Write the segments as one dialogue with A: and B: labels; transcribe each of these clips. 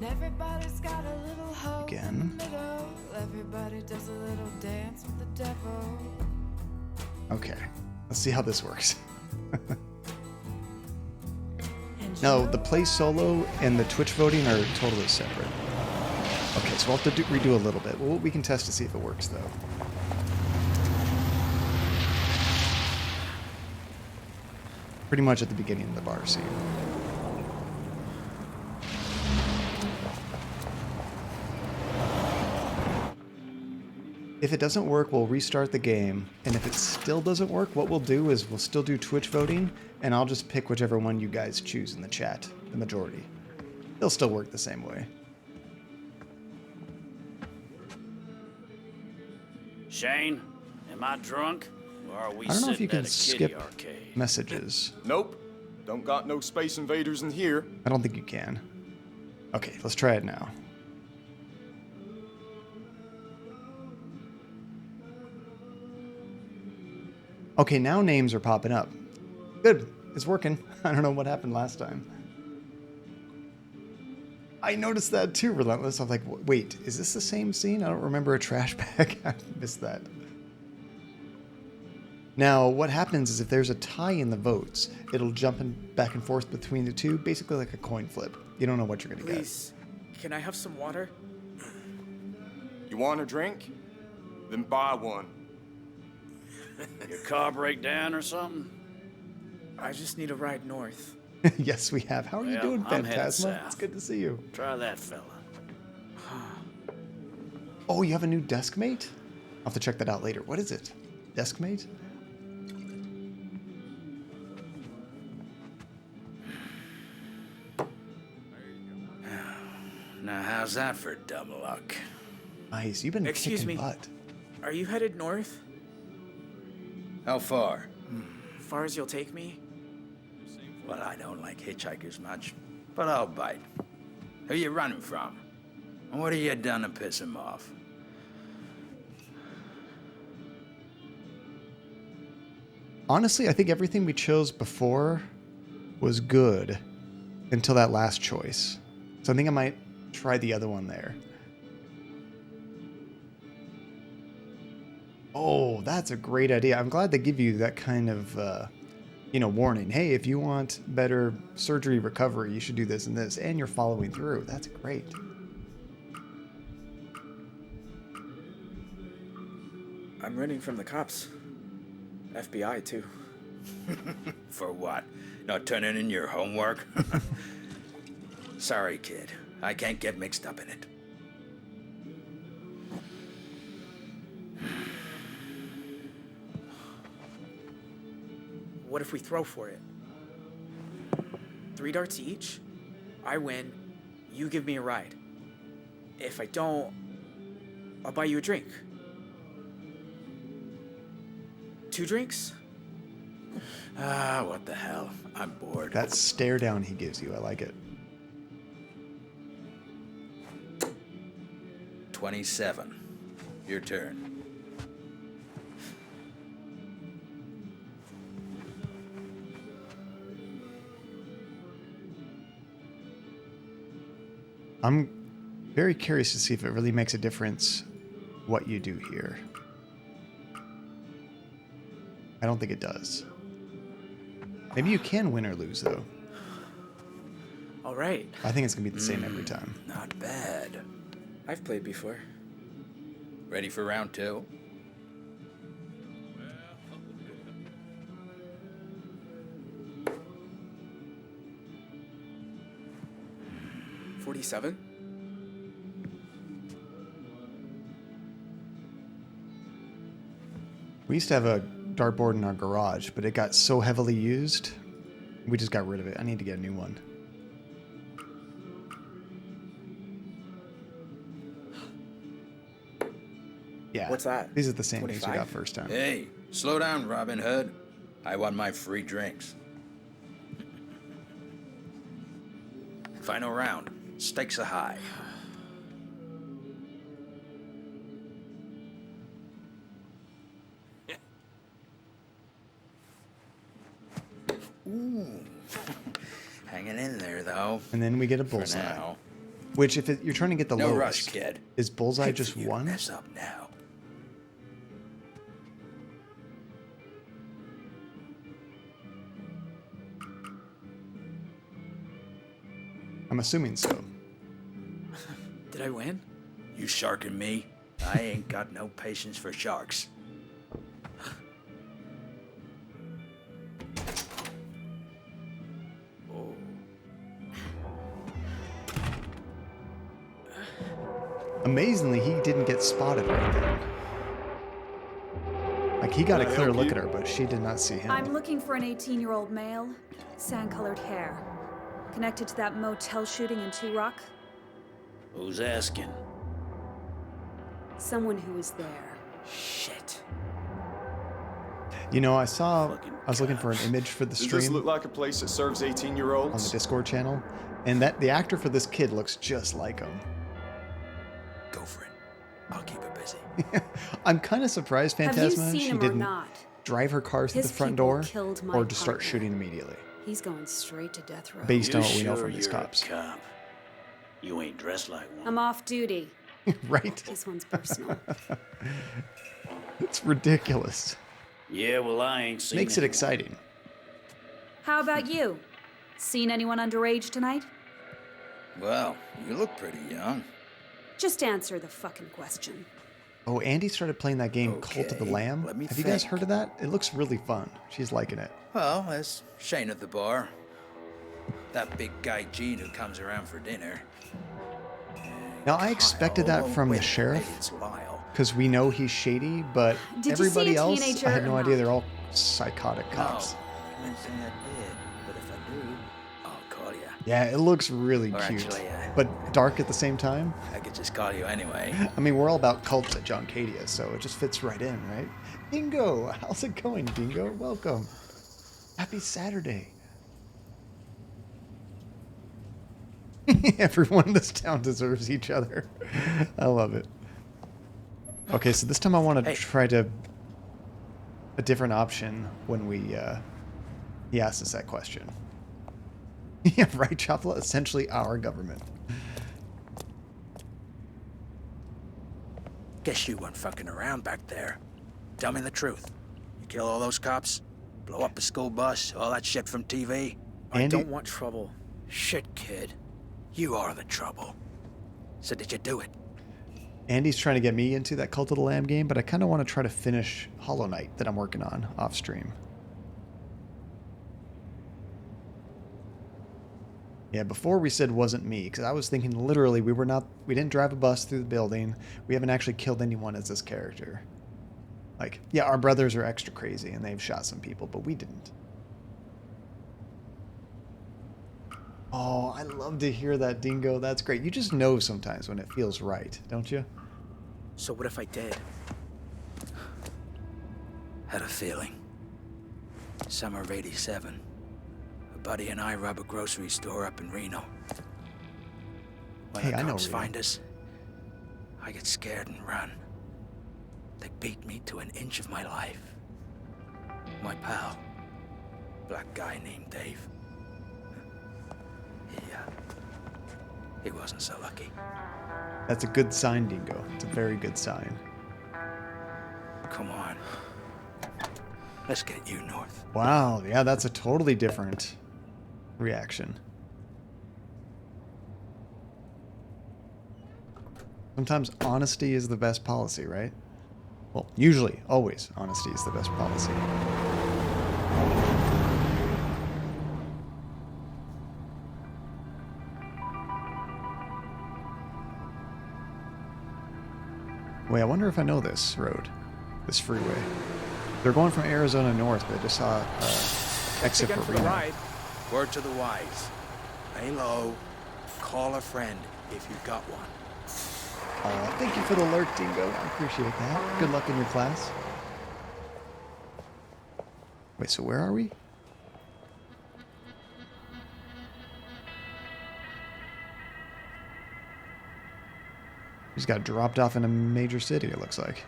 A: Everybody's got a little hope
B: Again.
A: in the middle. Everybody does a little dance with the devil.
B: Okay, let's see how this works. No, the play solo and the Twitch voting are totally separate. Okay, so we'll have to redo a little bit. We can test to see if it works, though. Pretty much at the beginning of the bar scene. If it doesn't work, we'll restart the game. And if it still doesn't work, what we'll do is we'll still do Twitch voting, and I'll just pick whichever one you guys choose in the chat, the majority. It'll still work the same way.
C: Shane, am I drunk? Or are we
B: I don't know if you
C: sitting
B: can
C: at a
B: skip
C: kiddie arcade?
B: messages.
D: Nope. Don't got no space invaders in here.
B: I don't think you can. Okay, let's try it now. Okay, now names are popping up. Good, it's working. I don't know what happened last time. I noticed that too, Relentless. I'm like, wait, is this the same scene? I don't remember a trash bag. I missed that. Now, what happens is if there's a tie in the votes, it'll jump back and forth between the two, basically like a coin flip. You don't know what you're going to get.
E: Please, can I have some water?
D: You want a drink? Then buy one.
C: Your car break down or something?
E: I just need a ride north.
B: Yes, we have. How are you doing,
C: I'm headed
B: Phantasma?
C: south.
B: It's good to see you.
C: Try that fella.
B: Oh, you have a new desk mate? I'll have to check that out later. What is it? Desk mate?
C: Now, how's that for dumb luck?
B: Nice. You've been
E: Excuse
B: kicking
E: me.
B: butt.
E: Are you headed north?
C: How far?
E: Far as you'll take me?
C: Well, I don't like hitchhikers much, but I'll bite. Who you running from? And what have you done to piss him off?
B: Honestly, I think everything we chose before was good until that last choice. So I think I might try the other one there. Oh, that's a great idea. I'm glad they give you that kind of, warning. Hey, if you want better surgery recovery, you should do this and this. And you're following through. That's great.
E: I'm running from the cops. FBI, too.
C: For what? Not turning in your homework? Sorry, kid. I can't get mixed up in it.
E: What if we throw for it? 3 darts each? I win, you give me a ride. If I don't, I'll buy you a drink. 2 drinks?
C: Ah, what the hell? I'm bored.
B: That stare down he gives you, I like it.
C: 27. Your turn.
B: I'm very curious to see if it really makes a difference what you do here. I don't think it does. Maybe you can win or lose, though.
E: All right.
B: I think it's going to be the same every time.
C: Not bad.
E: I've played before.
C: Ready for round 2?
E: $47?
B: We used to have a dartboard in our garage, but it got so heavily used, we just got rid of it. I need to get a new one. Yeah.
E: What's that?
B: These are the same things we
E: 25?
B: got first time.
C: Hey, slow down, Robin Hood. I want my free drinks. Final round. Stakes are high. Ooh. Hanging in there, though.
B: And then we get a
C: For
B: bullseye.
C: now.
B: Which, if you're trying to get the
C: No
B: lowest,
C: rush, kid.
B: is Bullseye
C: Hate
B: just
C: for you to
B: one?
C: mess up now.
B: I'm assuming so.
E: Did I win?
C: You sharking me? I ain't got no patience for sharks.
B: Amazingly, he didn't get spotted right then. Like, he got a
D: Can I
B: clear
D: help
B: look
D: you?
B: at her, but she did not see him.
F: I'm looking for an 18-year-old male, sand-colored hair. Connected to that motel shooting in Two Rock?
C: Who's asking?
F: Someone who was there.
E: Shit.
B: You know, I
C: Fucking
B: was looking for an image for the
D: Does this
B: stream
D: look like a place that serves
B: on
D: 18-year-olds?
B: the Discord channel, and that the actor for this kid looks just like him.
C: Go for it. I'll keep it busy.
B: I'm kind of surprised,
F: Have you
B: Phantasma,
F: seen
B: she
F: him or
B: didn't
F: not?
B: drive her car through
F: His
B: the front
F: people
B: door
F: killed my
B: or just start
F: partner.
B: shooting immediately,
F: He's going straight to death row.
B: based
G: You
B: on what we know
G: sure
B: from these
G: you're
B: cops.
G: a cop? You ain't dressed like one.
F: I'm off duty.
B: Right?
F: This one's personal.
B: It's ridiculous.
G: Yeah, well, I ain't seen
B: Makes it
G: anyone.
B: exciting.
F: How about you? Seen anyone underage tonight?
C: Well, you look pretty young.
F: Just answer the fucking question.
B: Oh, Andy started playing that game Cult of the
C: Okay,
B: Lamb.
C: let me
B: Have you guys
C: think.
B: heard of that? It looks really fun. She's liking it.
C: Well, there's Shane at the bar. That big guy Gene who comes around for dinner.
B: Now, I expected that from the
C: Wait,
B: sheriff,
C: It's Lyle.
B: because we know he's shady, but
F: Did you
B: everybody
F: see a
B: else,
F: teenager
B: I had no
F: or
B: idea.
F: not?
B: They're all psychotic cops.
C: No, I didn't think I did. But if I do, I'll call you.
B: Yeah, it looks really
C: Or
B: cute,
C: actually,
B: but dark at the same time.
C: I could just call you anyway.
B: I mean, we're all about cults at John Cadia, so it just fits right in, right? Dingo, how's it going, Dingo? Welcome. Happy Saturday. Everyone in this town deserves each other. I love it. Okay, so this time I want to
C: Hey.
B: try to a different option when he asked us that question. Yeah, right, Chapla? Essentially our government.
C: Guess you weren't fucking around back there. Tell me the truth. You kill all those cops? Blow up a school bus? All that shit from TV?
E: I
B: Andy-
E: don't want trouble.
C: Shit, kid. You are the trouble. So did you do it?
B: Andy's trying to get me into that Cult of the Lamb game, but I kind of want to try to finish Hollow Knight that I'm working on off stream. Yeah, before we said wasn't me, because I was thinking literally we didn't drive a bus through the building. We haven't actually killed anyone as this character. Like, yeah, our brothers are extra crazy and they've shot some people, but we didn't. Oh, I love to hear that, Dingo. That's great. You just know sometimes when it feels right, don't you?
E: So what if I did?
C: Had a feeling. Summer of '87. A buddy and I rob a grocery store up in Reno. When
B: Hey,
C: the
B: I know
C: cops
B: Reno.
C: find us, I get scared and run. They beat me to an inch of my life. My pal, black guy named Dave. He wasn't so lucky.
B: That's a good sign, Dingo. It's a very good sign.
C: Come on. Let's get you north.
B: Wow, yeah, that's a totally different reaction. Sometimes honesty is the best policy, right? Well, usually, always, honesty is the best policy. Wait, I wonder if I know this road, this freeway. They're going from Arizona north, but I just saw exit
E: Again
B: for
E: for the
B: Reno.
E: ride.
C: Word to the wise. Lay low. Call a friend if you got one.
B: Thank you for the alert, Dingo. I appreciate that. Good luck in your class. Wait, so where are we? Just got dropped off in a major city, it looks like.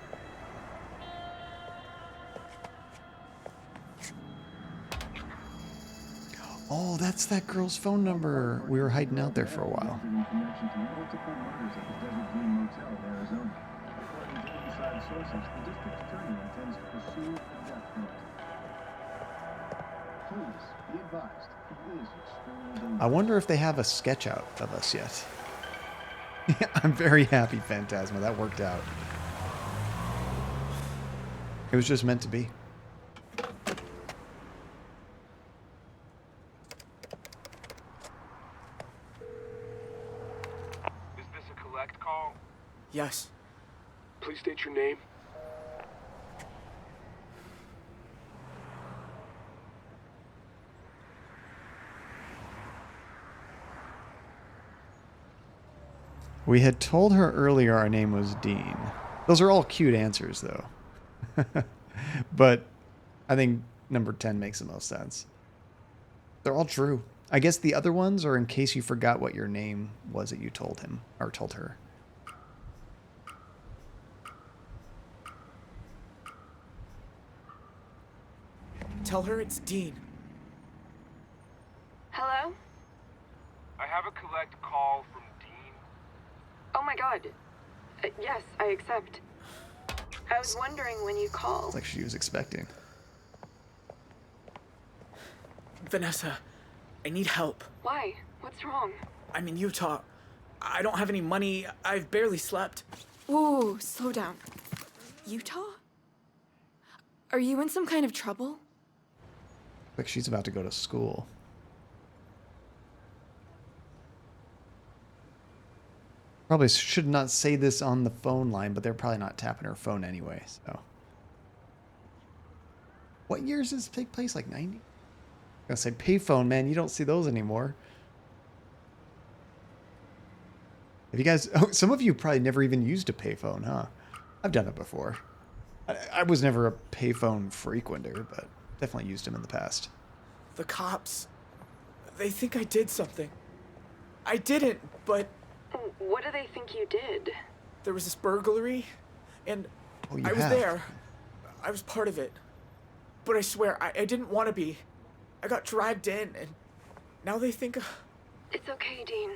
B: Oh, Oh, that's that girl's phone number. We were hiding out there for a while. I wonder if they have a sketch out of us yet. I'm very happy, Phantasma. That worked out. It was just meant to be.
H: Is this a collect call?
E: Yes.
H: Please state your name.
B: We had told her earlier our name was Dean. Those are all cute answers, though. But I think number 10 makes the most sense. They're all true. I guess the other ones are in case you forgot what your name was that you told him or told her.
E: Tell her it's Dean.
I: Hello?
H: I have a collect call from Dean.
I: Oh my god. Yes, I accept. I was wondering when you called.
B: It's like she was expecting.
E: Vanessa, I need help.
I: Why? What's wrong?
E: I'm in Utah. I don't have any money. I've barely slept.
J: Whoa, slow down. Utah? Are you in some kind of trouble?
B: Like she's about to go to school. Probably should not say this on the phone line, but they're probably not tapping her phone anyway, so. What years does this take place? Like 90? I'm gonna say payphone, man. You don't see those anymore. Have you guys, oh, some of you probably never even used a payphone, huh? I've done it before. I was never a payphone frequenter, but definitely used them in the past.
E: The cops. They think I did something. I didn't, but
I: What do they think you did?
E: there was this burglary, and
B: Oh, you
E: I was
B: have.
E: there. I was part of it. But I swear, I didn't want to be. I got dragged in, and now they think...
I: It's okay, Dean.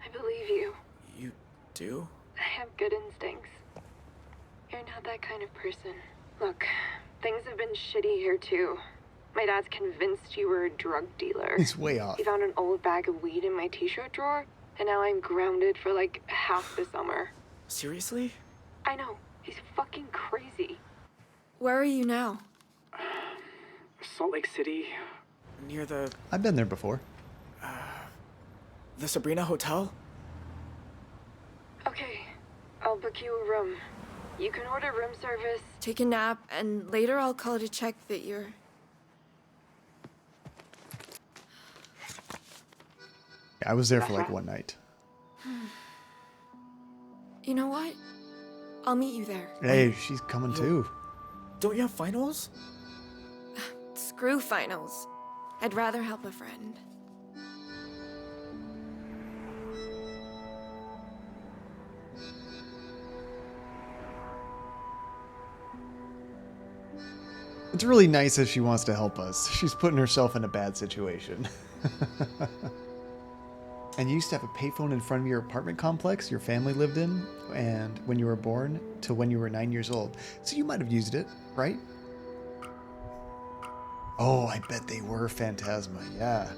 I: I believe you.
E: You do?
I: I have good instincts. You're not that kind of person. Look, things have been shitty here too. My dad's convinced you were a drug dealer.
B: He's way off.
I: He found an old bag of weed in my t-shirt drawer, and now I'm grounded for like half the summer.
E: Seriously?
I: I know. He's fucking crazy.
J: Where are you now?
H: Salt Lake City.
E: Near the
B: I've been there before.
E: Sabrina Hotel?
I: Okay, I'll book you a room. You can order room service.
J: Take a nap, and later I'll call to check that you're...
B: I was there for like one night.
J: You know what? I'll meet you there.
B: Hey, she's coming too.
E: Don't you have finals?
J: Screw finals. I'd rather help a friend.
B: It's really nice that she wants to help us. She's putting herself in a bad situation. And you used to have a payphone in front of your apartment complex your family lived in, and when you were born to when you were 9 years old. So you might have used it, right? Oh, I bet they were Phantasma, yeah.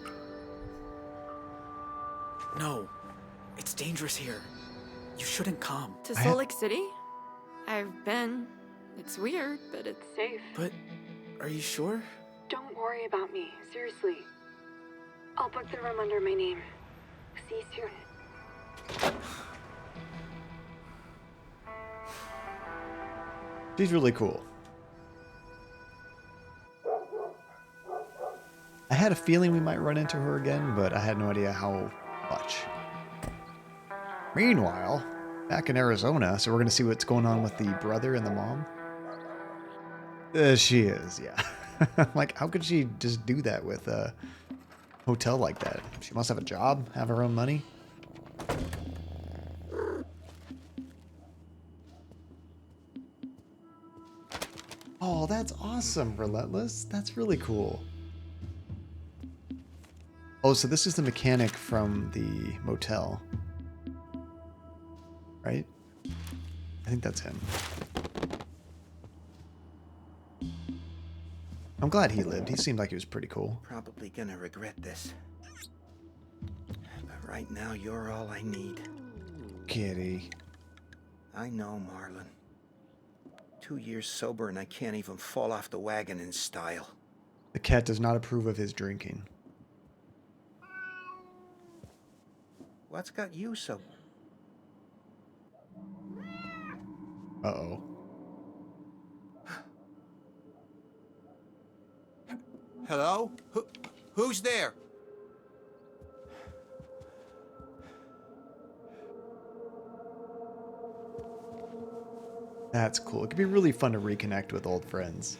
E: No. It's dangerous here. You shouldn't come.
J: To Salt Lake City? I've been. It's weird, but it's...
I: Safe.
E: But, are you sure?
I: Don't worry about me. Seriously. I'll book the room under my name. See you soon.
B: She's really cool. I had a feeling we might run into her again, but I had no idea how much. Meanwhile, back in Arizona, so we're going to see what's going on with the brother and the mom. She is, yeah. Like, how could she just do that with a hotel like that? She must have a job, have her own money. Oh, that's awesome, Relentless. That's really cool. Oh, so this is the mechanic from the motel. Right? I think that's him. I'm glad he lived. He seemed like he was pretty cool.
C: Probably gonna regret this. But right now, you're all I need.
B: Kitty.
C: I know, Marlon. 2 years sober and I can't even fall off the wagon in style.
B: The cat does not approve of his drinking.
C: What's got you so...
B: Uh-oh.
C: Hello? Who's there?
B: That's cool. It could be really fun to reconnect with old friends.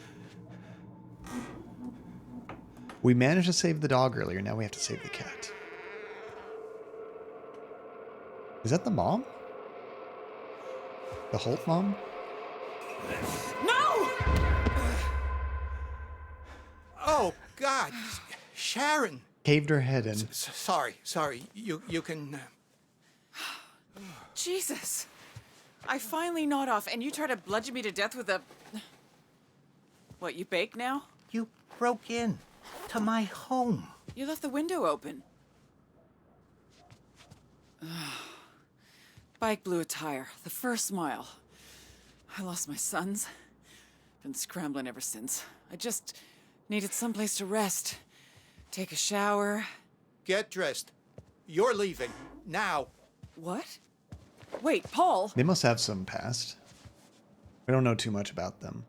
B: We managed to save the dog earlier. Now we have to save the cat. Is that the mom? The Holt mom?
E: No!
C: Oh, God. Sharon.
B: Caved her head in.
C: Sorry. You can...
E: Jesus. I finally gnawed off, and you try to bludgeon me to death with a... What, you bake now?
C: You broke in to my home.
E: You left the window open. Bike blew a tire, the first mile. I lost my sons. Been scrambling ever since. I just needed someplace to rest. Take a shower.
C: Get dressed. You're leaving. Now.
E: What? Wait, Paul!
B: They must have some past. We don't know too much about them.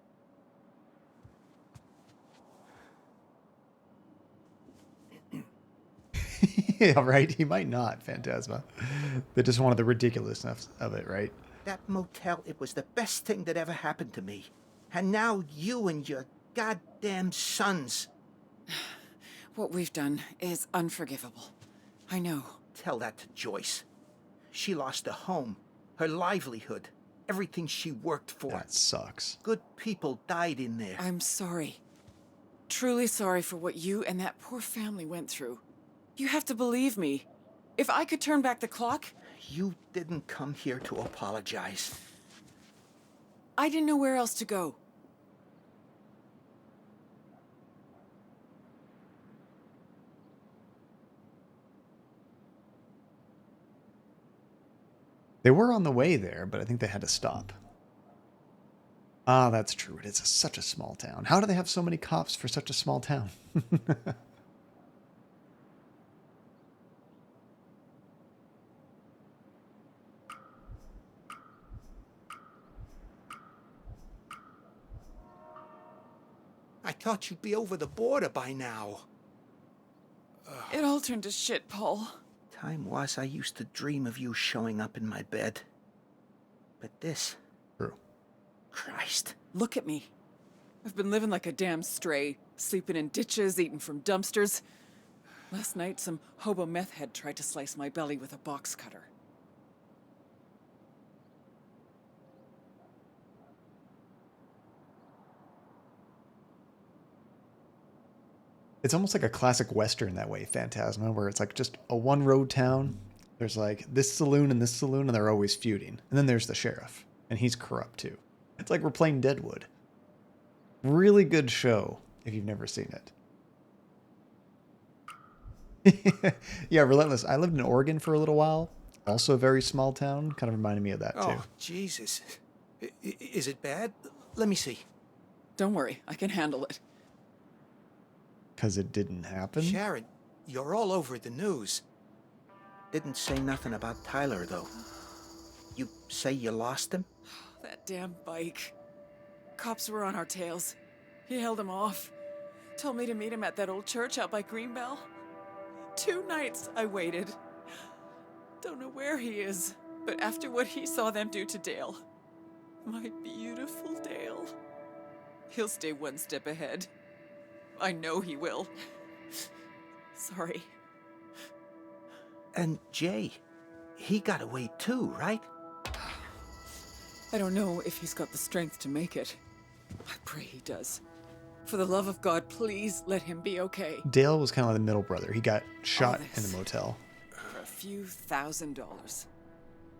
B: Yeah, right? He might not, Phantasma. They just wanted the ridiculousness of it, right?
C: That motel, it was the best thing that ever happened to me. And now you and your goddamn sons.
E: What we've done is unforgivable. I know.
C: Tell that to Joyce. She lost a home, her livelihood, everything she worked for.
B: That sucks.
C: Good people died in there.
E: I'm sorry. Truly sorry for what you and that poor family went through. You have to believe me. If I could turn back the clock...
C: You didn't come here to apologize.
E: I didn't know where else to go.
B: They were on the way there, but I think they had to stop. Ah, that's true. It is such a small town. How do they have so many cops for such a small town?
C: I thought you'd be over the border by now.
E: It all turned to shit, Paul.
C: Time was I used to dream of you showing up in my bed. But this...
B: True.
C: Christ.
E: Look at me. I've been living like a damn stray, sleeping in ditches, eating from dumpsters. Last night, some hobo meth head tried to slice my belly with a box cutter.
B: It's almost like a classic Western that way, Phantasma, where it's like just a one-road town. There's like this saloon, and they're always feuding. And then there's the sheriff, and he's corrupt too. It's like we're playing Deadwood. Really good show, if you've never seen it. Yeah, Relentless. I lived in Oregon for a little while. Also a very small town. Kind of reminded me of that, too.
C: Oh, Jesus. Is it bad? Let me see.
E: Don't worry, I can handle it.
B: Because it didn't happen?
C: Sharon, you're all over the news. Didn't say nothing about Tyler, though. You say you lost him?
E: That damn bike. Cops were on our tails. He held him off. Told me to meet him at that old church out by Greenbell. 2 nights I waited. Don't know where he is, but after what he saw them do to Dale, my beautiful Dale, he'll stay one step ahead. I know he will. Sorry.
C: And Jay, he got away too, right?
E: I don't know if he's got the strength to make it. I pray he does. For the love of God, please let him be okay.
B: Dale was kind of like the middle brother. He got shot in
E: this.
B: the motel.
E: For a few $1,000s.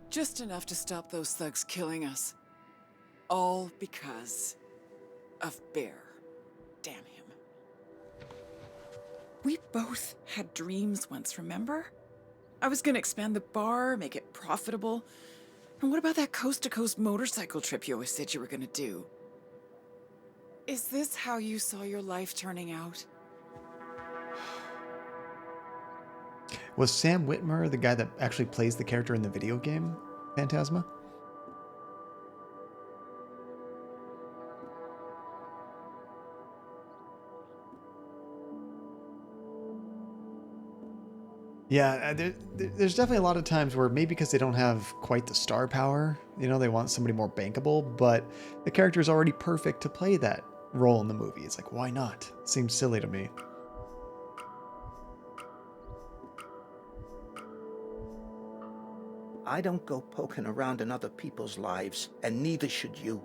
E: Just enough to stop those thugs killing us. All because of Bear. Damn him. We both had dreams once, remember? I was gonna expand the bar, make it profitable. And what about that coast-to-coast motorcycle trip you always said you were gonna do? Is this how you saw your life turning out?
B: Was Sam Witwer the guy that actually plays the character in the video game, Phantasma? Yeah, there's definitely a lot of times where maybe because they don't have quite the star power, you know, they want somebody more bankable, but the character is already perfect to play that role in the movie. It's like, why not? Seems silly to me.
C: I don't go poking around in other people's lives, and neither should you.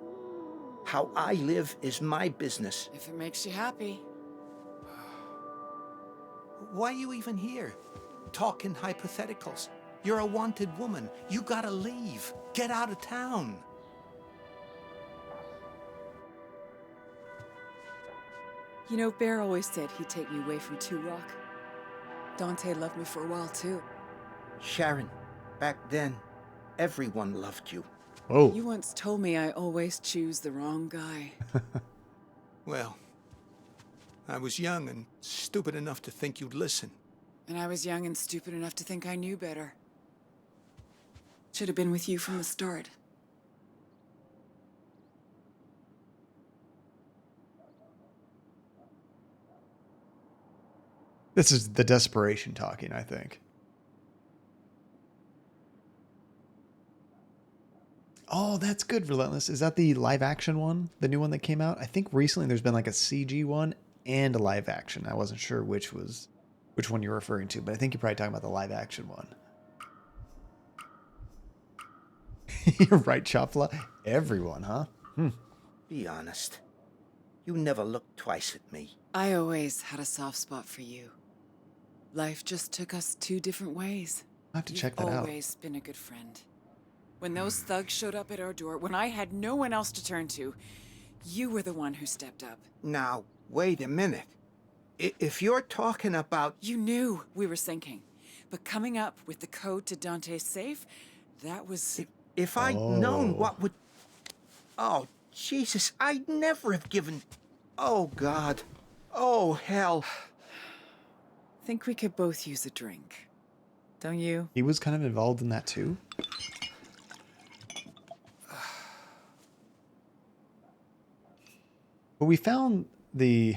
C: How I live is my business.
E: If it makes you happy.
C: Why are you even here? Talking hypotheticals. You're a wanted woman. You gotta leave. Get out of town.
E: You know, Bear always said he'd take me away from Two Rock. Dante loved me for a while, too.
C: Sharon, back then, everyone loved you.
B: Oh.
E: You once told me I always choose the wrong guy.
C: Well, I was young and stupid enough to think you'd listen.
E: And I was young and stupid enough to think I knew better. Should have been with you from the start.
B: This is the desperation talking, I think. Oh, that's good, Relentless. Is that the live action one? The new one that came out? I think recently there's been like a CG one and a live action. I wasn't sure which one you're referring to, but I think you're probably talking about the live action one. You're right, Chopfla. Everyone, huh?
C: Be honest. You never looked twice at me.
E: I always had a soft spot for you. Life just took us two different ways.
B: I'll have to check that
E: You've
B: out.
E: always been a good friend. When those thugs showed up at our door, when I had no one else to turn to, you were the one who stepped up.
C: Now, wait a minute. If you're talking about...
E: You knew we were sinking. But coming up with the code to Dante's safe, that was...
C: If I'd known what would... Oh, Jesus, I'd never have given... Oh, God. Oh, hell.
E: Think we could both use a drink. Don't you?
B: He was kind of involved in that too? But we found the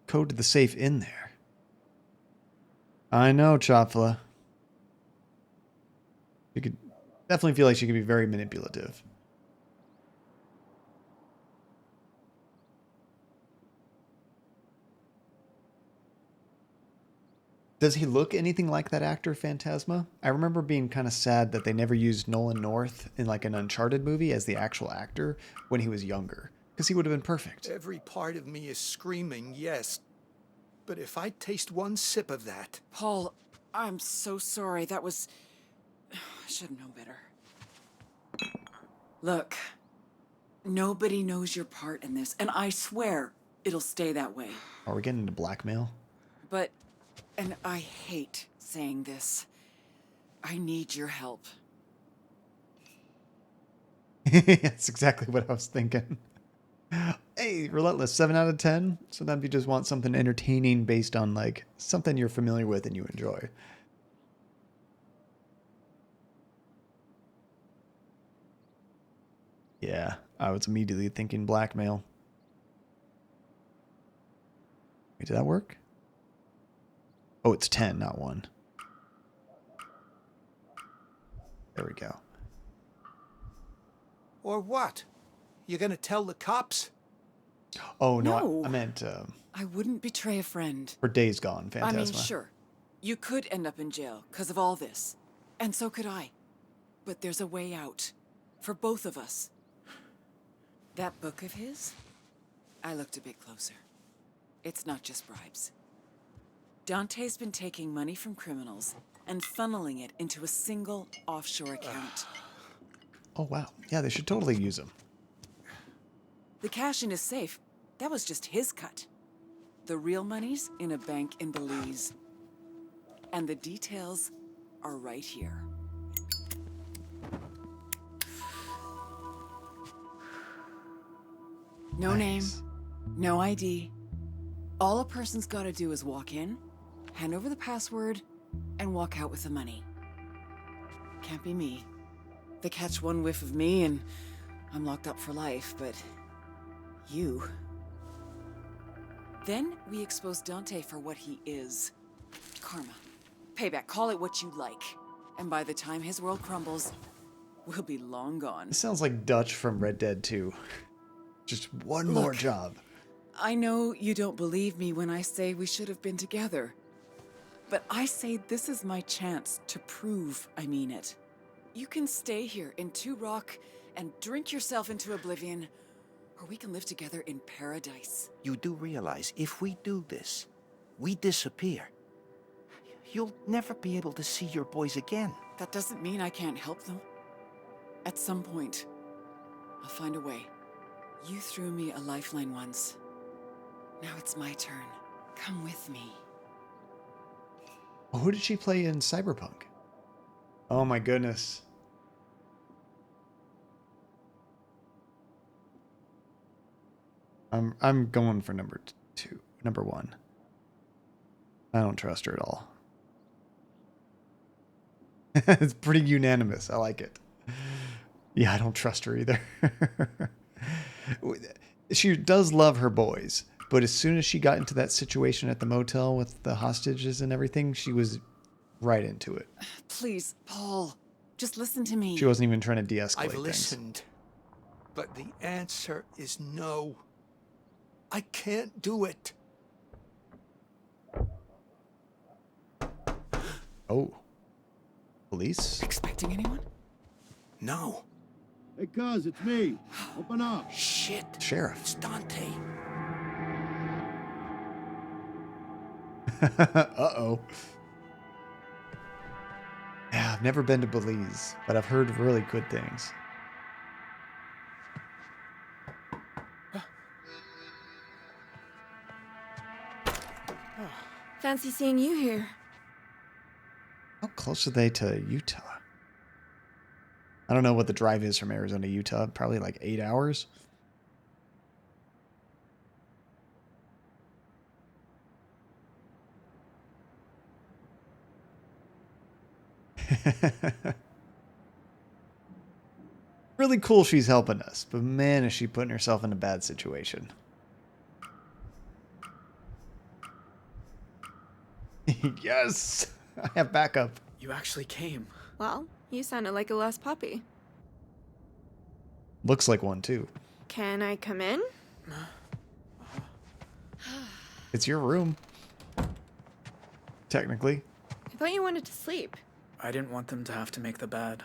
B: code to the safe in there. I know, Chopfla. You could definitely feel like she could be very manipulative. Does he look anything like that actor, Phantasma? I remember being kind of sad that they never used Nolan North in like an Uncharted movie as the actual actor when he was younger. Because he would have been perfect.
C: Every part of me is screaming yes. But if I taste one sip of that...
E: Paul, I'm so sorry. That was... I should have known better. Look, nobody knows your part in this, and I swear it'll stay that way.
B: Are we getting into blackmail?
E: But, and I hate saying this, I need your help.
B: That's exactly what I was thinking. Hey, Relentless, 7 out of 10. Sometimes you just want something entertaining based on like something you're familiar with and you enjoy. Yeah, I was immediately thinking blackmail. Wait, did that work? Oh, it's 10, not 1. There we go.
C: Or what? You gonna tell the cops?
B: Oh, no,
E: No.
B: I meant
E: I wouldn't betray a friend.
B: for Days Gone, Phantasma.
E: I mean, sure, you could end up in jail because of all this. And so could I. But there's a way out. For both of us. That book of his? I looked a bit closer. It's not just bribes. Dante's been taking money from criminals and funneling it into a single offshore account.
B: Oh, wow. Yeah, they should totally use him.
E: The cash in his safe, that was just his cut. The real money's in a bank in Belize. And the details are right here. No name, no ID. All a person's gotta do is walk in, hand over the password, and walk out with the money. Can't be me. They catch one whiff of me and I'm locked up for life, but you... Then we expose Dante for what he is. Karma. Payback, call it what you like. And by the time his world crumbles, we'll be long gone.
B: It sounds like Dutch from Red Dead 2. Just one more job.
E: I know you don't believe me when I say we should have been together. But I say this is my chance to prove I mean it. You can stay here in Two Rock and drink yourself into oblivion, or we can live together in paradise.
C: You do realize if we do this, we disappear. You'll never be able to see your boys again.
E: That doesn't mean I can't help them. At some point, I'll find a way. You threw me a lifeline once. Now it's my turn. Come with me.
B: Well, who did she play in Cyberpunk? Oh my goodness. I'm going for number 1. I don't trust her at all. It's pretty unanimous. I like it. Yeah, I don't trust her either. She does love her boys, but as soon as she got into that situation at the motel with the hostages and everything, she was right into it.
E: Please, Paul, just listen to me.
B: She wasn't even trying to de-escalate
C: I've
B: things.
C: listened, but the answer is no. I can't do it.
B: Oh. Police?
E: Expecting anyone?
C: No.
K: Hey, cuz, it's me. Open up.
C: Shit.
B: Sheriff.
C: It's Dante.
B: Uh-oh. Yeah, I've never been to Belize, but I've heard really good things.
J: Fancy seeing you here.
B: How close are they to Utah? I don't know what the drive is from Arizona to Utah. Probably like 8 hours. Really cool she's helping us, but man, is she putting herself in a bad situation. Yes! I have backup.
L: You actually came.
J: Well, you sounded like a lost puppy.
B: Looks like one, too.
J: Can I come in?
B: It's your room. Technically.
J: I thought you wanted to sleep.
L: I didn't want them to have to make the bed.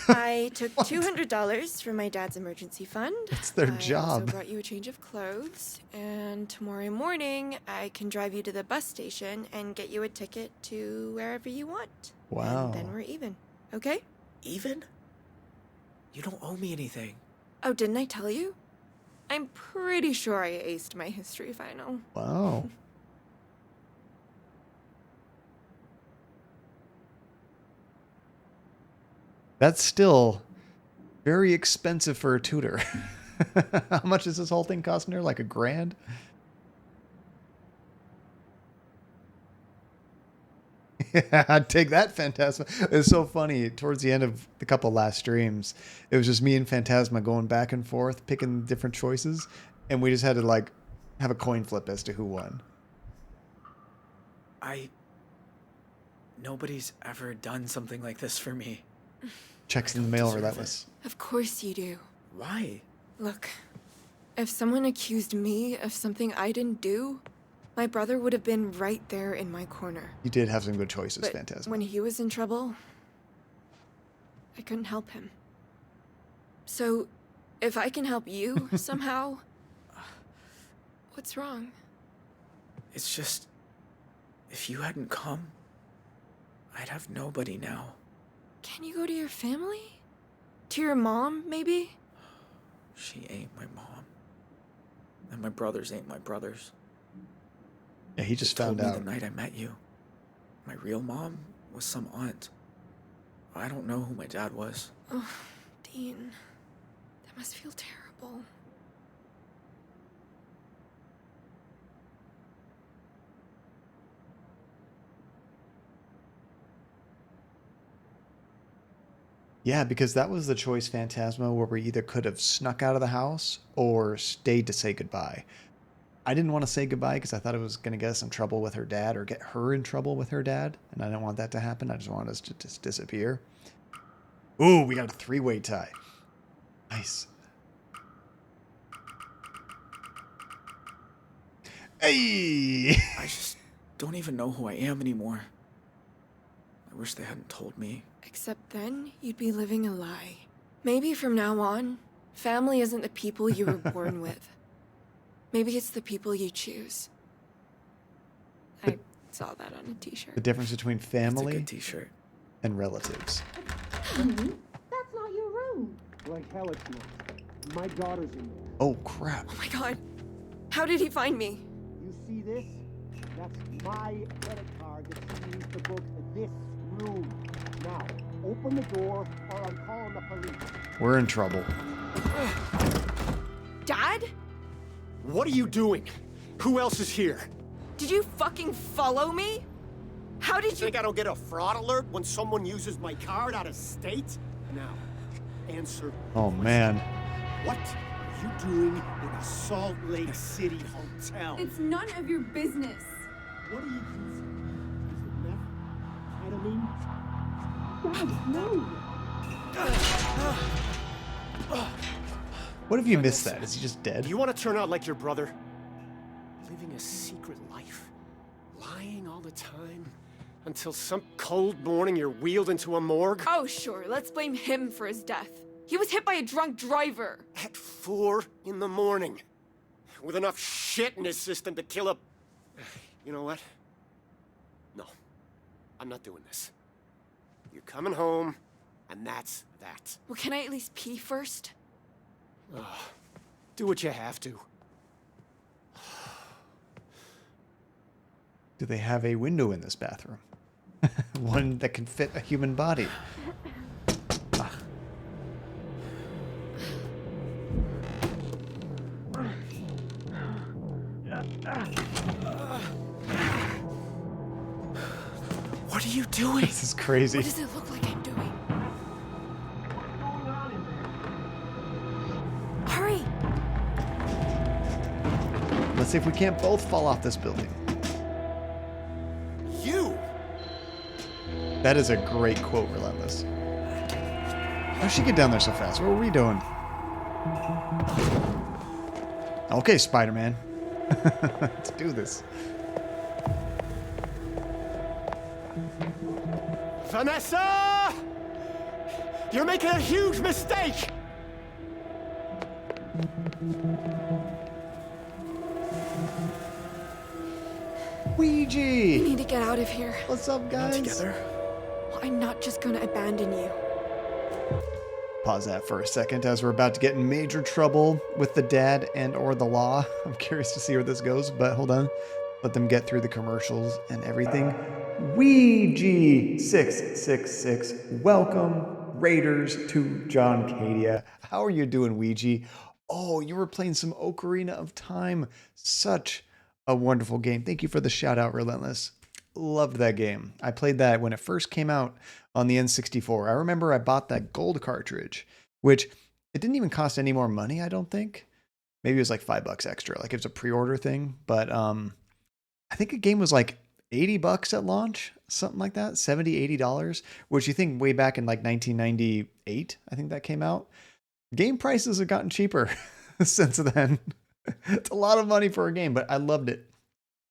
J: I took $200 from my dad's emergency fund.
B: It's their
J: I
B: job.
J: also brought you a change of clothes, and tomorrow morning I can drive you to the bus station and get you a ticket to wherever you want.
B: Wow.
J: And then we're even. Okay?
L: Even? You don't owe me anything.
J: Oh, didn't I tell you? I'm pretty sure I aced my history final.
B: Wow. That's still very expensive for a tutor. How much is this whole thing costing her? Like $1,000? Yeah, I'd take that, Phantasma. It's so funny. Towards the end of the couple last streams, it was just me and Phantasma going back and forth, picking different choices, and we just had to like have a coin flip as to who won.
L: Nobody's ever done something like this for me.
B: Checks in the mail relentless.
J: Of course you do.
L: Why?
J: Look, if someone accused me of something I didn't do, my brother would have been right there in my corner.
B: You did have some good choices,
J: But
B: Phantasma.
J: when he was in trouble, I couldn't help him. So, if I can help you somehow, What's wrong?
L: It's just, if you hadn't come, I'd have nobody now.
J: Can you go to your family? To your mom, maybe?
L: She ain't my mom. And my brothers ain't my brothers.
B: Yeah, he just
L: They
B: found
L: told me
B: out.
L: the night I met you. My real mom was some aunt. I don't know who my dad was.
J: Oh, Dean. That must feel terrible.
B: Yeah, because that was the choice, Phantasma, where we either could have snuck out of the house or stayed to say goodbye. I didn't want to say goodbye because I thought it was going to get us in trouble with her dad or get her in trouble with her dad. And I didn't want that to happen. I just wanted us to just disappear. Ooh, we got a three-way tie. Nice. Hey!
L: I just don't even know who I am anymore. I wish they hadn't told me.
J: Except then, you'd be living a lie. Maybe from now on, family isn't the people you were born with. Maybe it's the people you choose. I saw that on a t-shirt.
B: The difference between
L: It's a
B: family
L: good t-shirt.
B: and relatives.
M: That's not your room.
K: Like hell it's not. My daughter's in there.
B: Oh, crap.
J: Oh my god. How did he find me?
K: You see this? That's my credit card that she used to book this room. Now, open the door or I'm calling the police.
B: We're in trouble.
J: Dad?
N: What are you doing? Who else is here?
J: Did you fucking follow me? How did you—
N: Think I don't get a fraud alert when someone uses my card out of state? Now, answer.
B: Oh, man.
N: What are you doing in a Salt Lake City hotel?
F: It's none of your business.
N: What are you using? Is it meth? Ketamine? Dad, no!
B: What if you missed that? Is he just dead?
N: You want to turn out like your brother? Living a secret life. Lying all the time. Until some cold morning you're wheeled into a morgue?
J: Oh, sure. Let's blame him for his death. He was hit by a drunk driver.
N: At 4 in the morning. With enough shit in his system to kill a... You know what? No. I'm not doing this. You're coming home, and that's that.
J: Well, can I at least pee first?
N: Do what you have to.
B: Do they have a window in this bathroom? One that can fit a human body. Ah.
L: What are you doing?
B: This is crazy.
J: What does it look like I'm doing? Hurry!
B: Let's see if we can't both fall off this building.
N: You!
B: That is a great quote, Relentless. How'd she get down there so fast? What were we doing? Okay, Spider-Man. Let's do this.
N: Vanessa! You're making a huge mistake!
B: Ouija!
J: We need to get out of here.
B: What's up, guys?
L: Together?
J: Well, I'm not just gonna abandon you.
B: Pause that for a second as we're about to get in major trouble with the dad and or the law. I'm curious to see where this goes, but hold on. Let them get through the commercials and everything. Ouija 666. Welcome, Raiders, to John Cadia. How are you doing, Ouija? Oh, you were playing some Ocarina of Time. Such a wonderful game. Thank you for the shout out, Relentless. Loved that game. I played that when it first came out on the N64. I remember I bought that gold cartridge, which it didn't even cost any more money, I don't think. Maybe it was like $5 extra, like it was a pre-order thing. But I think a game was like $80 at launch, something like that, $70, $80, which you think way back in like 1998, I think that came out. Game prices have gotten cheaper since then. It's a lot of money for a game, but I loved it.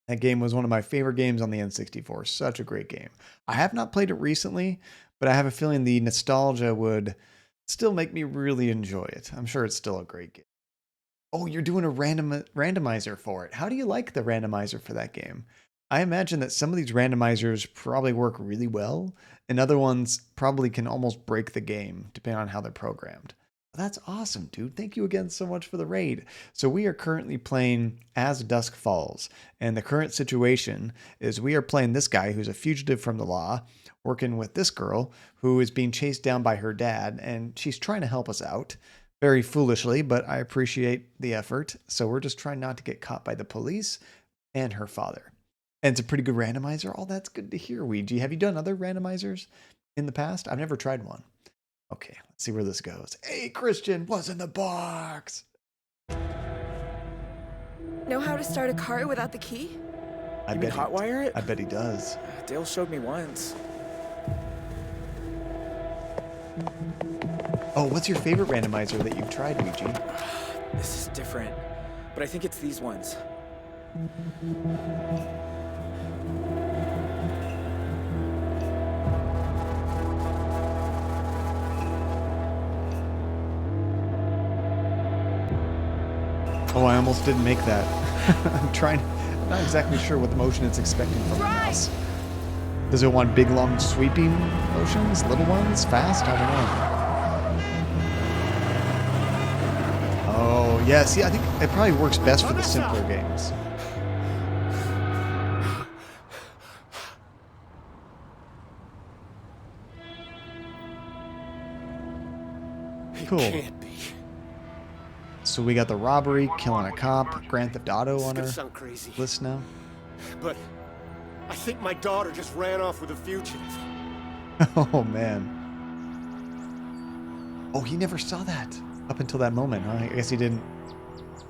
B: That game was one of my favorite games on the N64. Such a great game. I have not played it recently, but I have a feeling the nostalgia would still make me really enjoy it. I'm sure it's still a great game. Oh, you're doing a randomizer for it. How do you like the randomizer for that game? I imagine that some of these randomizers probably work really well, and other ones probably can almost break the game, depending on how they're programmed. That's awesome, dude. Thank you again so much for the raid. So we are currently playing as Dusk Falls, and the current situation is we are playing this guy who's a fugitive from the law, working with this girl who is being chased down by her dad, and she's trying to help us out. Very foolishly, but I appreciate the effort. So we're just trying not to get caught by the police and her father. And it's a pretty good randomizer. Oh, that's good to hear, Ouija. Have you done other randomizers in the past? I've never tried one. Okay, let's see where this goes. Hey, Christian, what's in the box?
J: Know how to start a car without the key?
L: You mean hotwire it?
B: I bet he does.
L: Dale showed me once.
B: Oh, what's your favorite randomizer that you've tried, Ouija?
L: This is different, but I think it's these ones.
B: Oh, I almost didn't make that. I'm not exactly sure what the motion it's expecting from the mouse. Does it want big, long, sweeping motions? Little ones? Fast? I don't know. Oh, yeah. See, I think it probably works best for the simpler games. Cool.
N: Can't be.
B: So we got the robbery, killing a cop, Grand Theft Auto on our
N: Sound crazy,
B: list now.
N: but I think my daughter just ran off with a fugitive.
B: Oh, man. Oh, he never saw that up until that moment, huh? I guess he didn't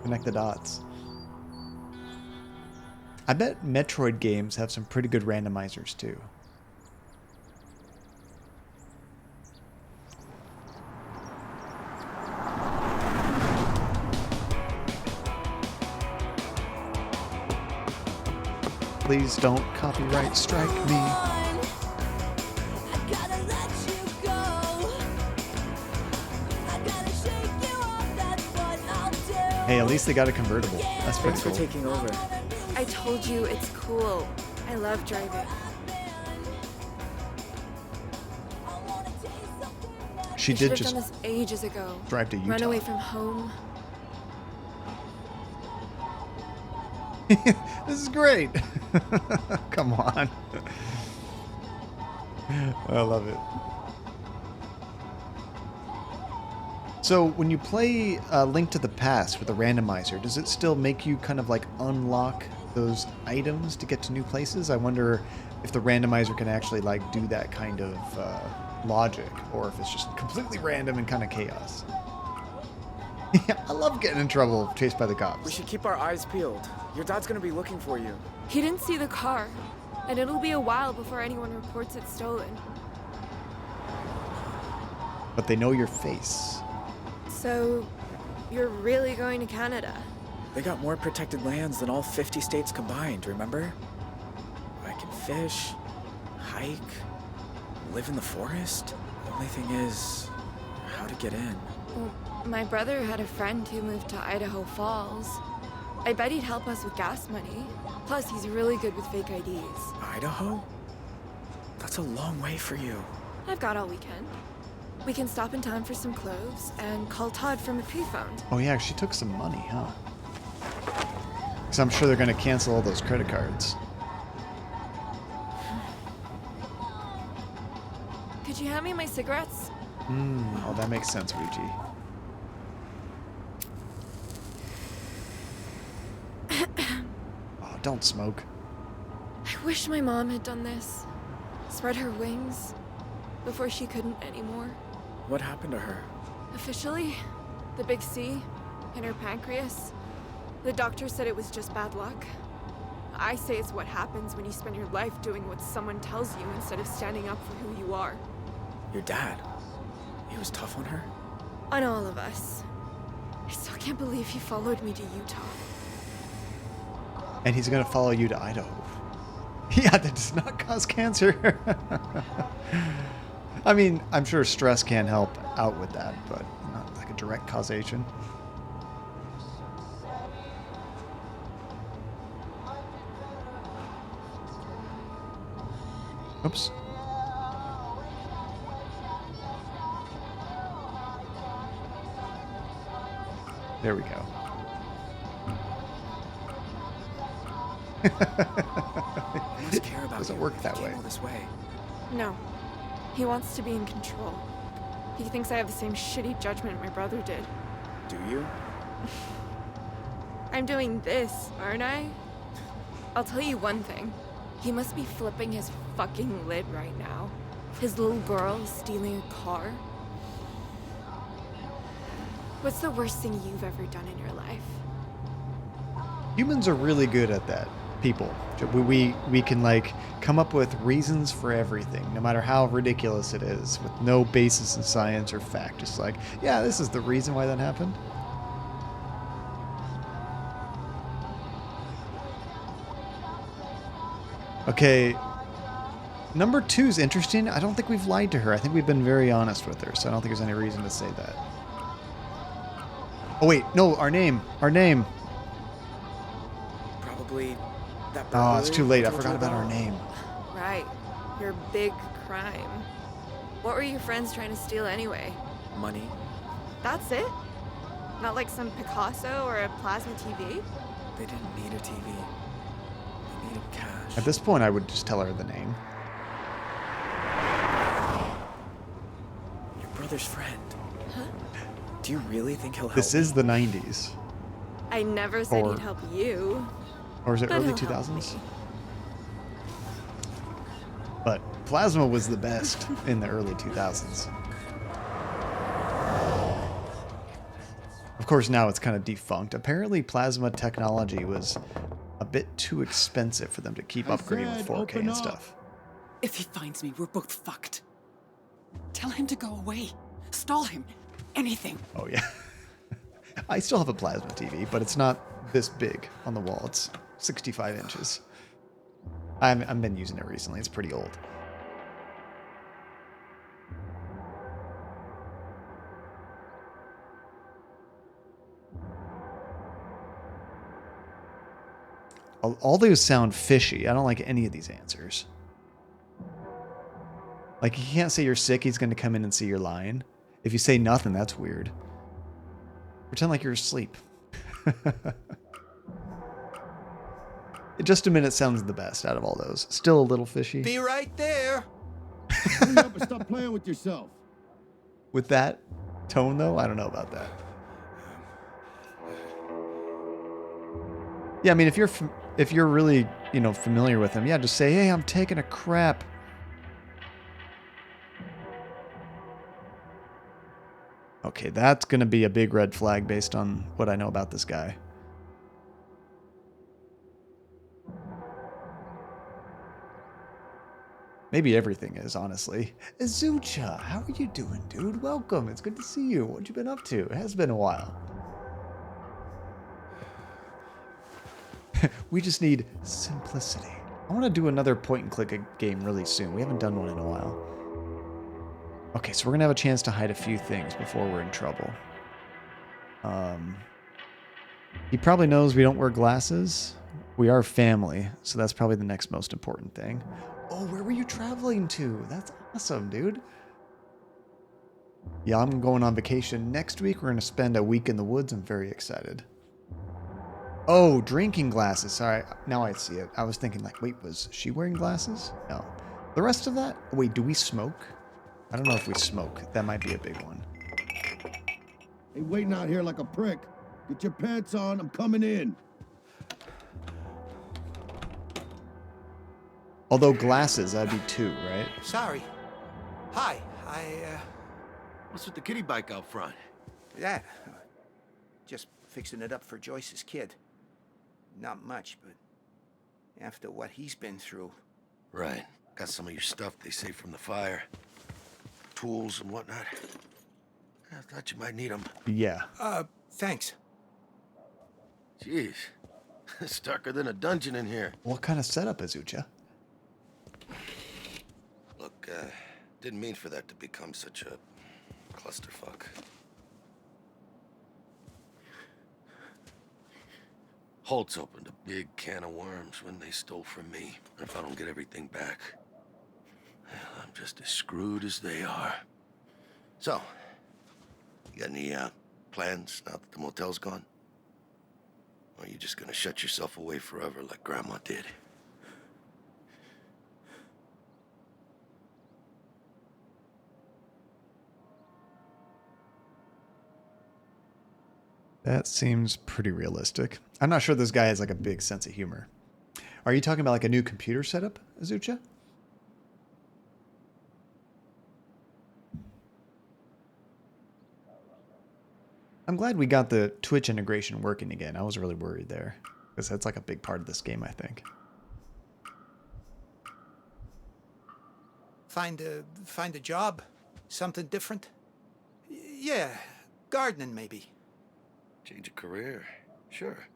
B: connect the dots. I bet Metroid games have some pretty good randomizers, too. Please don't copyright strike me. Hey, at least they got a convertible. That's pretty
L: Thanks
B: cool.
L: for taking over.
J: I told you it's cool. I love driving.
B: She
J: I
B: did
J: should've
B: just
J: done this ages ago.
B: drive to Utah.
J: Run away from home.
B: This is great. Come on. I love it. So when you play Link to the Past with a randomizer, does it still make you kind of like unlock those items to get to new places? I wonder if the randomizer can actually like do that kind of logic, or if it's just completely random and kind of chaos. Yeah, I love getting in trouble chased by the cops.
L: We should keep our eyes peeled. Your dad's gonna be looking for you.
J: He didn't see the car, and it'll be a while before anyone reports it stolen.
B: But they know your face.
J: So, you're really going to Canada?
L: They got more protected lands than all 50 states combined, remember? I can fish, hike, live in the forest. The only thing is, how to get in.
J: Well, my brother had a friend who moved to Idaho Falls. I bet he'd help us with gas money. Plus, he's really good with fake IDs.
L: Idaho? That's a long way for you.
J: I've got all weekend. We can stop in town for some clothes and call Todd from a payphone.
B: Oh yeah, she took some money, huh? Because I'm sure they're going to cancel all those credit cards.
J: Could you hand me my cigarettes?
B: Oh, that makes sense, Ouija. Oh, don't smoke.
J: I wish my mom had done this. Spread her wings before she couldn't anymore.
L: What happened to her?
J: Officially, the big C in her pancreas. The doctor said it was just bad luck. I say it's what happens when you spend your life doing what someone tells you instead of standing up for who you are.
L: Your dad? He was tough on her?
J: On all of us. I still can't believe he followed me to Utah.
B: And he's going to follow you to Idaho. Yeah, that does not cause cancer. I mean, I'm sure stress can help out with that, but not like a direct causation. Oops. There we go.
L: He must care about
B: Doesn't
L: you
B: work
L: if
B: that
L: he
B: way.
L: came all this way.
J: No. He wants to be in control. He thinks I have the same shitty judgment my brother did.
L: Do you?
J: I'm doing this, aren't I? I'll tell you one thing. He must be flipping his fucking lid right now. His little girl is stealing a car. What's the worst thing you've ever done in your life?
B: Humans are really good at that. People. We can like come up with reasons for everything, no matter how ridiculous it is, with no basis in science or fact. Just like, yeah, this is the reason why that happened. Okay. Number 2 is interesting. I don't think we've lied to her. I think we've been very honest with her, so I don't think there's any reason to say that. Oh wait, no, our name. Our name.
L: Probably that
B: Oh, it's too late. I
L: told you
B: forgot about our name.
J: Right. Your big crime. What were your friends trying to steal anyway?
L: Money.
J: That's it? Not like some Picasso or a plasma TV?
L: They didn't need a TV. They needed cash.
B: At this point, I would just tell her the name.
L: Your brother's friend. Huh? Do you really think he'll help
B: This is the 90s.
J: I never said
B: Or-
J: he'd help you.
B: Or is it
J: But
B: early
J: he'll help
B: 2000s? But plasma was the best in the early 2000s. Of course, now it's kind of defunct. Apparently, plasma technology was a bit too expensive for them to keep upgrading with 4K and stuff.
E: If he finds me, we're both fucked. Tell him to go away. Stall him. Anything.
B: Oh, yeah. I still have a plasma TV, but it's not this big on the wall. It's 65 inches. I've been using it recently. It's pretty old. All those sound fishy. I don't like any of these answers. Like, you can't say you're sick, he's going to come in and see you're lying. If you say nothing, that's weird. Pretend like you're asleep. Just a minute sounds the best out of all those. Still a little fishy.
N: Be right there.
K: Hurry up and stop playing with yourself.
B: With that tone, though, I don't know about that. Yeah, I mean, if you're really, familiar with him, yeah, just say, hey, I'm taking a crap. Okay, that's going to be a big red flag based on what I know about this guy. Maybe everything is, honestly. Azucha, how are you doing, dude? Welcome. It's good to see you. What you been up to? It has been a while. We just need simplicity. I want to do another point-and-click game really soon. We haven't done one in a while. Okay, so we're going to have a chance to hide a few things before we're in trouble. He probably knows we don't wear glasses. We are family, so that's probably the next most important thing. Oh, where were you traveling to? That's awesome, dude. Yeah, I'm going on vacation next week. We're going to spend a week in the woods. I'm very excited. Oh, drinking glasses. Sorry, now I see it. I was thinking like, wait, was she wearing glasses? No. The rest of that? Wait, do we smoke? I don't know if we smoke. That might be a big one.
K: Hey, waiting out here like a prick. Get your pants on. I'm coming in.
B: Although glasses, that'd be 2, right?
N: Sorry. Hi.
O: What's with the kiddie bike out front?
C: That. Just fixing it up for Joyce's kid. Not much, but after what he's been through.
O: Right. Got some of your stuff they saved from the fire. Tools and whatnot. I thought you might need them.
B: Yeah.
N: Thanks.
O: Jeez. It's darker than a dungeon in here.
B: What kind of setup is Ucha?
O: Look, didn't mean for that to become such a clusterfuck. Holtz opened a big can of worms when they stole from me. If I don't get everything back, just as screwed as they are. So, you got any plans now that the motel's gone? Or are you just gonna shut yourself away forever like Grandma did?
B: That seems pretty realistic. I'm not sure this guy has like a big sense of humor. Are you talking about like a new computer setup, Azucha? I'm glad we got the Twitch integration working again. I was really worried there, because that's like a big part of this game, I think.
P: Find a job, something different. Yeah, gardening maybe.
O: Change of career, sure.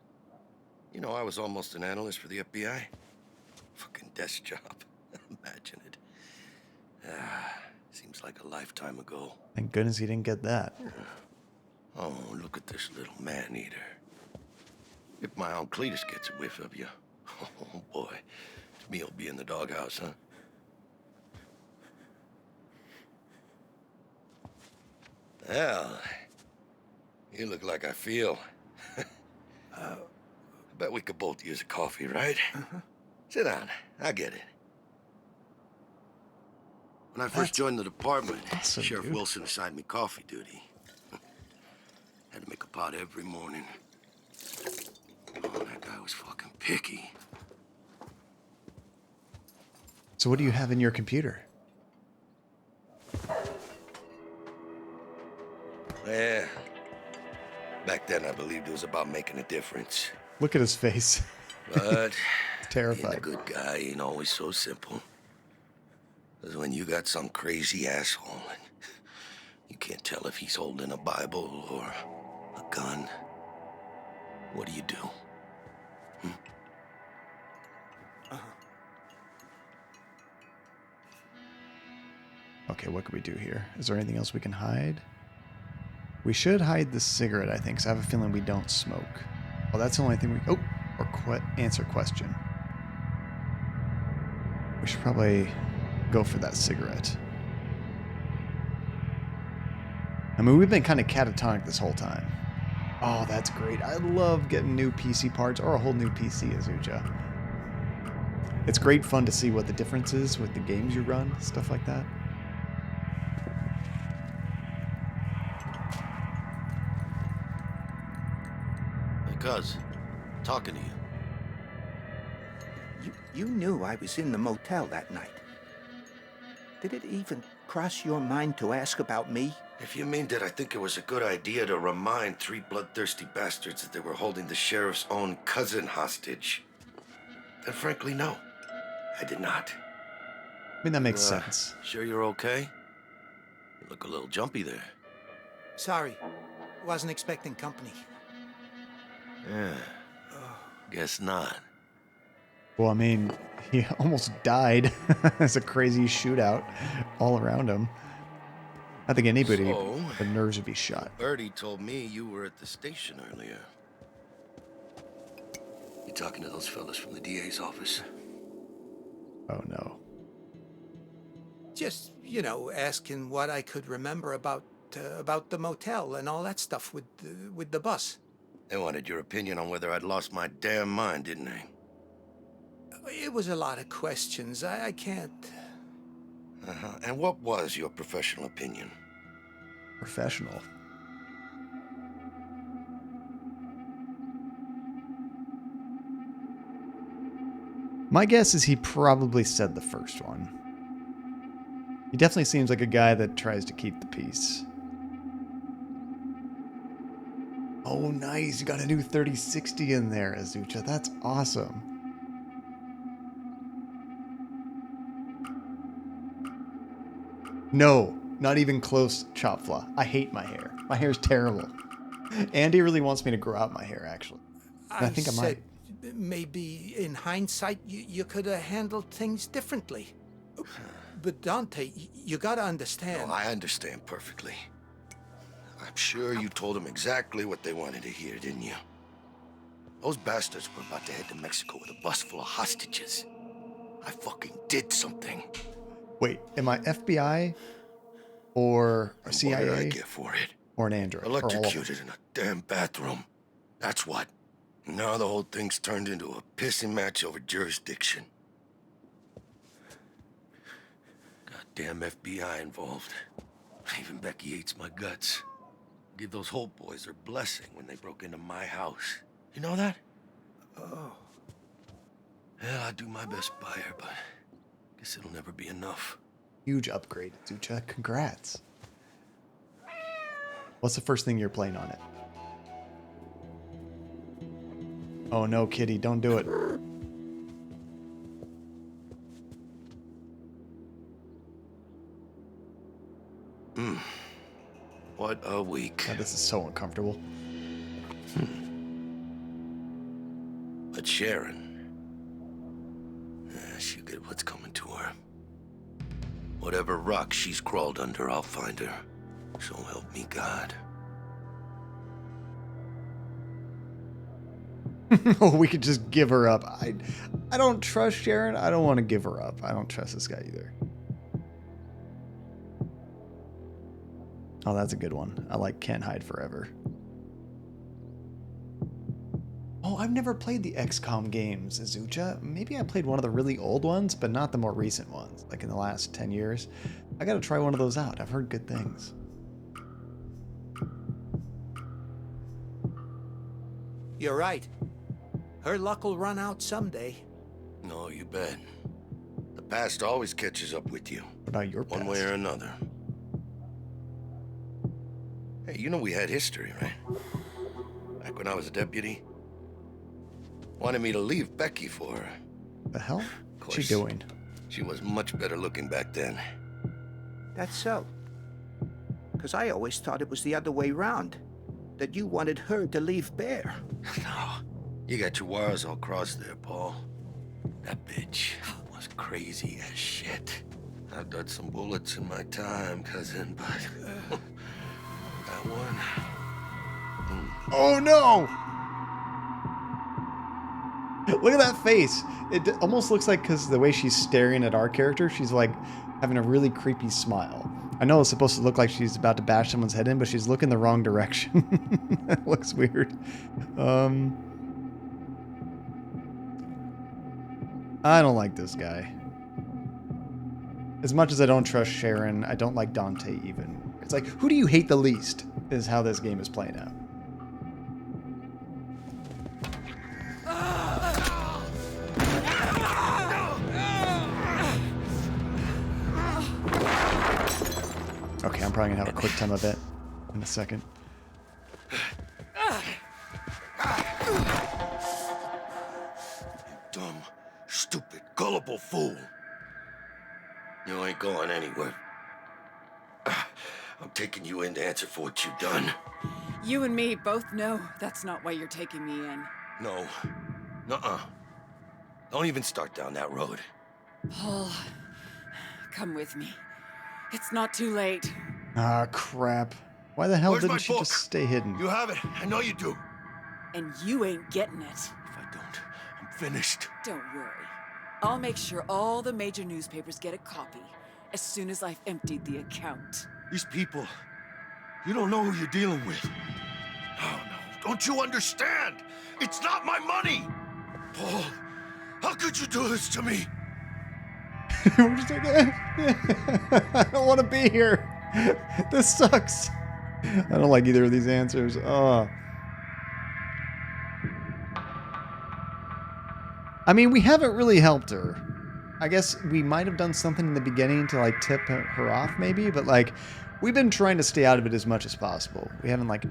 O: You know, I was almost an analyst for the FBI. Fucking desk job. Imagine it. Seems like a lifetime ago.
B: Thank goodness he didn't get that.
O: Oh, look at this little man-eater. If my Uncle Cletus gets a whiff of you, oh boy, me'll be in the doghouse, huh? Well, you look like I feel. I bet we could both use a coffee, right? Sit down, I get it. When I first joined the department,
B: awesome,
O: Sheriff
B: dude.
O: Wilson assigned me coffee duty. Had to make a pot every morning. Oh, that guy was fucking picky.
B: So what do you have in your computer?
O: Yeah. Back then, I believed it was about making a difference.
B: Look at his face.
O: But
B: terrified.
O: being a good guy ain't always so simple. Because when you got some crazy asshole, and you can't tell if he's holding a Bible or a gun, what do you do?
B: Okay, what can we do here? Is there anything else we can hide? We should hide the cigarette, I think, because I have a feeling we don't smoke. Well, that's the only thing we... Oh, or answer question. We should probably go for that cigarette. I mean, we've been kind of catatonic this whole time. Oh, that's great. I love getting new PC parts or a whole new PC, Azucha. It's great fun to see what the difference is with the games you run, stuff like that.
O: Because, talking to you.
P: You knew I was in the motel that night. Did it even cross your mind to ask about me?
O: If you mean that I think it was a good idea to remind three bloodthirsty bastards that they were holding the sheriff's own cousin hostage, then frankly, no. I did not.
B: I mean, that makes sense.
O: Sure you're okay? You look a little jumpy there.
P: Sorry. Wasn't expecting company.
O: Yeah. Guess not.
B: Well, I mean, he almost died. It's a crazy shootout all around him. I think anybody, the nerves would be shot.
O: Birdie told me you were at the station earlier. You talking to those fellas from the DA's office?
B: Oh, no.
P: Just, asking what I could remember about the motel and all that stuff with the bus.
O: They wanted your opinion on whether I'd lost my damn mind, didn't they?
P: It was a lot of questions. I can't...
O: And what was your professional opinion?
B: Professional? My guess is he probably said the first one. He definitely seems like a guy that tries to keep the peace. Oh, nice. You got a new 3060 in there, Azucha. That's awesome. No, not even close, Chopfla. I hate my hair. My hair's terrible. Andy really wants me to grow out my hair, actually. And I think I might.
P: Maybe in hindsight, you could have handled things differently. But Dante, you gotta understand.
O: No, I understand perfectly. I'm sure you told them exactly what they wanted to hear, didn't you? Those bastards were about to head to Mexico with a bus full of hostages. I fucking did something.
B: Wait, am I FBI or a CIA?
O: What did I get for it?
B: Or an android?
O: Electrocuted in a damn bathroom. That's what. Now the whole thing's turned into a pissing match over jurisdiction. Goddamn FBI involved. Even Becky hates my guts. Give those Holt boys their blessing when they broke into my house. You know that? Oh. Yeah, I'll do my best by her, but guess it'll never be enough.
B: Huge upgrade, Zucha. Congrats. What's the first thing you're playing on it? Oh no, kitty, don't do it.
O: What a week.
B: God, this is so uncomfortable.
O: But Sharon, she'll get what's coming to her. Whatever rock she's crawled under, I'll find her. So help me God.
B: We could just give her up. I don't trust Sharon. I don't want to give her up. I don't trust this guy either. Oh, that's a good one. I like Can't Hide Forever. Oh, I've never played the XCOM games, Azucha. Maybe I played one of the really old ones, but not the more recent ones, like in the last 10 years. I gotta try one of those out. I've heard good things.
P: You're right. Her luck will run out someday.
O: No, you bet. The past always catches up with you.
B: What about your past?
O: One way or another. Hey, you know we had history, right? Back when I was a deputy. Wanted me to leave Becky for her.
B: The hell? What's she doing?
O: She was much better looking back then.
P: That's so. Because I always thought it was the other way round. That you wanted her to leave Bear.
O: No. You got your wires all crossed there, Paul. That bitch was crazy as shit. I've dodged some bullets in my time, cousin, but... that one...
B: Oh, no! Look at that face. It almost looks like, because the way she's staring at our character, she's like having a really creepy smile. I know it's supposed to look like she's about to bash someone's head in, but she's looking the wrong direction. That looks weird. I don't like this guy. As much as I don't trust Sharon, I don't like Dante even. It's like, who do you hate the least, is how this game is playing out. Okay, I'm probably gonna have a quick time of it in a second.
O: You dumb, stupid, gullible fool. You ain't going anywhere. I'm taking you in to answer for what you've done.
E: You and me both know that's not why you're taking me in.
O: No. Nuh-uh. Don't even start down that road.
E: Paul, come with me. It's not too late.
B: Ah, crap. Why the hell
O: Where's
B: didn't
O: my
B: she
O: book?
B: just stay hidden?
O: You have it. I know you do.
E: And you ain't getting it.
O: If I don't, I'm finished.
E: Don't worry. I'll make sure all the major newspapers get a copy as soon as I've emptied the account.
O: These people, you don't know who you're dealing with. Oh, no. Don't you understand? It's not my money! Paul, how could you do this to me?
B: We're just like, I don't want to be here. This sucks. I don't like either of these answers. Oh. I mean, we haven't really helped her. I guess we might have done something in the beginning to like tip her off maybe, but like we've been trying to stay out of it as much as possible. We haven't like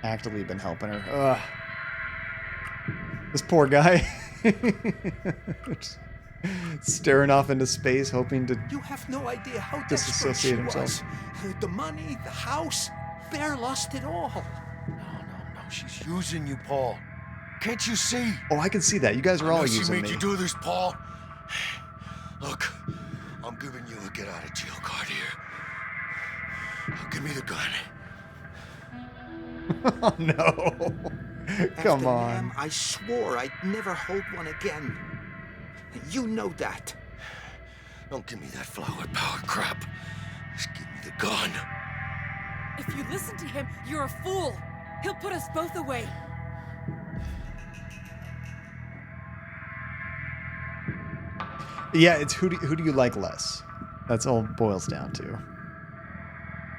B: actively been helping her. Ugh. This poor guy. Just staring off into space, hoping to
P: You have no idea how desperate
B: disassociate
P: she
B: himself.
P: was. The money, the house, Bear lost it all.
O: No. She's using you, Paul. Can't you see?
B: Oh, I can see that. You guys are all
O: She
B: using
O: made
B: me.
O: you do this, Paul. Look, I'm giving you a get-out-of-jail card here. Now give me the gun.
B: Oh, no. Come
P: After
B: on.
P: Nam, I swore I'd never hold one again. You know that.
O: Don't give me that flower power crap. Just give me the gun.
E: If you listen to him, you're a fool. He'll put us both away.
B: Yeah, it's who do you like less? That's all it boils down to.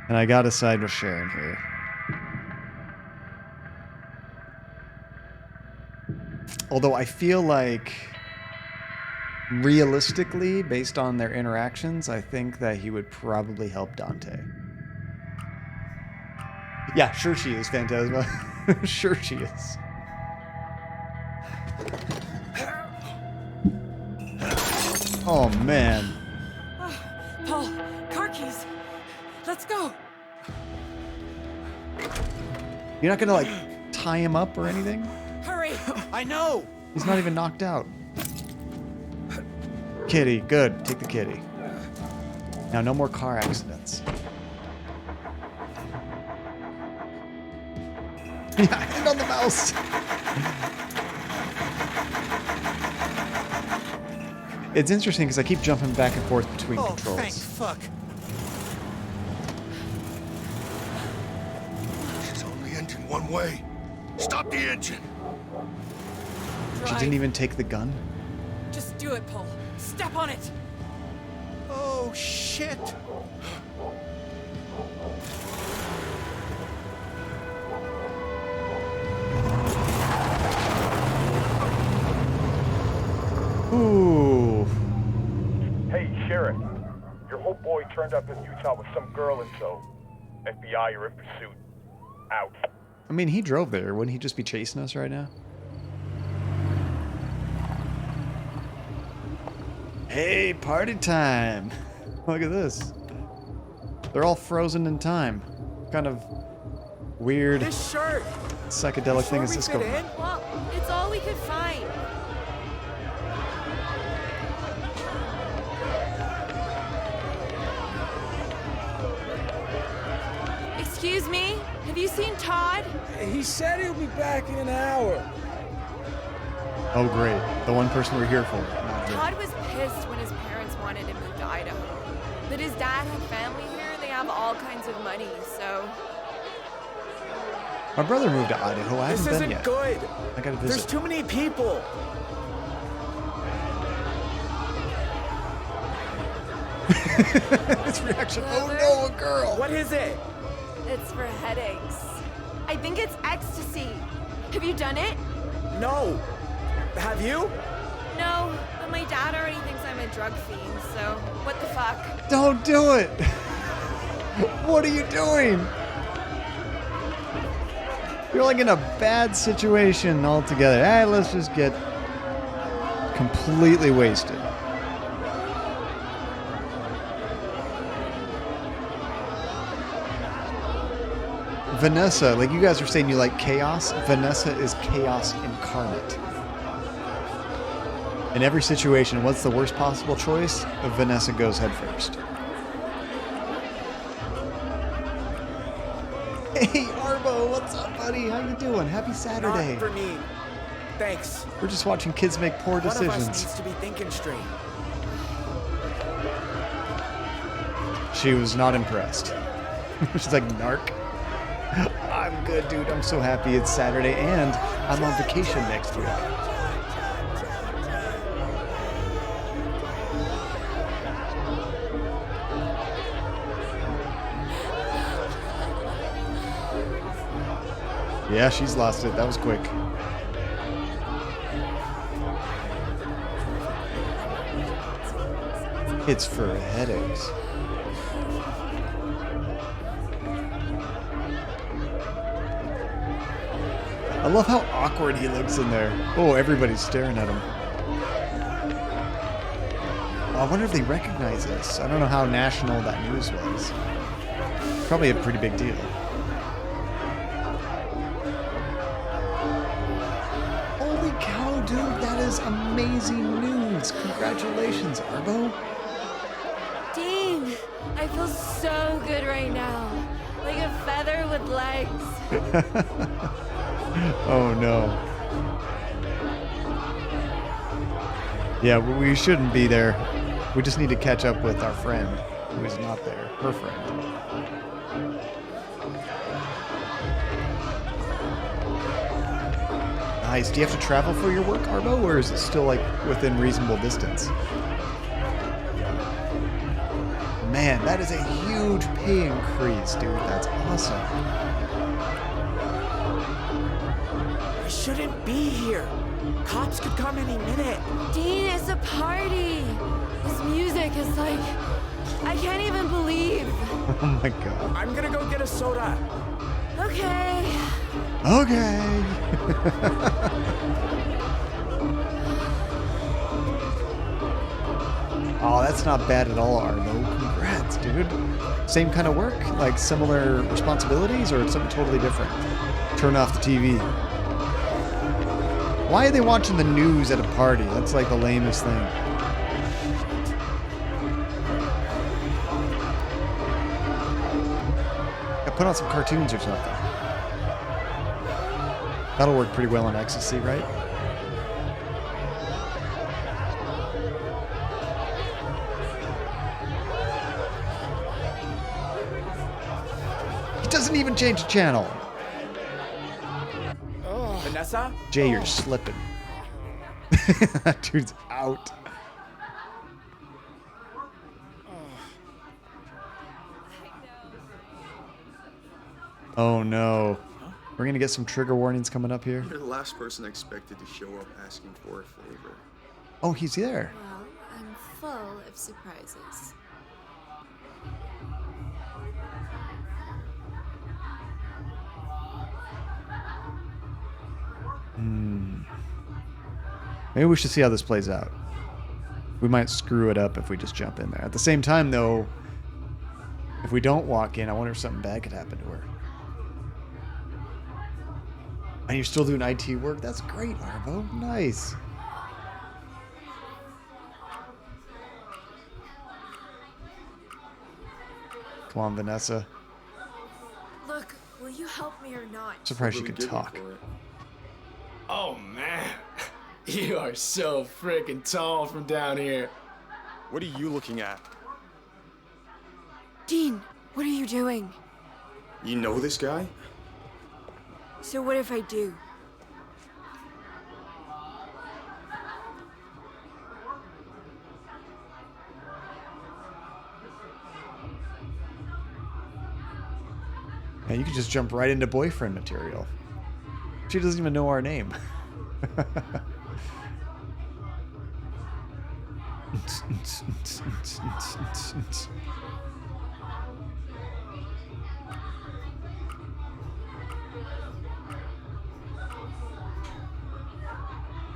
B: And I gotta side with Sharon here. Although I feel like, realistically, based on their interactions, I think that he would probably help Dante. Yeah, sure she is, Phantasma. Sure she is. Oh, man.
E: Paul, car keys. Let's go.
B: You're not gonna, like, tie him up or anything?
E: Hurry.
L: I know.
B: He's not even knocked out. Kitty, good. Take the kitty. Now, no more car accidents. Yeah, hand on the mouse. It's interesting because I keep jumping back and forth between controls.
L: Thank fuck.
O: She's only engine one way. Stop the engine.
B: She didn't even take the gun?
E: Just do it, Paul. Step on it.
P: Oh, shit.
B: Ooh.
H: Hey, Sheriff. Your whole boy turned up in Utah with some girl in tow. FBI are in pursuit. Out.
B: I mean, he drove there. Wouldn't he just be chasing us right now? Hey, party time. Look at this. They're all frozen in time. What kind of weird
L: This shirt.
B: psychedelic thing is this going?
J: Well, it's all we could find. Excuse me? Have you seen Todd?
C: He said he'll be back in an hour.
B: Oh, great. The one person we're here for. Not here.
J: Todd was pissed when his parents wanted to move to Idaho. But his dad had family here and they have all kinds of money, so...
B: My brother moved to Idaho. I
L: This
B: haven't been
L: isn't
B: yet.
L: good.
B: I gotta
L: There's
B: visit.
L: too many people.
B: His reaction. Oh no, a girl.
L: What is it?
J: It's for headaches. I think it's ecstasy. Have you done it?
L: No. Have you?
J: No, but my dad already thinks I'm a drug fiend, so what the fuck?
B: Don't do it. What are you doing? You're like in a bad situation altogether. Hey, let's just get completely wasted. Vanessa, like you guys are saying you like chaos. Vanessa is chaos incarnate. In every situation, what's the worst possible choice? Vanessa goes head first. Hey, Arbo, what's up, buddy? How you doing? Happy Saturday.
L: Not for me. Thanks.
B: We're just watching kids make poor
L: One of us
B: decisions.
L: needs to be thinking straight.
B: She was not impressed. She's like, narc. I'm good, dude. I'm so happy it's Saturday and I'm on vacation next week. Yeah, she's lost it. That was quick. It's for headaches. I love how awkward he looks in there. Oh, everybody's staring at him. I wonder if they recognize this. I don't know how national that news was. Probably a pretty big deal. Holy cow, dude. That is amazing news. Congratulations, Arbo.
J: Dean, I feel so good right now. Like a feather with legs.
B: Oh no. Yeah, we shouldn't be there. We just need to catch up with our friend who is not there. Her friend. Nice. Do you have to travel for your work, Arbo, or is it still like within reasonable distance? Man, that is a huge pay increase, dude. That's awesome.
L: I shouldn't be here. Cops could come any minute.
J: Dean, it's a party. This music is like... I can't even believe.
B: Oh my god.
L: I'm gonna go get a soda.
J: Okay.
B: Okay. Oh, that's not bad at all, Arlo. Congrats, dude. Same kind of work? Like similar responsibilities, or something totally different? Turn off the TV. Why are they watching the news at a party? That's like the lamest thing. Yeah, put on some cartoons or something. That'll work pretty well on ecstasy, right? He doesn't even change the channel.
L: Vanessa?
B: Jay, you're slipping. That dude's out. Oh no. We're gonna get some trigger warnings coming up here.
D: You're the last person I expected to show up asking for a favor.
B: Oh, he's there.
J: Well, I'm full of surprises.
B: Maybe we should see how this plays out. We might screw it up if we just jump in there. At the same time, though, if we don't walk in, I wonder if something bad could happen to her. And you're still doing IT work? That's great, Arvo. Nice. Come on, Vanessa.
J: Look, will you help me or not?
B: Surprised you could talk.
Q: Oh, man. You are so freaking tall from down here.
D: What are you looking at?
J: Dean, what are you doing?
D: You know this guy?
J: So what if I do?
B: Yeah, you could just jump right into boyfriend material. She doesn't even know our name.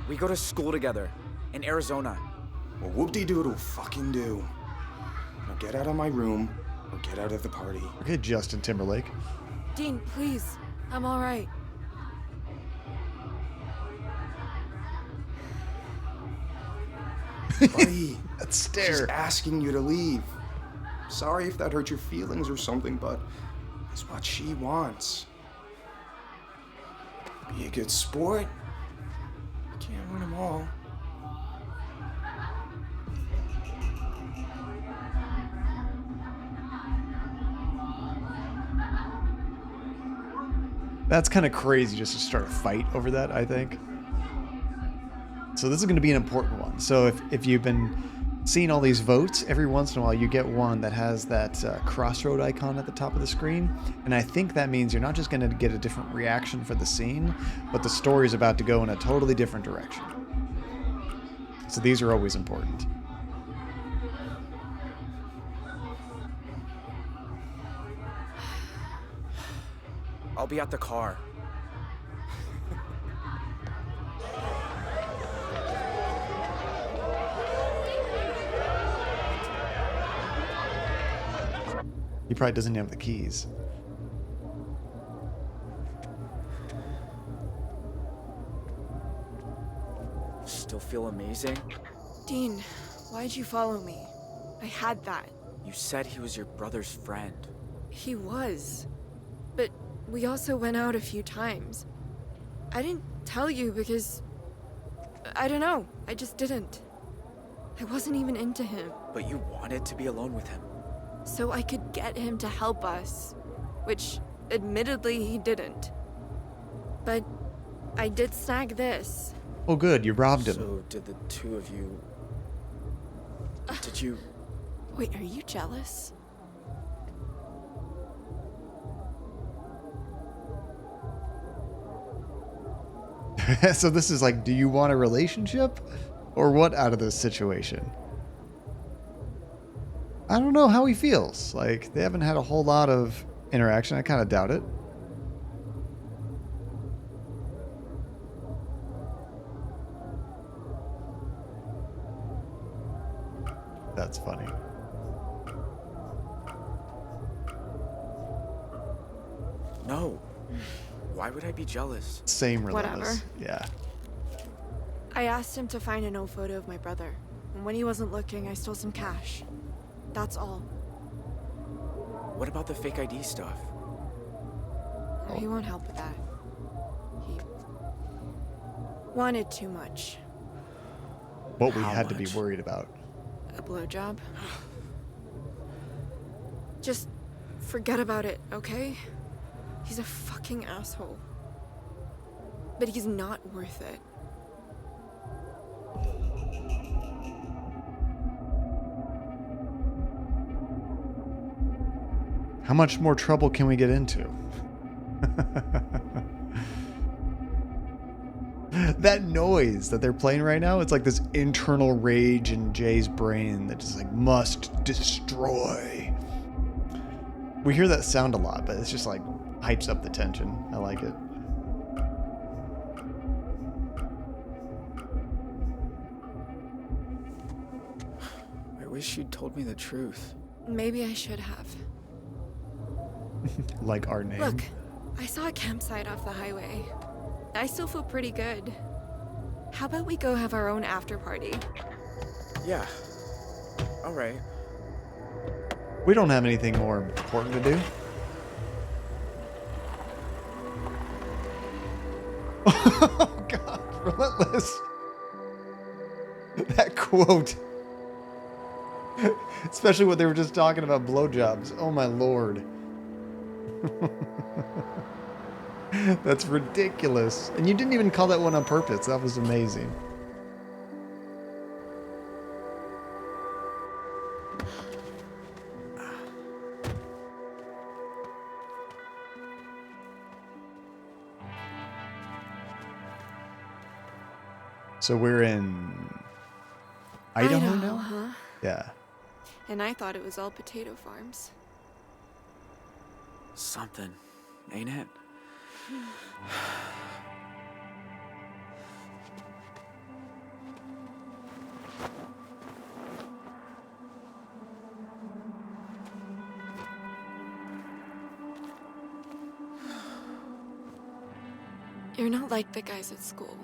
L: We go to school together in Arizona.
D: Well, whoop-de-doodle fucking do. Now get out of my room or get out of the party.
B: Okay, Justin Timberlake.
J: Dean, please. I'm all right.
D: Buddy,
B: that stare.
D: She's asking you to leave. Sorry if that hurt your feelings or something, but it's what she wants. Be a good sport. You can't win them all.
B: That's kind of crazy just to start a fight over that, I think. So this is going to be an important one. So if you've been seeing all these votes, every once in a while you get one that has that crossroad icon at the top of the screen. And I think that means you're not just going to get a different reaction for the scene, but the story is about to go in a totally different direction. So these are always important.
L: I'll be at the car.
B: He probably doesn't have the keys.
L: Still feel amazing?
J: Dean, why'd you follow me? I had that.
L: You said he was your brother's friend.
J: He was. But we also went out a few times. I didn't tell you because... I don't know. I just didn't. I wasn't even into him.
L: But you wanted to be alone with him.
J: So I could get him to help us. Which, admittedly, he didn't. But I did snag this.
B: Oh, good. You robbed him.
L: So did the two of you... Did you...
J: Wait, are you jealous?
B: So this is like, do you want a relationship? Or what out of this situation? I don't know how he feels. Like, they haven't had a whole lot of interaction. I kind of doubt it. That's funny.
L: No. Why would I be jealous?
B: Same relentless.
J: Whatever.
B: Yeah.
J: I asked him to find an old photo of my brother. And when he wasn't looking, I stole some cash. That's all.
L: What about the fake ID stuff?
J: He won't help with that. He wanted too much.
B: What we
L: How
B: had to be
L: much?
B: worried about.
J: A blowjob. Just forget about it, okay? He's a fucking asshole. But he's not worth it.
B: How much more trouble can we get into? That noise that they're playing right now, it's like this internal rage in Jay's brain that just like must destroy. We hear that sound a lot, but it's just like hypes up the tension. I like it.
L: I wish you'd told me the truth.
J: Maybe I should have.
B: Like our name.
J: Look, I saw a campsite off the highway. I still feel pretty good. How about we go have our own after party?
L: Yeah. All right.
B: We don't have anything more important to do. Oh God, relentless. That quote. Especially when they were just talking about blowjobs. Oh my Lord. That's ridiculous. And you didn't even call that one on purpose. That was amazing. So we're in Idaho now?
J: Huh?
B: Yeah.
J: And I thought it was all potato farms.
L: Something, ain't it?
J: You're not like the guys at school.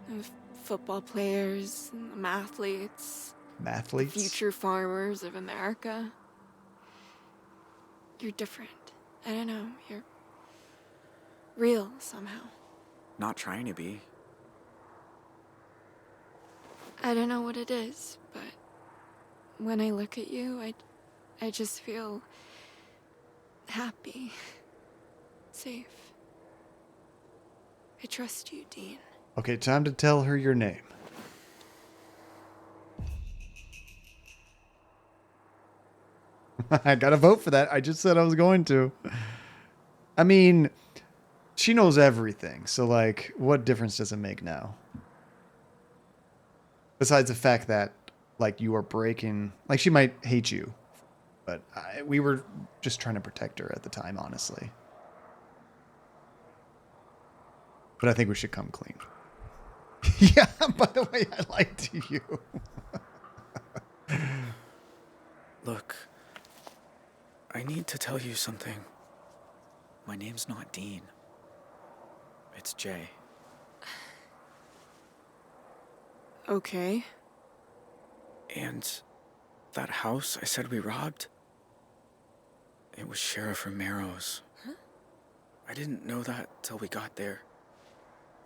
J: The football players, and the mathletes.
B: Mathletes?
J: Future farmers of America. You're different. I don't know, you're real somehow.
L: Not trying to be.
J: I don't know what it is, but when I look at you, I just feel happy, safe. I trust you, Dean.
B: Okay, time to tell her your name. I gotta vote for that. I just said I was going to. I mean, she knows everything. So, like, what difference does it make now? Besides the fact that, like, you are breaking... Like, she might hate you. But we were just trying to protect her at the time, honestly. But I think we should come clean. Yeah, by the way, I lied to you.
L: Look, I need to tell you something. My name's not Dean. It's Jay.
J: Okay.
L: And that house I said we robbed, it was Sheriff Romero's.
J: Huh?
L: I didn't know that till we got there.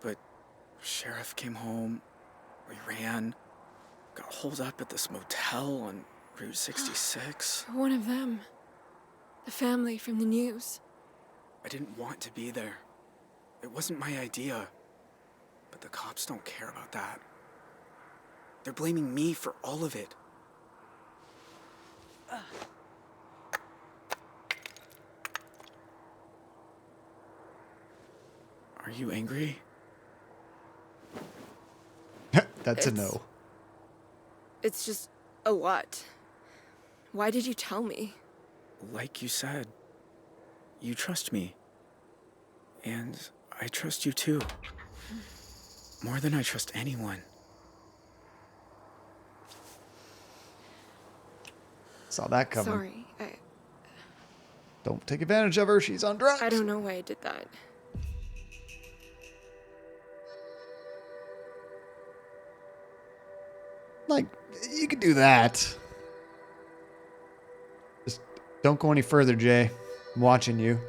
L: But Sheriff came home, we ran, got holed up at this motel on Route 66.
J: One of them. The family from the news.
L: I didn't want to be there. It wasn't my idea. But the cops don't care about that. They're blaming me for all of it. Are you angry?
B: That's a no.
J: It's just a lot. Why did you tell me?
L: Like you said, you trust me. And I trust you too. More than I trust anyone.
B: Saw that coming.
J: Sorry,
B: Don't take advantage of her. She's on drugs.
J: I don't know why I did that.
B: Like, you could do that. Just don't go any further, Jay. I'm watching you.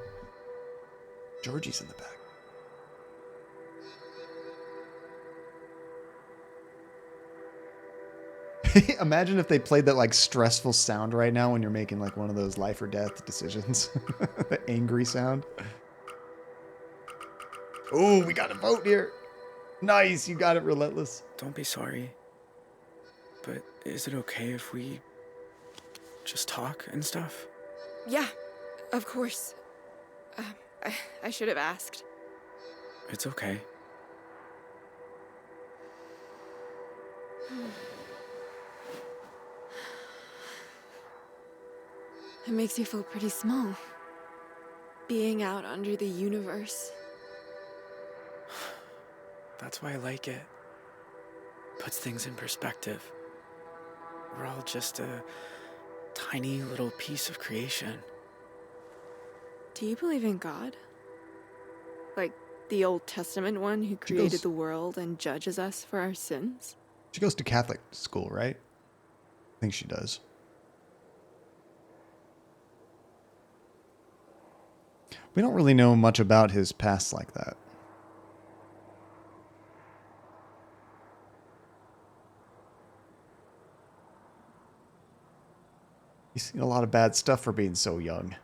B: Georgie's in the back. Imagine if they played that like stressful sound right now when you're making like one of those life or death decisions. The angry sound. Oh, we got a vote here. Nice, you got it, Relentless.
L: Don't be sorry. But is it okay if we just talk and stuff?
J: Yeah, of course. I should have asked.
L: It's okay.
J: It makes you feel pretty small. Being out under the universe.
L: That's why I like it. Puts things in perspective. We're all just a tiny little piece of creation.
J: Do you believe in God? Like the Old Testament one who created the world and judges us for our sins?
B: She goes to Catholic school, right? I think she does. We don't really know much about his past like that. He's seen a lot of bad stuff for being so young.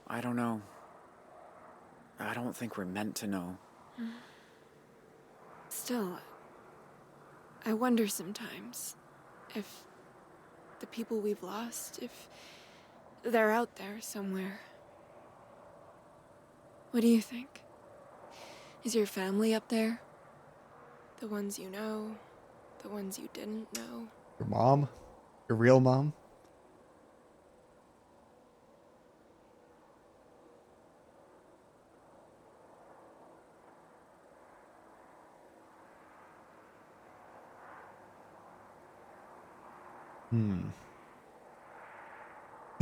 L: I don't know. I don't think we're meant to know.
J: Still, I wonder sometimes if the people we've lost, if they're out there somewhere. What do you think? Is your family up there? The ones you know, the ones you didn't know?
B: Your mom? Your real mom?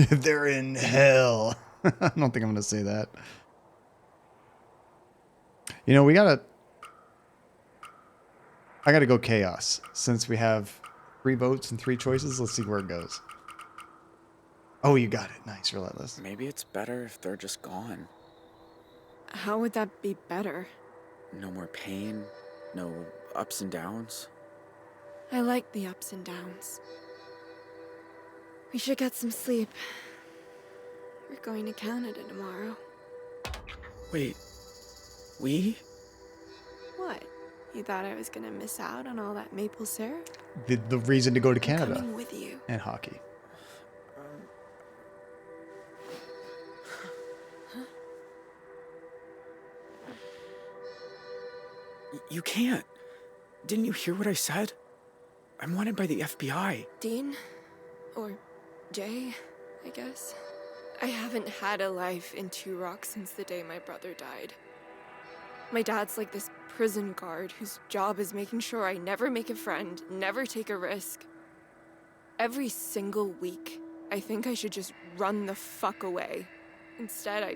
B: They're in hell. I don't think I'm going to say that. You know, I gotta go chaos. Since we have 3 votes and 3 choices, let's see where it goes. Oh, you got it. Nice, Relentless.
L: Maybe it's better if they're just gone.
J: How would that be better?
L: No more pain, no ups and downs.
J: I like the ups and downs. We should get some sleep. We're going to Canada tomorrow.
L: Wait, we?
J: What? You thought I was gonna miss out on all that maple syrup?
B: The reason to go to Canada.
J: Coming with you.
B: And hockey.
L: You can't. Didn't you hear what I said? I'm wanted by the FBI.
J: Dean? Or Jay, I guess. I haven't had a life in Two Rocks since the day my brother died. My dad's like this prison guard whose job is making sure I never make a friend, never take a risk. Every single week, I think I should just run the fuck away. Instead, I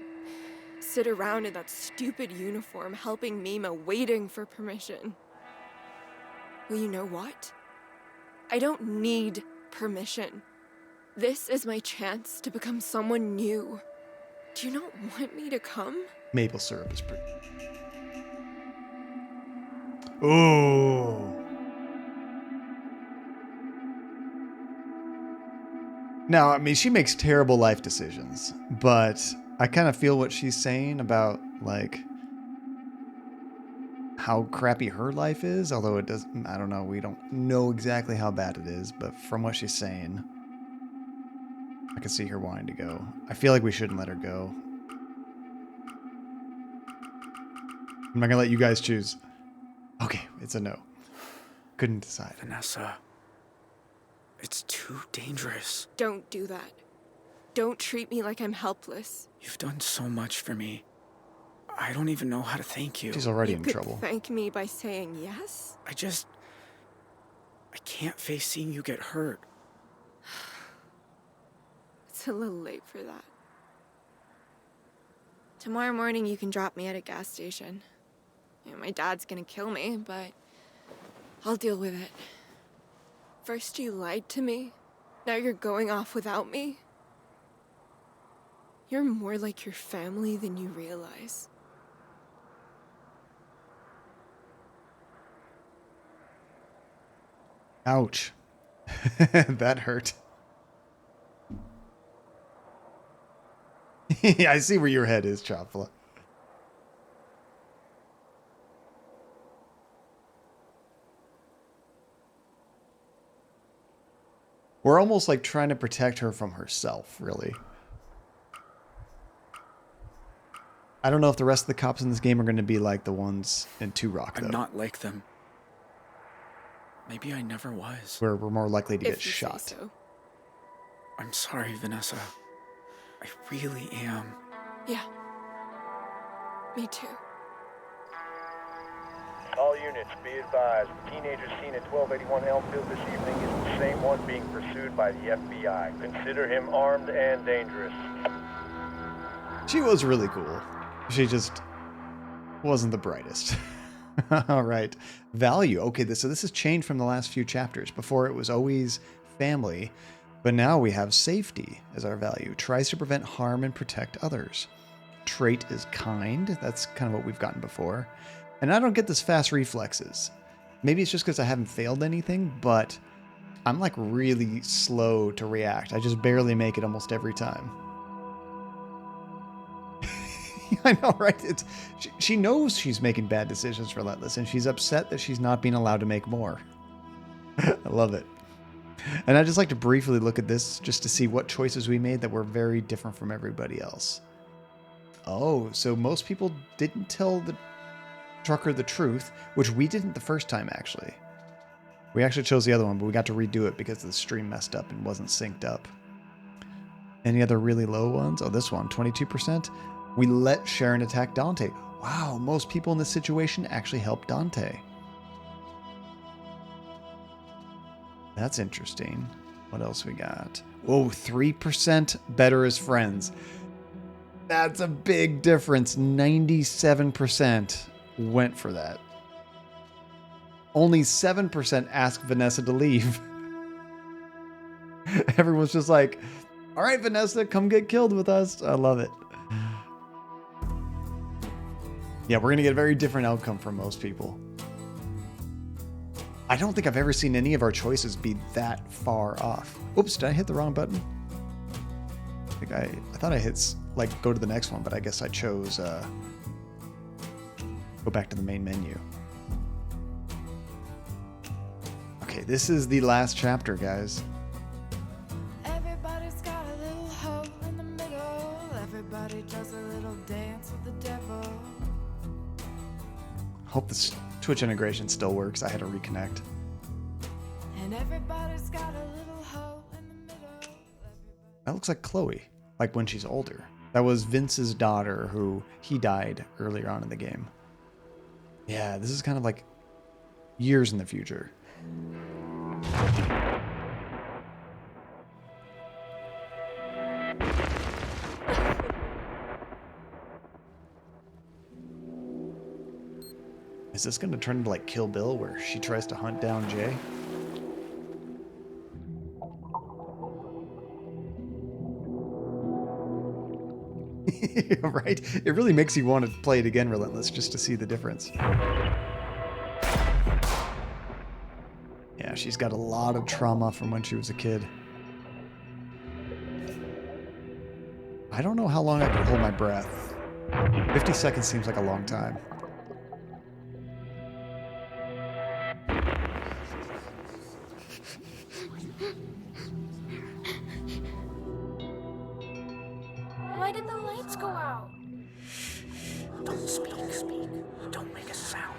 J: sit around in that stupid uniform helping Mima, waiting for permission. Well, you know what? I don't need permission. This is my chance to become someone new. Do you not want me to come?
B: Maple syrup is pretty. Ooh. Now, I mean, she makes terrible life decisions, but I kind of feel what she's saying about, like, how crappy her life is, although it doesn't, I don't know, we don't know exactly how bad it is, but from what she's saying, I can see her wanting to go. I feel like we shouldn't let her go. I'm not gonna let you guys choose. Okay, it's a no. Couldn't decide.
L: Vanessa, it's too dangerous.
J: Don't do that. Don't treat me like I'm helpless.
L: You've done so much for me. I don't even know how to thank you.
B: She's already
J: You
B: in
J: could
B: trouble.
J: thank me by saying yes?
L: I can't face seeing you get hurt.
J: It's a little late for that. Tomorrow morning you can drop me at a gas station. You know, my dad's gonna kill me, but I'll deal with it. First you lied to me, now you're going off without me. You're more like your family than you realize.
B: Ouch. That hurt. Yeah, I see where your head is, Chopla. We're almost like trying to protect her from herself, really. I don't know if the rest of the cops in this game are going to be like the ones in 2 Rock, though.
L: I'm not like them. Maybe I never was.
B: Where we're more likely to get
J: If you say
B: shot.
J: so.
L: I'm sorry, Vanessa. I really am.
J: Yeah. Me too.
H: All units, be advised. The teenager seen at 1281 Elmfield this evening is the same one being pursued by the FBI. Consider him armed and dangerous.
B: She was really cool. She just wasn't the brightest. All right. Value. Okay, so this has changed from the last few chapters. Before it was always family, but now we have safety as our value. Tries to prevent harm and protect others. Trait is kind. That's kind of what we've gotten before. And I don't get this fast reflexes. Maybe it's just because I haven't failed anything, but I'm like really slow to react. I just barely make it almost every time. I know, right? She knows she's making bad decisions, Relentless, and she's upset that she's not being allowed to make more. I love it. And I just like to briefly look at this just to see what choices we made that were very different from everybody else. Oh, so most people didn't tell the trucker the truth, which we didn't the first time, actually. We actually chose the other one, but we got to redo it because the stream messed up and wasn't synced up. Any other really low ones? Oh, this one, 22%. We let Sharon attack Dante. Wow, most people in this situation actually helped Dante. That's interesting. What else we got? Oh, 3% better as friends. That's a big difference. 97% went for that. Only 7% asked Vanessa to leave. Everyone's just like, all right, Vanessa, come get killed with us. I love it. Yeah, we're going to get a very different outcome from most people. I don't think I've ever seen any of our choices be that far off. Oops, did I hit the wrong button? I thought I hit, like, go to the next one, but I guess I chose, go back to the main menu. Okay, this is the last chapter, guys.
A: Everybody's got a little hole in the middle. Everybody does a little dance with the devil.
B: Hope this Twitch integration still works. I had to reconnect.
A: And everybody's got a little hole in the middle.
B: That looks like Chloe, like when she's older. That was Vince's daughter who he died earlier on in the game. Yeah, this is kind of like years in the future. Is this going to turn into like Kill Bill where she tries to hunt down Jay? Right? It really makes you want to play it again, Relentless, just to see the difference. Yeah, she's got a lot of trauma from when she was a kid. I don't know how long I could hold my breath. 50 seconds seems like a long time.
J: Why did the lights go out?
C: Don't speak. Don't make a sound.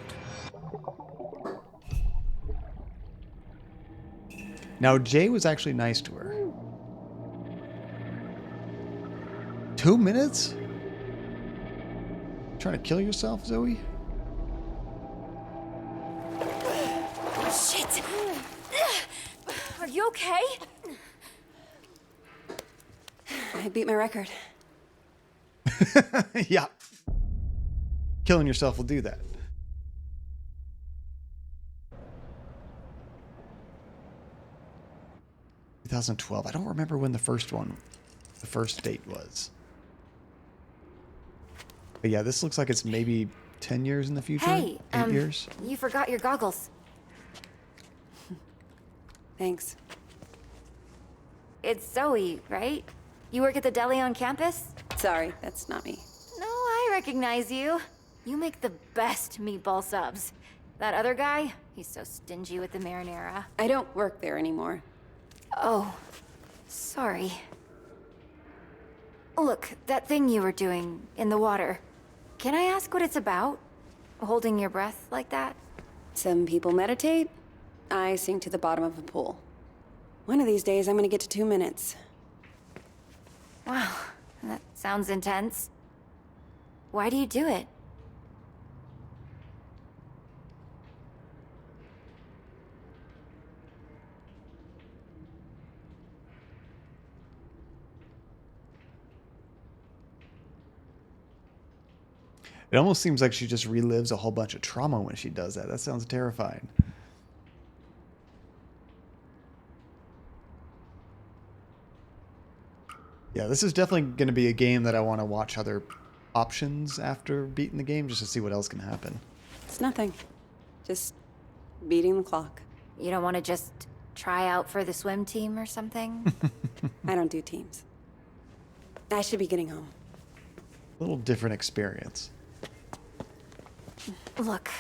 B: Now, Jay was actually nice to her. 2 minutes? Trying to kill yourself, Zoe?
F: Shit! Are you okay?
R: I beat my record.
B: Yeah. Killing yourself will do that. ...2012. I don't remember when the first date was. But yeah, this looks like it's maybe 10 years in the future?
R: Hey,
B: 8 years?
R: You forgot your goggles. Thanks. It's Zoe, right? You work at the deli on campus? Sorry, that's not me. No, I recognize you. You make the best meatball subs. That other guy, he's so stingy with the marinara. I don't work there anymore. Oh, sorry. Look, that thing you were doing in the water. Can I ask what it's about? Holding your breath like that? Some people meditate. I sink to the bottom of a pool. One of these days, I'm gonna get to 2 minutes. Wow, that sounds intense. Why do you do it?
B: It almost seems like she just relives a whole bunch of trauma when she does that. That sounds terrifying. Yeah, this is definitely going to be a game that I want to watch other options after beating the game, just to see what else can happen.
R: It's nothing. Just beating the clock. You don't want to just try out for the swim team or something? I don't do teams. I should be getting home.
B: A little different experience.
R: Look,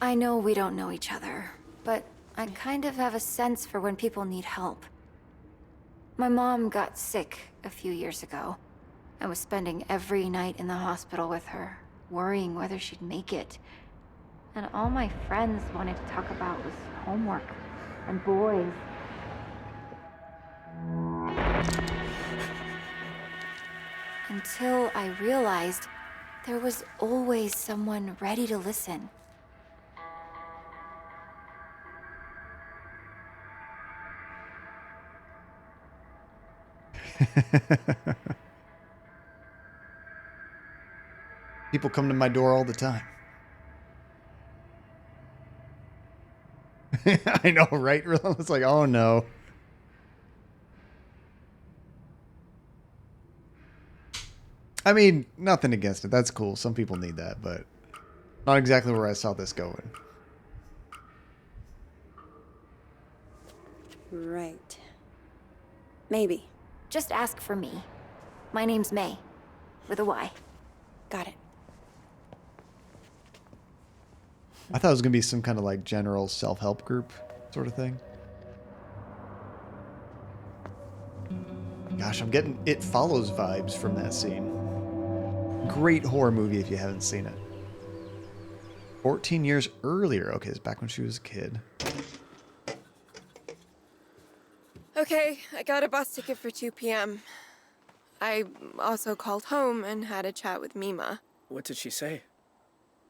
R: I know we don't know each other, but I kind of have a sense for when people need help. My mom got sick a few years ago. I was spending every night in the hospital with her, worrying whether she'd make it. And all my friends wanted to talk about was homework and boys. Until I realized there was always someone ready to listen.
B: People come to my door all the time. I know, right? It's like, oh no. I mean, nothing against it. That's cool. Some people need that, but not exactly where I saw this going.
R: Right. Maybe. Just ask for me. My name's May, with a Y. Got it.
B: I thought it was going to be some kind of like general self-help group sort of thing. Gosh, I'm getting It Follows vibes from that scene. Great horror movie if you haven't seen it. 14 years earlier. Okay, it's back when she was a kid.
J: Okay, I got a bus ticket for 2 p.m. I also called home and had a chat with Mima.
L: What did she say?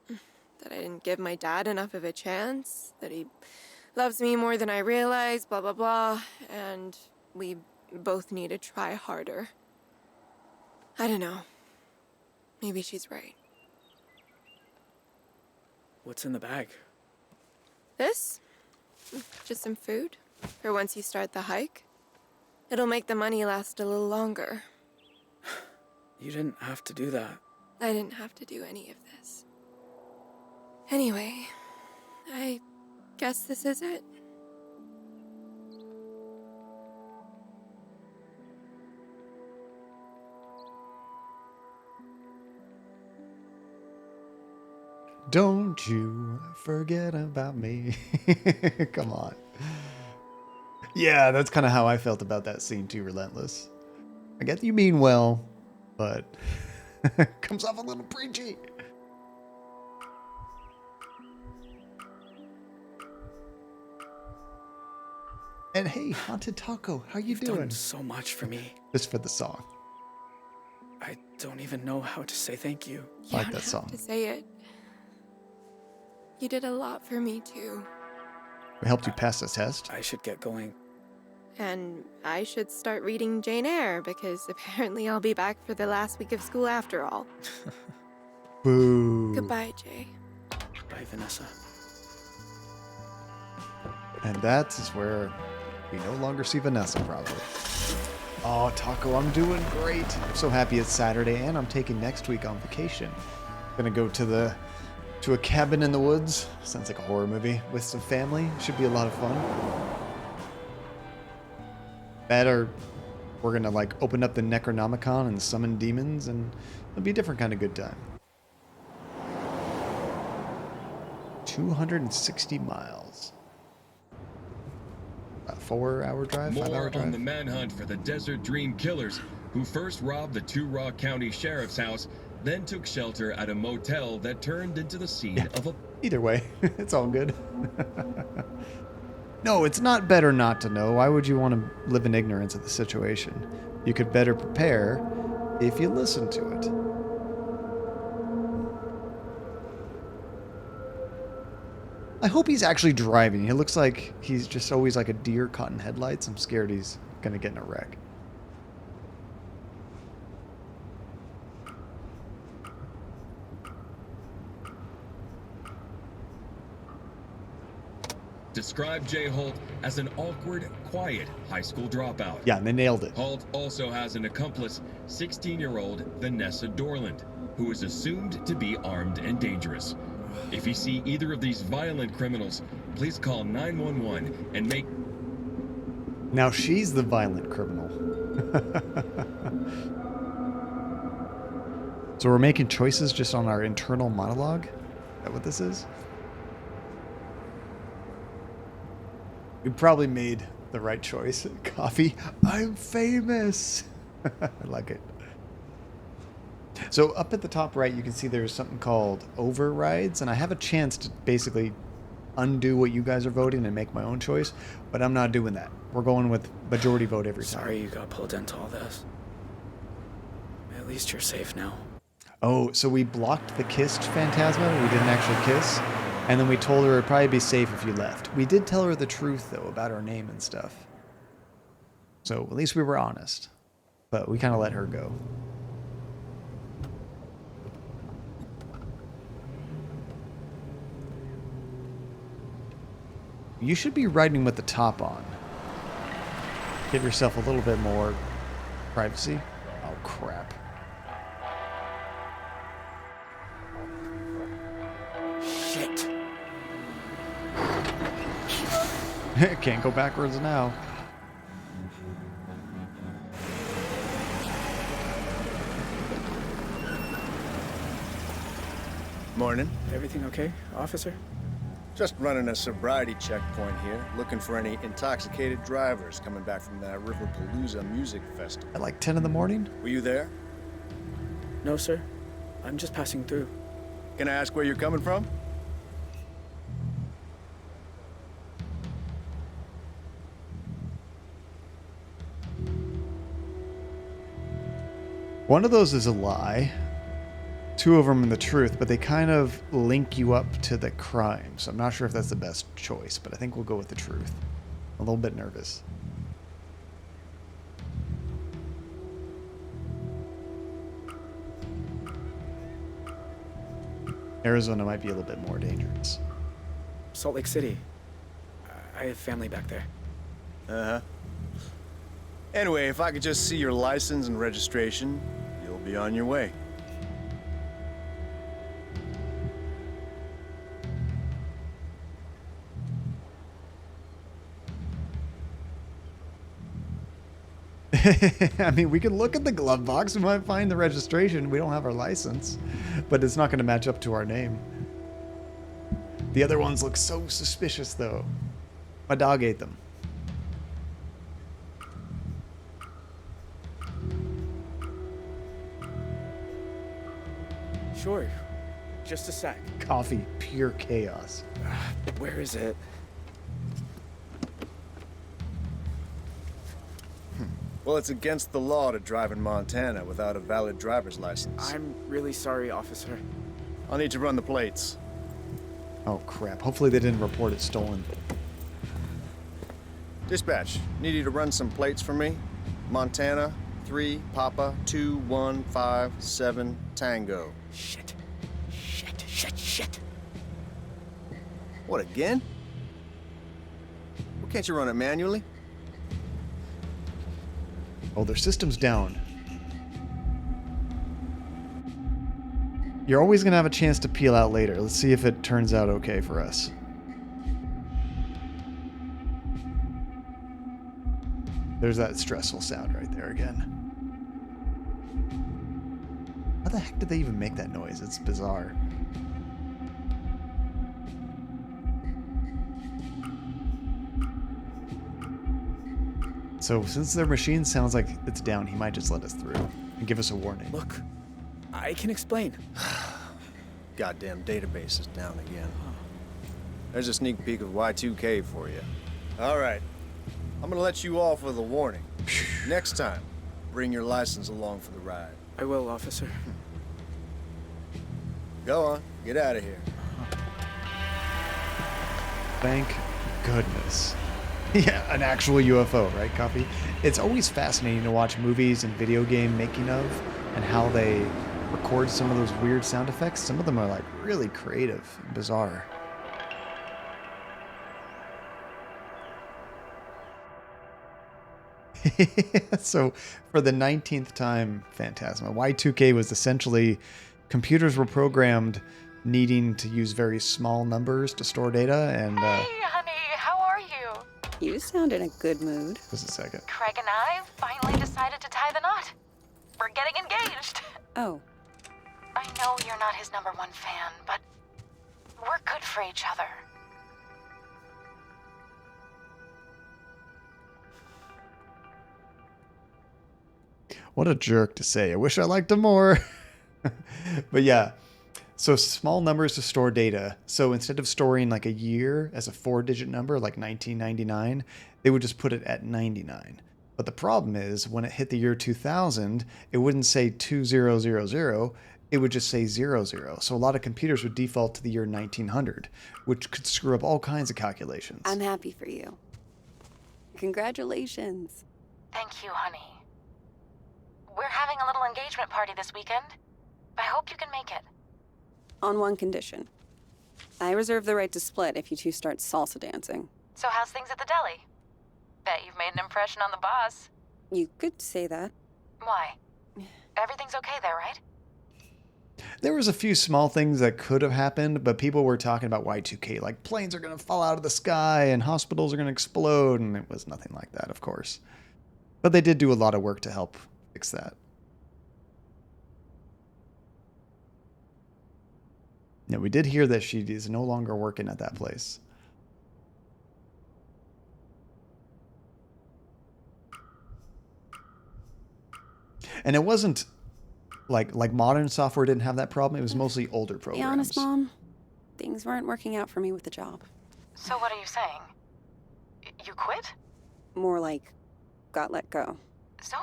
J: That I didn't give my dad enough of a chance, that he loves me more than I realized, blah, blah, blah, and we both need to try harder. I don't know. Maybe she's right.
L: What's in the bag?
J: This? Just some food for once you start the hike. It'll make the money last a little longer.
L: You didn't have to do that.
J: I didn't have to do any of this. Anyway, I guess this is it.
B: Don't you forget about me. Come on. Yeah, that's kind of how I felt about that scene too, Relentless. I get that you mean well, but comes off a little preachy. And hey, Haunted Taco, how you doing?
L: Done so much for me.
B: Just for the song.
L: I don't even know how to say thank you.
J: You
B: I like
J: don't
B: that song.
J: have to say it. You did a lot for me too.
B: We helped you pass the test.
L: I should get going.
J: And I should start reading Jane Eyre because apparently I'll be back for the last week of school after all.
B: Boo.
J: Goodbye, Jay.
L: Bye, Vanessa.
B: And that is where we no longer see Vanessa, probably. Oh, Taco, I'm doing great. I'm so happy it's Saturday, and I'm taking next week on vacation. Gonna go to a cabin in the woods. Sounds like a horror movie with some family. Should be a lot of fun. We're gonna like open up the Necronomicon and summon demons, and it'll be a different kind of good time. 260 miles. About 4-hour drive, 5-hour drive.
S: On the manhunt for the Desert Dream killers, who first robbed the Two Rock County Sheriff's house, then took shelter at a motel that turned into the scene of a...
B: Either way, it's all good. No, it's not better not to know. Why would you want to live in ignorance of the situation? You could better prepare if you listen to it. I hope he's actually driving. He looks like he's just always like a deer caught in headlights. I'm scared he's going to get in a wreck.
S: Described Jay Holt as an awkward, quiet high school dropout.
B: Yeah, they nailed it.
S: Holt also has an accomplice, 16-year-old Vanessa Dorland, who is assumed to be armed and dangerous. If you see either of these violent criminals, please call 911 and make...
B: Now she's the violent criminal. So we're making choices just on our internal monologue? Is that what this is? We probably made the right choice. Coffee. I'm famous. I like it. So up at the top right, you can see there's something called overrides, and I have a chance to basically undo what you guys are voting and make my own choice, but I'm not doing that. We're going with majority vote every time.
L: Sorry you got pulled into all this. At least you're safe now.
B: Oh, so we blocked the kissed Phantasma. We didn't actually kiss. And then we told her it'd probably be safe if you left. We did tell her the truth, though, about our name and stuff. So at least we were honest. But we kind of let her go. You should be riding with the top on. Give yourself a little bit more privacy. Oh, crap.
L: Shit.
B: Can't go backwards now.
T: Morning.
L: Everything okay, officer?
T: Just running a sobriety checkpoint here, looking for any intoxicated drivers coming back from that Riverpalooza music festival.
B: At like 10 in the morning?
T: Were you there?
L: No, sir. I'm just passing through.
T: Can I ask where you're coming from?
B: One of those is a lie. Two of them are the truth, but they kind of link you up to the crime. So I'm not sure if that's the best choice, but I think we'll go with the truth. I'm a little bit nervous. Arizona might be a little bit more dangerous.
L: Salt Lake City. I have family back there.
T: Uh-huh. Anyway, if I could just see your license and registration, you'll Be on your way.
B: I mean, we could look at the glove box. We might find the registration. We don't have our license, but it's not going to match up to our name. The other ones look so suspicious, though. My dog ate them.
L: Sure. Just a sec.
B: Coffee, pure chaos.
L: Where is it?
T: Well, it's against the law to drive in Montana without a valid driver's license.
L: I'm really sorry, officer.
T: I'll need to run the plates.
B: Oh, crap. Hopefully they didn't report it stolen.
T: Dispatch, need you to run some plates for me. Montana, 3, Papa, 2, 1, 5, 7, Tango.
L: Shit. Shit.
T: What, again? Well, can't you run it manually?
B: Oh, their system's down. You're always going to have a chance to peel out later. Let's see if it turns out okay for us. There's that stressful sound right there again. How the heck did they even make that noise? It's bizarre. So since their machine sounds like it's down, he might just let us through and give us a warning.
L: Look, I can explain.
T: Goddamn database is down again. There's a sneak peek of Y2K for you. All right, I'm gonna let you off with a warning. Next time, bring your license along for the ride.
L: I will, officer.
T: Go on, get out of here.
B: Thank goodness. Yeah, an actual UFO, right, Coffee? It's always fascinating to watch movies and video game making of and how they record some of those weird sound effects. Some of them are like really creative and bizarre. So for the 19th time, Phantasma, Y2K was essentially computers were programmed needing to use very small numbers to store data and
U: Hey, honey, how are you?
V: You sound in a good mood.
B: Just a second.
U: Craig and I finally decided to tie the knot. We're getting engaged.
V: Oh.
U: I know you're not his #1 fan, but we're good for each other.
B: What a jerk to say. I wish I liked him more. But yeah, so small numbers to store data. So instead of storing like a year as a 4-digit number, like 1999, they would just put it at 99. But the problem is when it hit the year 2000, it wouldn't say 2000. It would just say 00. So a lot of computers would default to the year 1900, which could screw up all kinds of calculations.
V: I'm happy for you. Congratulations.
U: Thank you, honey. We're having a little engagement party this weekend. I hope you can make it.
V: On one condition. I reserve the right to split if you two start salsa dancing.
U: So how's things at the deli? Bet you've made an impression on the boss.
V: You could say that.
U: Why? Everything's okay there, right?
B: There was a few small things that could have happened, but people were talking about Y2K, like planes are going to fall out of the sky and hospitals are going to explode, and it was nothing like that, of course. But they did do a lot of work to help fix that. Yeah, we did hear that she is no longer working at that place. And it wasn't like modern software didn't have that problem. It was mostly older programs.
V: Be honest, Mom. Things weren't working out for me with the job.
U: So what are you saying? You quit?
V: More like, got let go.
U: Zoe,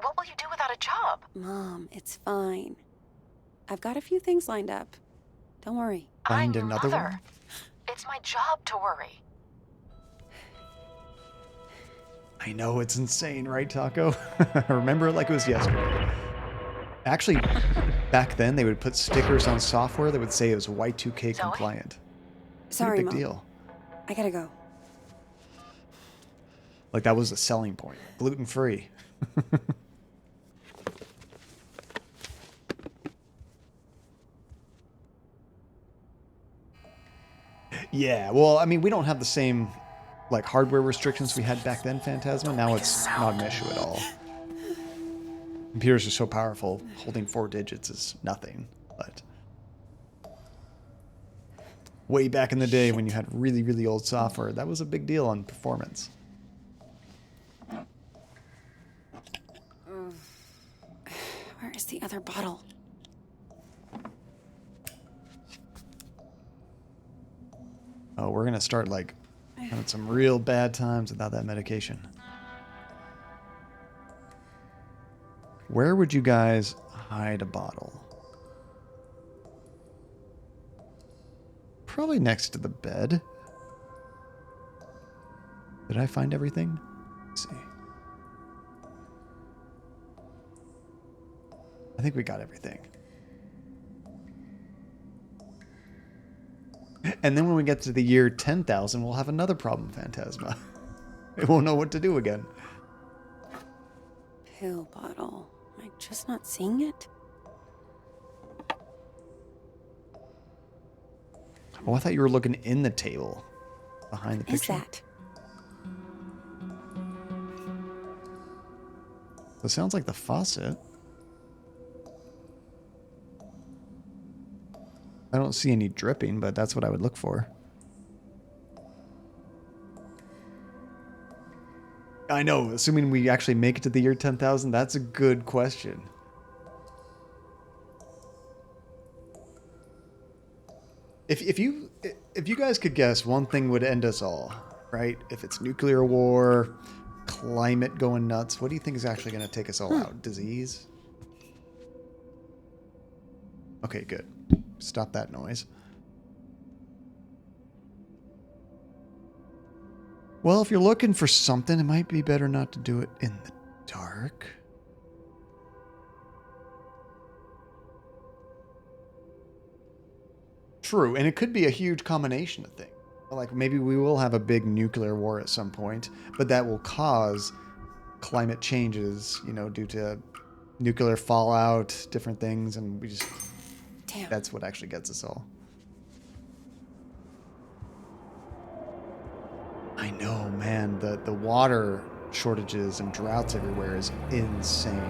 U: what will you do without a job?
V: Mom, it's fine. I've got a few things lined up. Don't worry.
B: Find another one?
U: It's my job to worry.
B: I know, it's insane, right, Taco? I remember it like it was yesterday. Actually, back then, they would put stickers on software that would say it was Y2K
U: Zoe?
B: compliant.
V: Sorry,
B: big
V: Mom.
B: deal.
V: I gotta go.
B: Like, that was a selling point. Gluten-free. Yeah, well, I mean, we don't have the same, like, hardware restrictions we had back then, Phantasma. Now it's not an issue at all. Computers are so powerful, holding 4 digits is nothing, but... way back in the day when you had really, really old software, that was a big deal on performance.
V: Where is the other bottle?
B: Oh, we're gonna start, like, having some real bad times without that medication. Where would you guys hide a bottle? Probably next to the bed. Did I find everything? Let's see. I think we got everything. And then when we get to the year 10,000, we'll have another problem, Phantasma. It won't know what to do again.
V: Pill bottle. Am I just not seeing it?
B: Oh, I thought you were looking in the table. Behind the picture.
V: Is that?
B: It sounds like the faucet. I don't see any dripping, but that's what I would look for. I know, assuming we actually make it to the year 10,000, that's a good question. If you guys could guess, one thing would end us all, right? If it's nuclear war, climate going nuts, what do you think is actually going to take us all out? Disease? Okay, good. Stop that noise. Well, if you're looking for something, it might be better not to do it in the dark. True, and it could be a huge combination of things. Like, maybe we will have a big nuclear war at some point, but that will cause climate changes, you know, due to nuclear fallout, different things, and we just... Damn. That's what actually gets us all. I know, man. The water shortages and droughts everywhere is insane.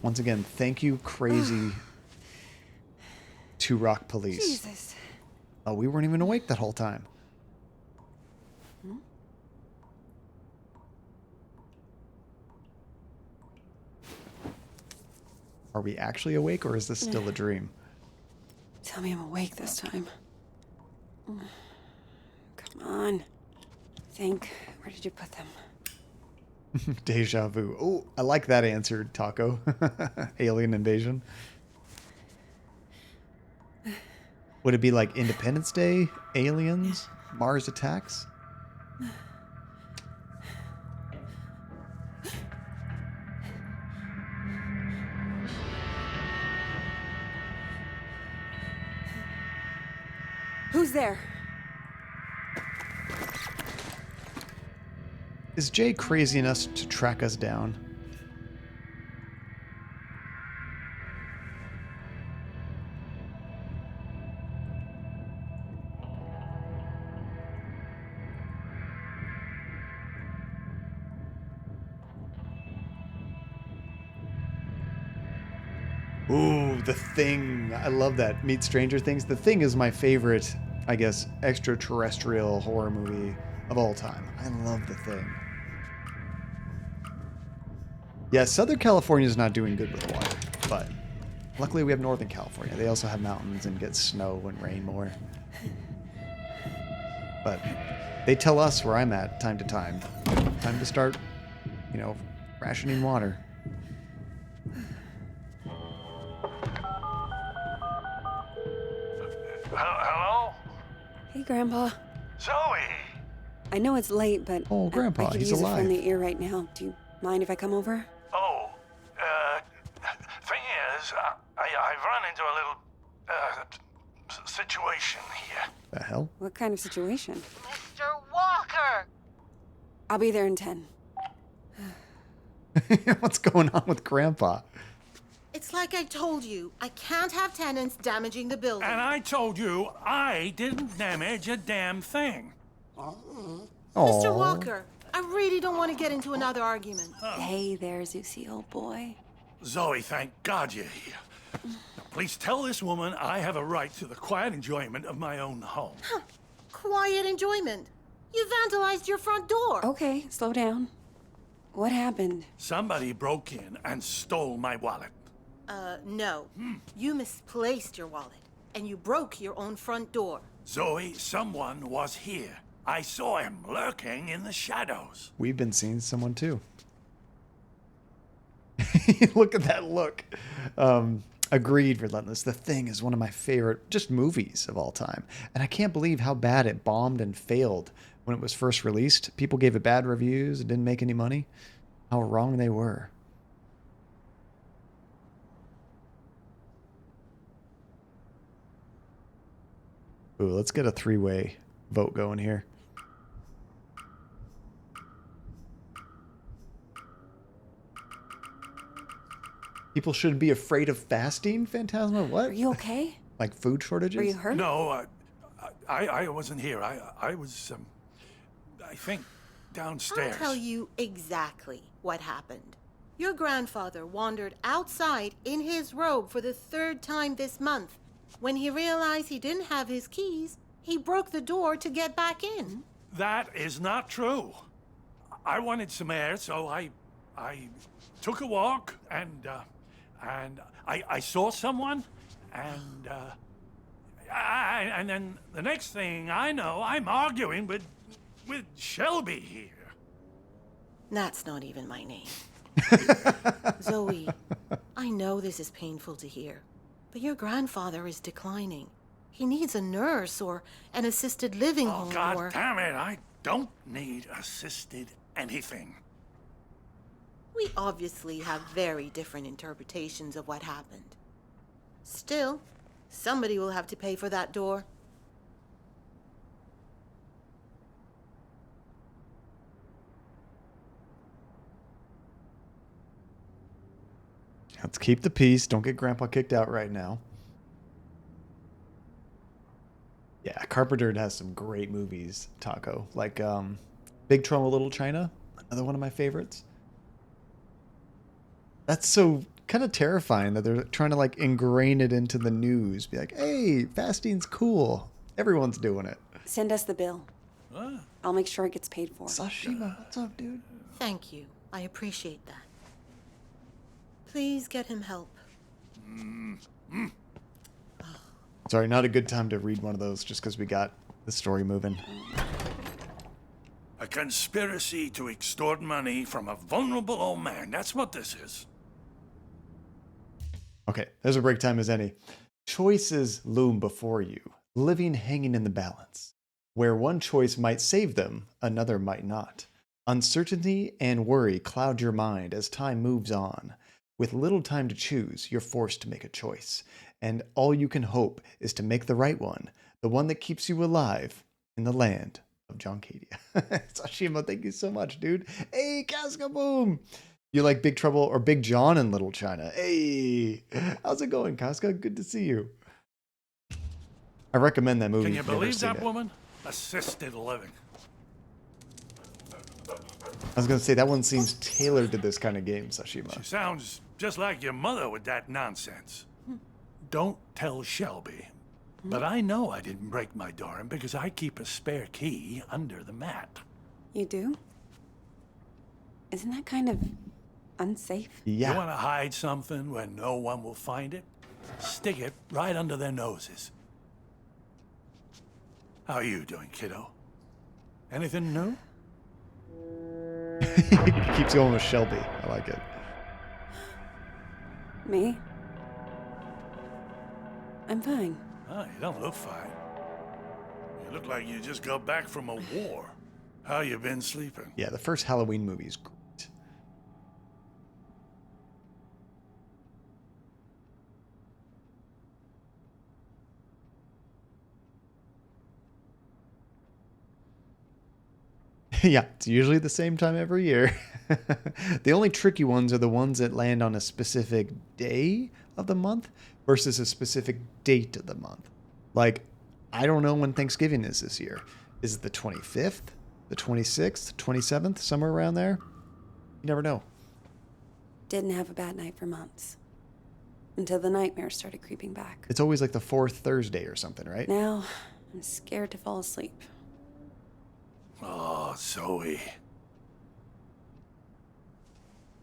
B: Once again, thank you, crazy Two Rock Police.
V: Jesus.
B: Oh, we weren't even awake that whole time. Are we actually awake, or is this still a dream?
V: Tell me I'm awake this time. Come on. Think. Where did you put them?
B: Deja vu. Oh, I like that answer, Taco. Alien invasion. Would it be like Independence Day? Aliens? Mars attacks?
V: Who's there?
B: Is Jay crazy enough to track us down? Ooh, The Thing. I love that. Meet Stranger Things. The Thing is my favorite, I guess, extraterrestrial horror movie of all time. I love The Thing. Yeah, Southern California is not doing good with the water, but luckily we have Northern California. They also have mountains and get snow and rain more. But they tell us where I'm at time to time. Time to start, you know, rationing water.
G: Hello?
V: Hey, Grandpa.
G: Zoe!
V: I know it's late, but
B: oh, Grandpa,
V: I could
B: he's
V: use
B: alive.
V: a friendly ear right now. Do you mind if I come over?
G: Oh, thing is, I've run into a little, situation here.
B: The hell?
V: What kind of situation?
U: Mr. Walker!
V: I'll be there in 10.
B: What's going on with Grandpa?
I: It's like I told you. I can't have tenants damaging the building.
G: And I told you I didn't damage a damn thing.
I: Mr. Walker, I really don't want to get into another argument.
V: Hey there, Zeusy, old boy.
G: Zoe, thank God you're here. Now, please tell this woman I have a right to the quiet enjoyment of my own home.
I: Quiet enjoyment. You vandalized your front door.
V: Okay, slow down. What happened?
G: Somebody broke in and stole my wallet.
I: No. You misplaced your wallet, and you broke your own front door.
G: Zoe, someone was here. I saw him lurking in the shadows.
B: We've been seeing someone too. Look at that look. Agreed, Relentless. The Thing is one of my favorite just movies of all time. And I can't believe how bad it bombed and failed when it was first released. People gave it bad reviews. It didn't make any money. How wrong they were. Ooh, let's get a three-way vote going here. People should be afraid of fasting, Phantasma? What?
V: Are you okay?
B: Like food shortages?
V: Are you hurt?
G: No, I wasn't here. I was, I think, downstairs.
I: I'll tell you exactly what happened. Your grandfather wandered outside in his robe for the 3rd time this month. When he realized he didn't have his keys, he broke the door to get back in.
G: That is not true. I wanted some air, so I took a walk, and I saw someone, and then the next thing I know, I'm arguing with Shelby here.
I: That's not even my name. Zoe, I know this is painful to hear, but your grandfather is declining. He needs a nurse or an assisted living home
G: God
I: or...
G: damn it, I don't need assisted anything.
I: We obviously have very different interpretations of what happened. Still, somebody will have to pay for that door.
B: Let's keep the peace. Don't get Grandpa kicked out right now. Yeah, Carpenter has some great movies, Taco. Like Big Trouble in Little China, another one of my favorites. That's so kind of terrifying that they're trying to like ingrain it into the news. Be like, hey, fasting's cool. Everyone's doing it.
V: Send us the bill.
G: What?
V: I'll make sure it gets paid for.
B: Sashima, what's up, dude?
I: Thank you. I appreciate that. Please get him help.
B: Sorry, not a good time to read one of those just because we got the story moving.
G: A conspiracy to extort money from a vulnerable old man. That's what this is.
B: Okay, there's a break time as any. Choices loom before you, living hanging in the balance. Where one choice might save them, another might not. Uncertainty and worry cloud your mind as time moves on. With little time to choose, you're forced to make a choice. And all you can hope is to make the right one, the one that keeps you alive in the land of Joncadia. Sashima, thank you so much, dude. Hey, Casca Boom! You like Big Trouble or Big John in Little China? Hey, how's it going, Casca? Good to see you. I recommend that movie.
G: Can you
B: if you've never
G: believe
B: seen
G: that
B: it.
G: woman? Assisted living.
B: I was going to say, that one seems tailored to this kind of game, Sashima.
G: She sounds just like your mother with that nonsense. Don't tell Shelby. But I know I didn't break my door in because I keep a spare key under the mat.
V: You do? Isn't that kind of unsafe?
B: Yeah.
G: You want to hide something where no one will find it? Stick it right under their noses. How are you doing, kiddo? Anything new?
B: Keeps going with Shelby. I like it.
V: Me? I'm fine.
G: Oh, you don't look fine. You look like you just got back from a war. How you been sleeping?
B: Yeah, the first Halloween movie is great. Yeah, it's usually the same time every year. The only tricky ones are the ones that land on a specific day of the month versus a specific date of the month. Like, I don't know when Thanksgiving is this year. Is it the 25th, the 26th, 27th, somewhere around there? You never know.
V: Didn't have a bad night for months. Until the nightmares started creeping back.
B: It's always like the fourth Thursday or something, right?
V: Now, I'm scared to fall asleep.
G: Oh, Zoe.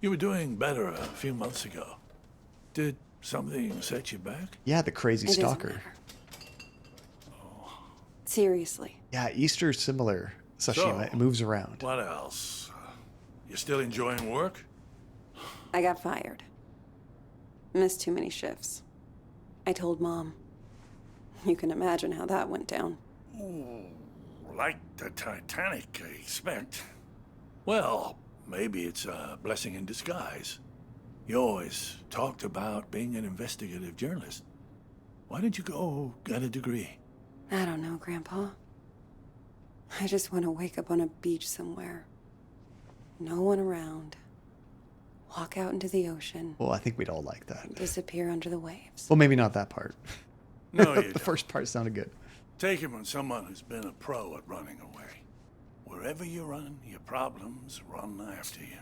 G: You were doing better a few months ago. Did something set you back?
B: Yeah, the crazy
V: It doesn't
B: stalker.
V: matter. Seriously.
B: Yeah, Easter's similar, Sashima. It moves around.
G: What else? You still enjoying work?
V: I got fired. Missed too many shifts. I told Mom. You can imagine how that went down.
G: Ooh, like the Titanic, I expect. Well, maybe it's a blessing in disguise. You always talked about being an investigative journalist. Why didn't you go get a degree?
V: I don't know, Grandpa. I just want to wake up on a beach somewhere. No one around. Walk out into the ocean.
B: Well, I think we'd all like that.
V: Disappear under the waves.
B: Well, maybe not that part.
G: No, you
B: The first part sounded good.
G: Take it from someone who's been a pro at running away. Wherever you run, your problems run after you.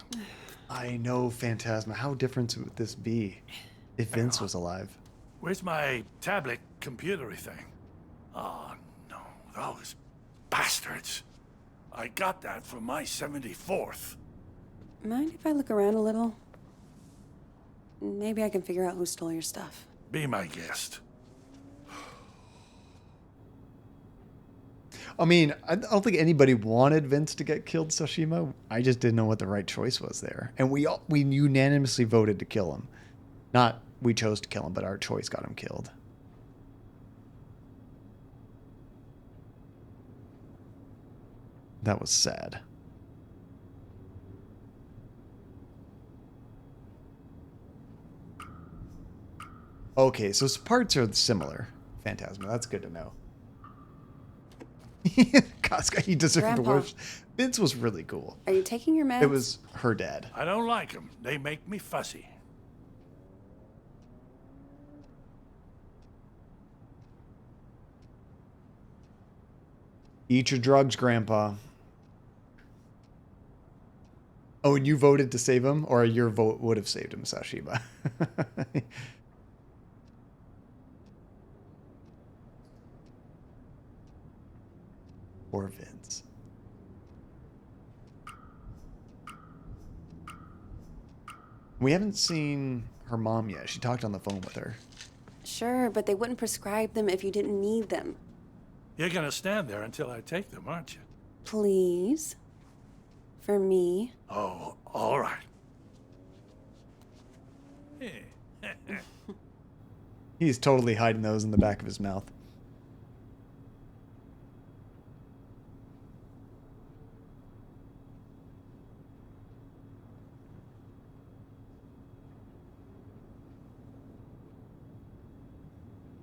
B: I know, Phantasma. How different would this be if Vince was alive?
G: Where's my tablet computery thing? Oh, no, those bastards. I got that for my 74th.
V: Mind if I look around a little? Maybe I can figure out who stole your stuff.
G: Be my guest.
B: I mean, I don't think anybody wanted Vince to get killed, Sashima. I just didn't know what the right choice was there. And we unanimously voted to kill him. Not we chose to kill him, but our choice got him killed. That was sad. Okay, so parts are similar, Phantasma. That's good to know. Casca, he deserved the
V: Grandpa.
B: worst. Vince was really cool.
V: Are you taking your meds?
B: It was her dad.
G: I don't like them. They make me fussy.
B: Eat your drugs, Grandpa. Oh, and you voted to save him? Or your vote would have saved him, Sashima? Poor Vince. We haven't seen her mom yet. She talked on the phone with her.
V: Sure, but they wouldn't prescribe them if you didn't need them.
G: You're gonna stand there until I take them, aren't you?
V: Please? For me?
G: Oh, all right.
B: He's totally hiding those in the back of his mouth.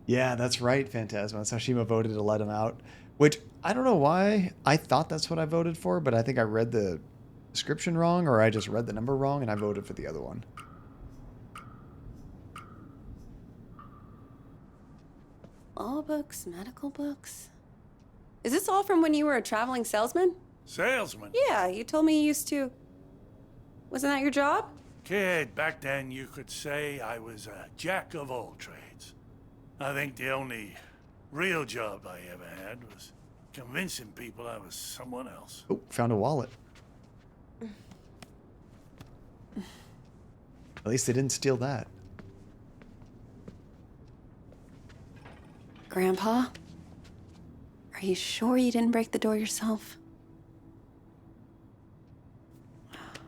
B: Yeah, that's right, Phantasma. Sashima voted to let him out, which I don't know why. I thought that's what I voted for, but I think I read the description wrong, or I just read the number wrong, and I voted for the other one.
V: Law books, medical books. Is this all from when you were a traveling salesman?
G: Salesman?
V: Yeah, you told me you used to. Wasn't that your job?
G: Kid, back then you could say I was a jack of all trades. I think the only real job I ever had was convincing people I was someone else.
B: Oh, found a wallet. At least they didn't steal that.
V: Grandpa? Are you sure you didn't break the door yourself?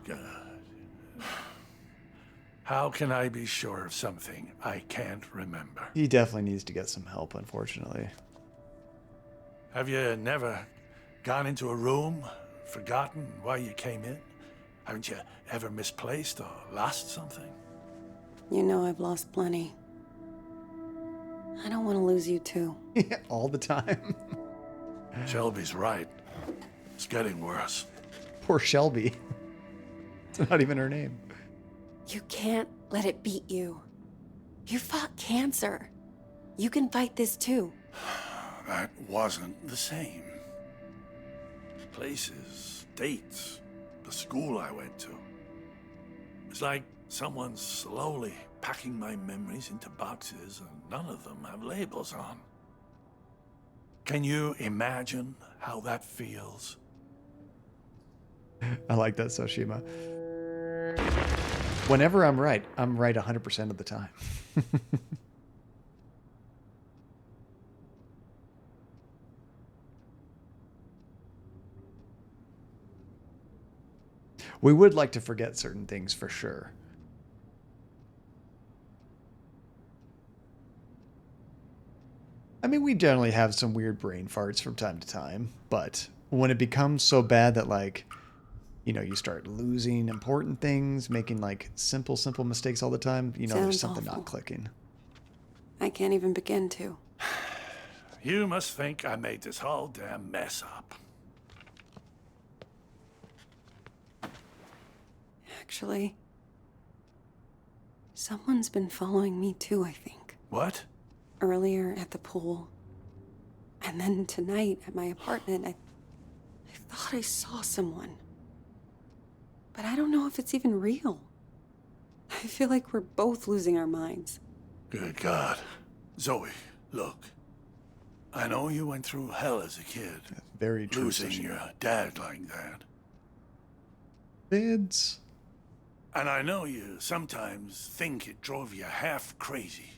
G: God. How can I be sure of something I can't remember?
B: He definitely needs to get some help, unfortunately.
G: Have you never gone into a room, forgotten why you came in? Haven't you ever misplaced or lost something?
V: You know I've lost plenty. I don't want to lose you too.
B: All the time.
G: Shelby's right. It's getting worse.
B: Poor Shelby. It's not even her name.
V: You can't let it beat you. You fought cancer. You can fight this too.
G: That wasn't the same. Places, dates, the school I went to. It's like someone's slowly packing my memories into boxes and none of them have labels on. Can you imagine how that feels?
B: I like that, Soshima. Whenever I'm right 100% of the time. We would like to forget certain things for sure. I mean, we generally have some weird brain farts from time to time, but when it becomes so bad that, like, you know, you start losing important things, making like simple mistakes all the time, you know, there's
V: Sounds
B: something
V: awful.
B: not clicking.
V: I can't even begin to.
G: You must think I made this whole damn mess up.
V: Actually, someone's been following me too, I think.
G: What?
V: Earlier at the pool, and then tonight at my apartment, I thought I saw someone. But I don't know if it's even real. I feel like we're both losing our minds.
G: Good God. Zoe, look. I know you went through hell as a kid.
B: Very true.
G: Losing your dad like that.
B: Kids.
G: And I know you sometimes think it drove you half crazy.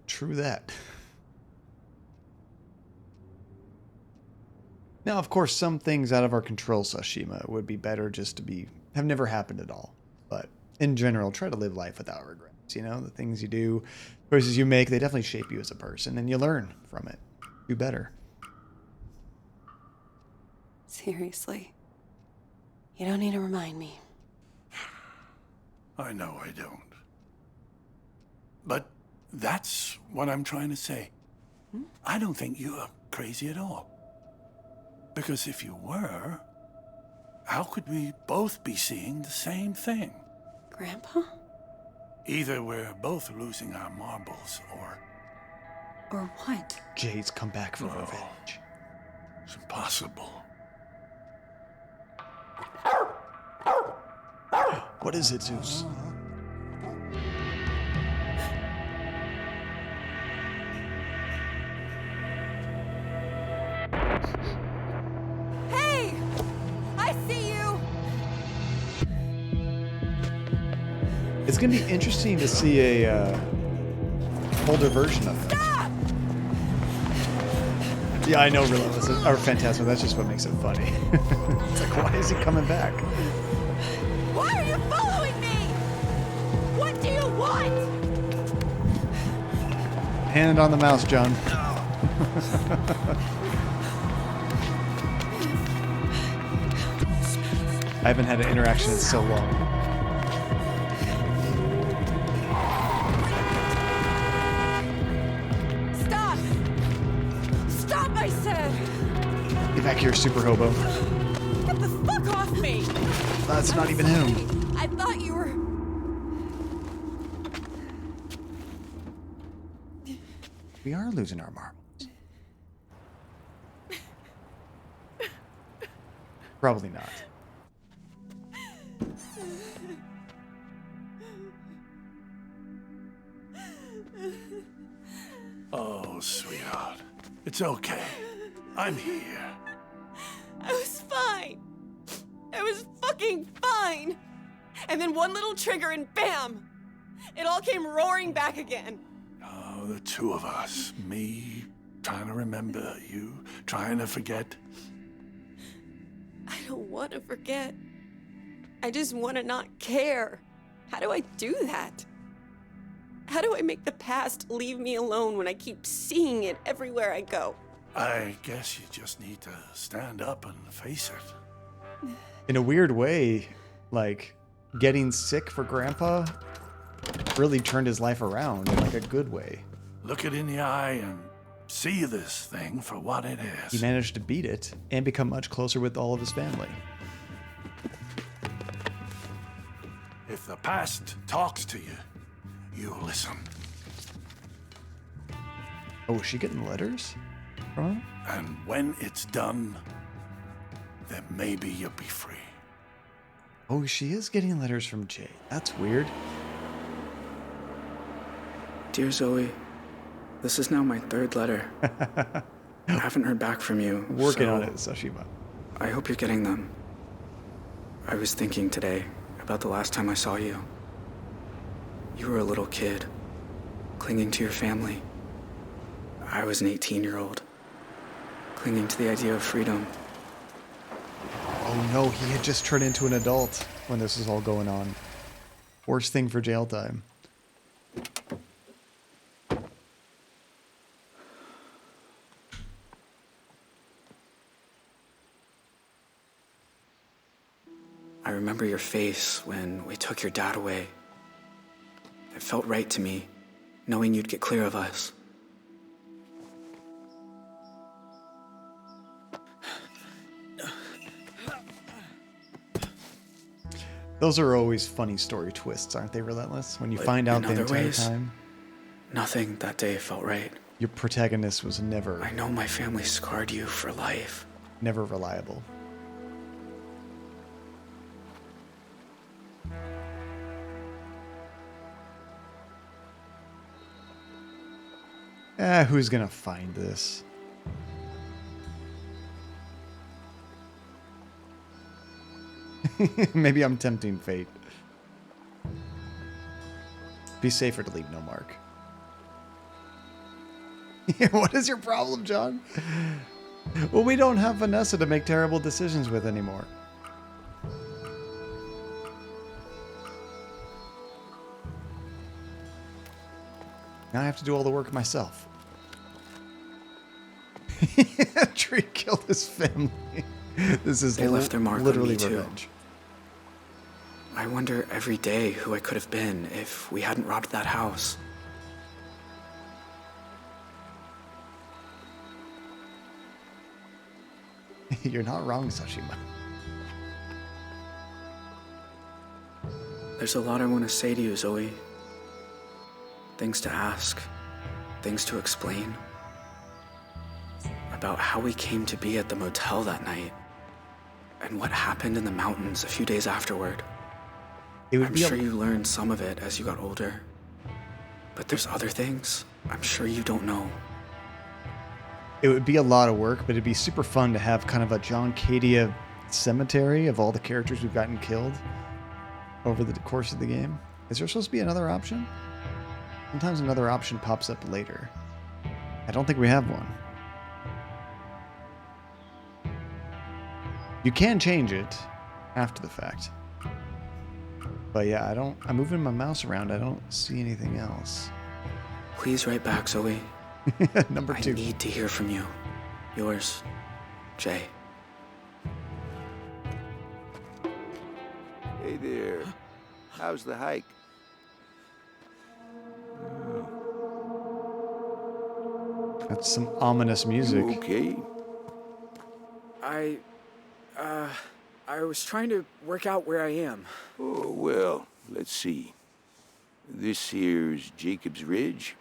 B: True that. Now, of course, some things out of our control, Sashima, would be better just to have never happened at all. But in general, try to live life without regrets. You know, the things you do, choices you make, they definitely shape you as a person, and you learn from it. Do better.
V: Seriously. You don't need to remind me.
G: I know I don't. But that's what I'm trying to say. I don't think you're crazy at all. Because if you were, how could we both be seeing the same thing?
V: Grandpa?
G: Either we're both losing our marbles, or...
V: Or what?
B: Jade's come back for revenge.
G: It's impossible.
B: What is it, Zeus?
V: Hey! I see you!
B: It's going to be interesting to see a older version of it.
V: Stop!
B: Yeah, I know, Relentless, or Phantasma, that's just what makes it funny. It's like, why is he coming back?
V: Why are you following me? What do you want?
B: Hand on the mouse, John. I haven't had an interaction in so long.
V: Stop! Stop, I said!
B: Get back here, super hobo.
V: Get the fuck off me!
B: That's not even him.
V: I thought you were...
B: We are losing our marbles. Probably not.
G: Oh, sweetheart. It's okay. I'm here.
V: I was fine. I was fucking fine. And then one little trigger and bam! It all came roaring back again.
G: Oh, the two of us. Me trying to remember, you trying to forget.
V: I don't want to forget. I just want to not care. How do I do that? How do I make the past leave me alone when I keep seeing it everywhere I go?
G: I guess you just need to stand up and face it.
B: In a weird way, like, getting sick for Grandpa really turned his life around in like a good way.
G: Look it in the eye and see this thing for what it is.
B: He managed to beat it and become much closer with all of his family.
G: If the past talks to you, you listen.
B: Oh, is she getting letters from him?
G: And when it's done, then maybe you'll be free.
B: Oh, she is getting letters from Jay. That's weird.
L: Dear Zoe, this is now my 3rd letter. I haven't heard back from you.
B: Working on it, Sashima.
L: I hope you're getting them. I was thinking today about the last time I saw you. You were a little kid, clinging to your family. I was an 18-year-old, clinging to the idea of freedom.
B: Oh no, he had just turned into an adult when this was all going on. Worst thing for jail time.
L: I remember your face when we took your dad away. It felt right to me, knowing you'd get clear of us.
B: Those are always funny story twists, aren't they, Relentless? When you find out the entire time.
L: Nothing that day felt right.
B: Your protagonist was never...
L: I know my family scarred you for life.
B: Never reliable. Who's gonna find this? Maybe I'm tempting fate. Be safer to leave no mark. What is your problem, John? Well, we don't have Vanessa to make terrible decisions with anymore. Now I have to do all the work myself. Tree killed his family. This is
L: They left their mark
B: literally
L: on me too.
B: revenge.
L: I wonder every day who I could have been if we hadn't robbed that house.
B: You're not wrong, Sashima.
L: There's a lot I want to say to you, Zoe. Things to ask, things to explain. About how we came to be at the motel that night, and what happened in the mountains a few days afterward. I'm sure you learned some of it as you got older. But there's other things I'm sure you don't know.
B: It would be a lot of work, but it'd be super fun to have kind of a John Cadia cemetery of all the characters who've gotten killed over the course of the game. Is there supposed to be another option? Sometimes another option pops up later. I don't think we have one. You can change it after the fact. But yeah, I'm moving my mouse around. I don't see anything else.
L: Please write back, Zoe.
B: Number 2.
L: I need to hear from you. Yours, Jay.
K: Hey there. How's the hike?
B: That's some ominous music.
K: You okay?
L: I was trying to work out where I am.
K: Oh, well, let's see. This here's Jacob's Ridge.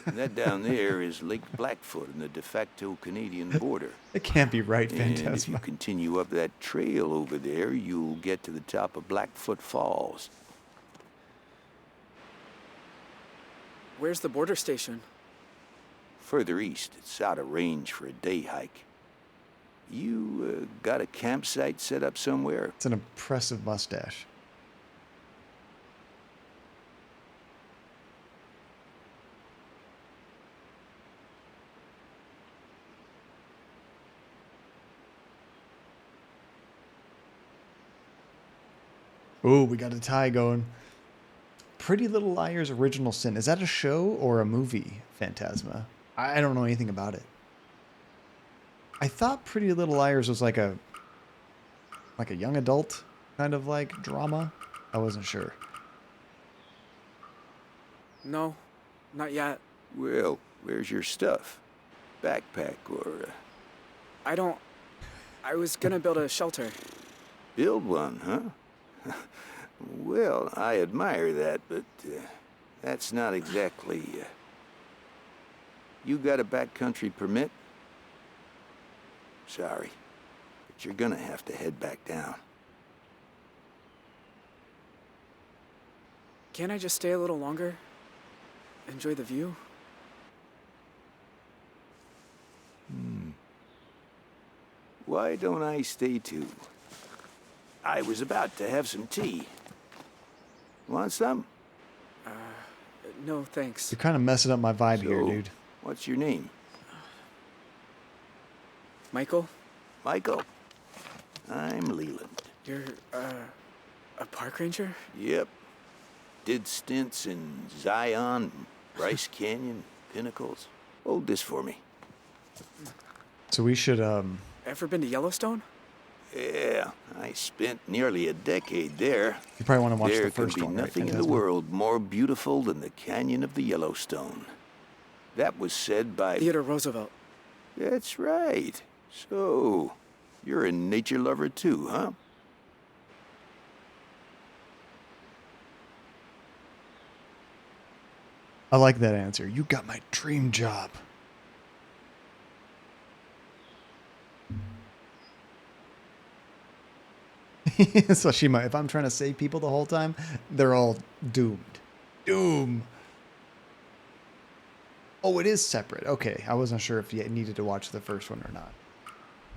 K: And that down there is Lake Blackfoot and the de facto Canadian border.
B: It can't be right,
K: And if you
B: Phantasma.
K: continue up that trail over there, you'll get to the top of Blackfoot Falls.
L: Where's the border station?
K: Further east, it's out of range for a day hike. You got a campsite set up somewhere?
B: It's an impressive mustache. Ooh, we got a tie going. Pretty Little Liars Original Sin. Is that a show or a movie, Phantasma? I don't know anything about it. I thought Pretty Little Liars was like a young adult kind of like drama. I wasn't sure.
L: No, not yet.
K: Well, where's your stuff? Backpack or...
L: I was gonna build a shelter.
K: Build one, huh? Well, I admire that, but that's not exactly... You got a backcountry permit? Sorry, but you're gonna have to head back down.
L: Can't I just stay a little longer? Enjoy the view?
K: Why don't I stay too? I was about to have some tea. Want some?
L: No, thanks.
B: You're kind of messing up my vibe here,
K: So,
B: dude.
K: What's your name?
L: Michael?
K: Michael. I'm Leland.
L: You're, a park ranger?
K: Yep. Did stints in Zion, Bryce Canyon, Pinnacles. Hold this for me.
B: So we should,
L: Ever been to Yellowstone?
K: Yeah, I spent nearly a decade there.
B: You probably want to watch
K: there
B: the first
K: could
B: one,
K: be
B: right?
K: nothing in the
B: Phantasma?
K: world more beautiful than the canyon of the Yellowstone. That was said by...
L: Theodore Roosevelt.
K: That's right. So, you're a nature lover too, huh?
B: I like that answer. You got my dream job. So Shima, if I'm trying to save people the whole time, they're all doomed. Doom. Oh, it is separate. Okay, I wasn't sure if you needed to watch the first one or not.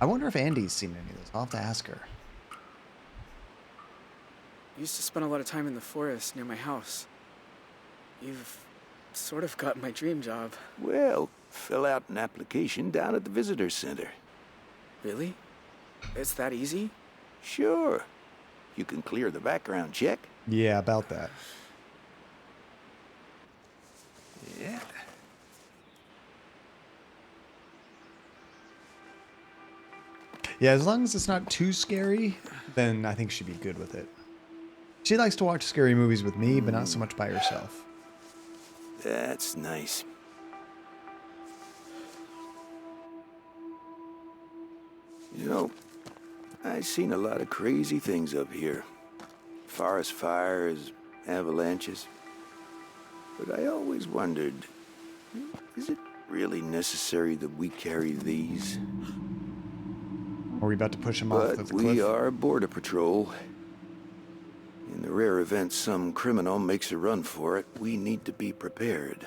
B: I wonder if Andy's seen any of this. I'll have to ask her.
L: I used to spend a lot of time in the forest near my house. You've sort of got my dream job.
K: Well, fill out an application down at the visitor center.
L: Really? It's that easy?
K: Sure. You can clear the background check.
B: Yeah, about that.
K: Yeah.
B: Yeah, as long as it's not too scary, then I think she'd be good with it. She likes to watch scary movies with me, but not so much by herself.
K: That's nice. You know, I've seen a lot of crazy things up here. Forest fires, avalanches. But I always wondered, is it really necessary that we carry these?
B: Are we about to push him off
K: But
B: the
K: we
B: cliff?
K: are Border Patrol. In the rare event some criminal makes a run for it, we need to be prepared.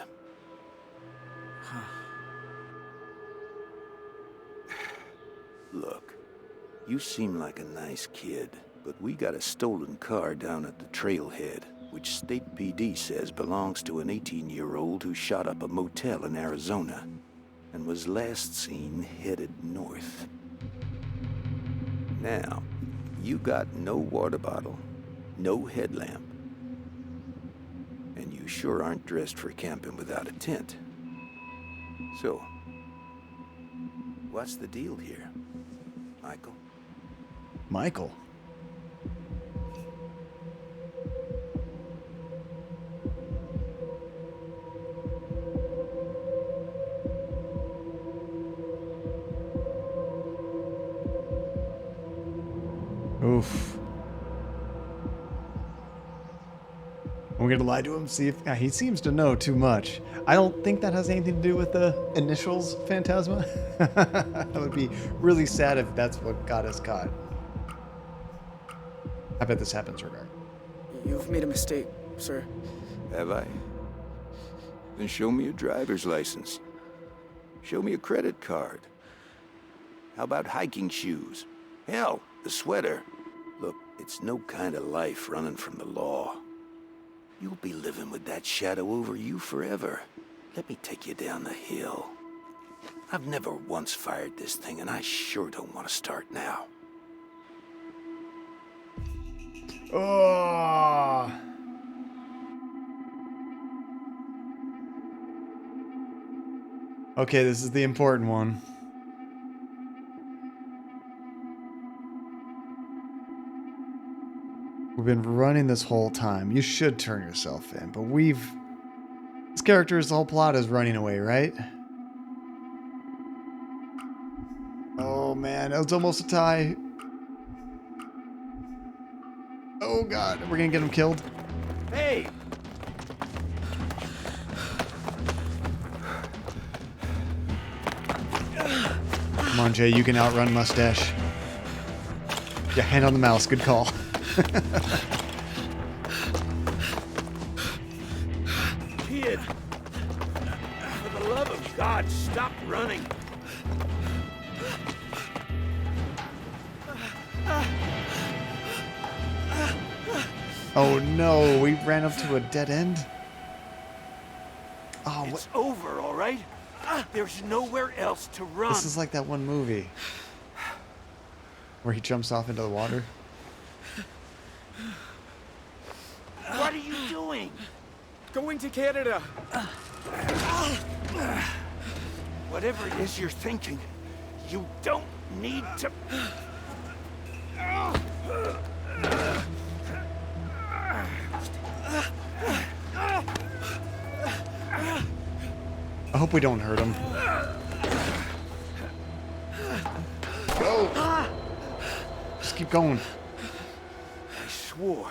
K: Look, you seem like a nice kid, but we got a stolen car down at the trailhead, which State PD says belongs to an 18-year-old who shot up a motel in Arizona and was last seen headed north. Now, you got no water bottle, no headlamp, and you sure aren't dressed for camping without a tent. So, what's the deal here, Michael?
B: Michael? Oof. I'm gonna lie to him, see if he seems to know too much. I don't think that has anything to do with the initials, Phantasma. That would be really sad if that's what got us caught. I bet this happens regardless.
L: You've made a mistake, sir.
K: Have I? Then show me a driver's license. Show me a credit card. How about hiking shoes? Hell, the sweater. Look, it's no kind of life running from the law. You'll be living with that shadow over you forever. Let me take you down the hill. I've never once fired this thing, and I sure don't want to start now.
B: Oh. Okay, this is the important one. We've been running this whole time. You should turn yourself in, but we've This character's whole plot is running away, right? Oh man, it's almost a tie. Oh god, we're gonna get him killed.
K: Hey!
B: Come on, Jay, you can outrun Mustache. Yeah, hand on the mouse, good call.
K: Kid! For the love of God, stop running!
B: Oh no, we ran up to a dead end? Oh,
K: it's over, all right? There's nowhere else to run.
B: This is like that one movie where he jumps off into the water.
K: What are you doing?
L: Going to Canada.
K: Whatever it is you're thinking, you don't need to...
B: I hope we don't hurt him. Go! Just keep going.
K: I swore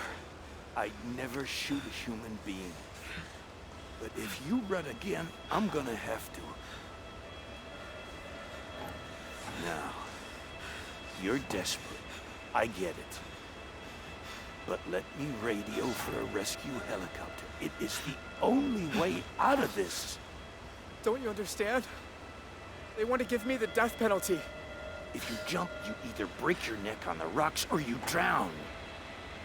K: I'd never shoot a human being. But if you run again, I'm gonna have to. Now, you're desperate. I get it. But let me radio for a rescue helicopter. It is the only way out of this.
L: Don't you understand? They want to give me the death penalty.
K: If you jump, you either break your neck on the rocks or you drown.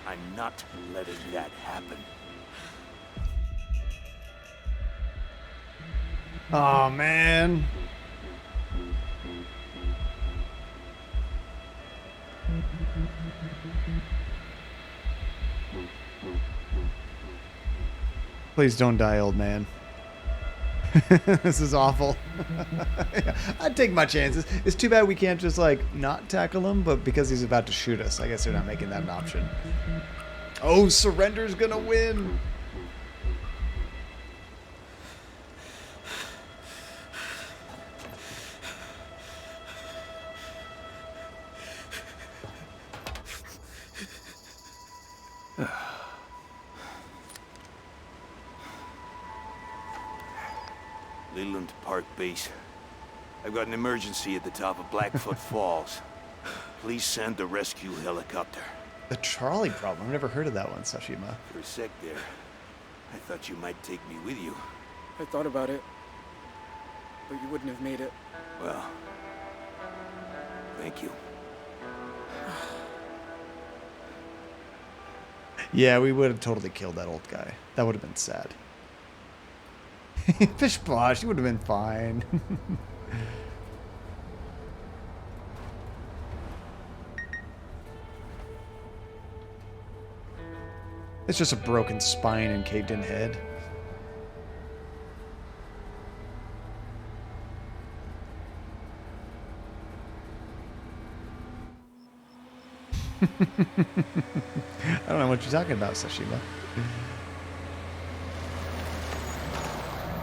K: I'm not letting that happen.
B: Oh man. Please don't die, old man. This is awful. I'd take my chances. It's too bad we can't just, like, not tackle him, but because he's about to shoot us, I guess they're not making that an option. Oh, surrender's gonna win!
K: Leland Park Base. I've got an emergency at the top of Blackfoot Falls. Please send a rescue helicopter.
B: The trolley problem. I've never heard of that one, Sashima.
K: For a sec there, I thought you might take me with you.
L: I thought about it, but you wouldn't have made it.
K: Well, thank you.
B: Yeah, we would have totally killed that old guy. That would have been sad. Fish Bosh, you would have been fine. It's just a broken spine and caved in head. I don't know what you're talking about, Sashima.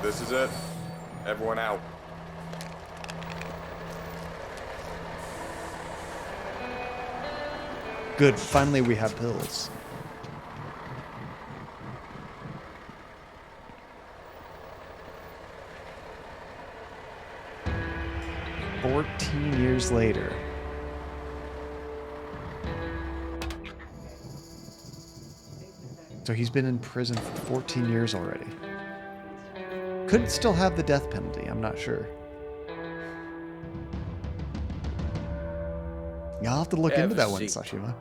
M: This is it. Everyone out.
B: Good, finally we have pills. "14 years later." So he's been in prison for 14 years already. Could still have the death penalty, I'm not sure. I'll have to look into that one, Sashima.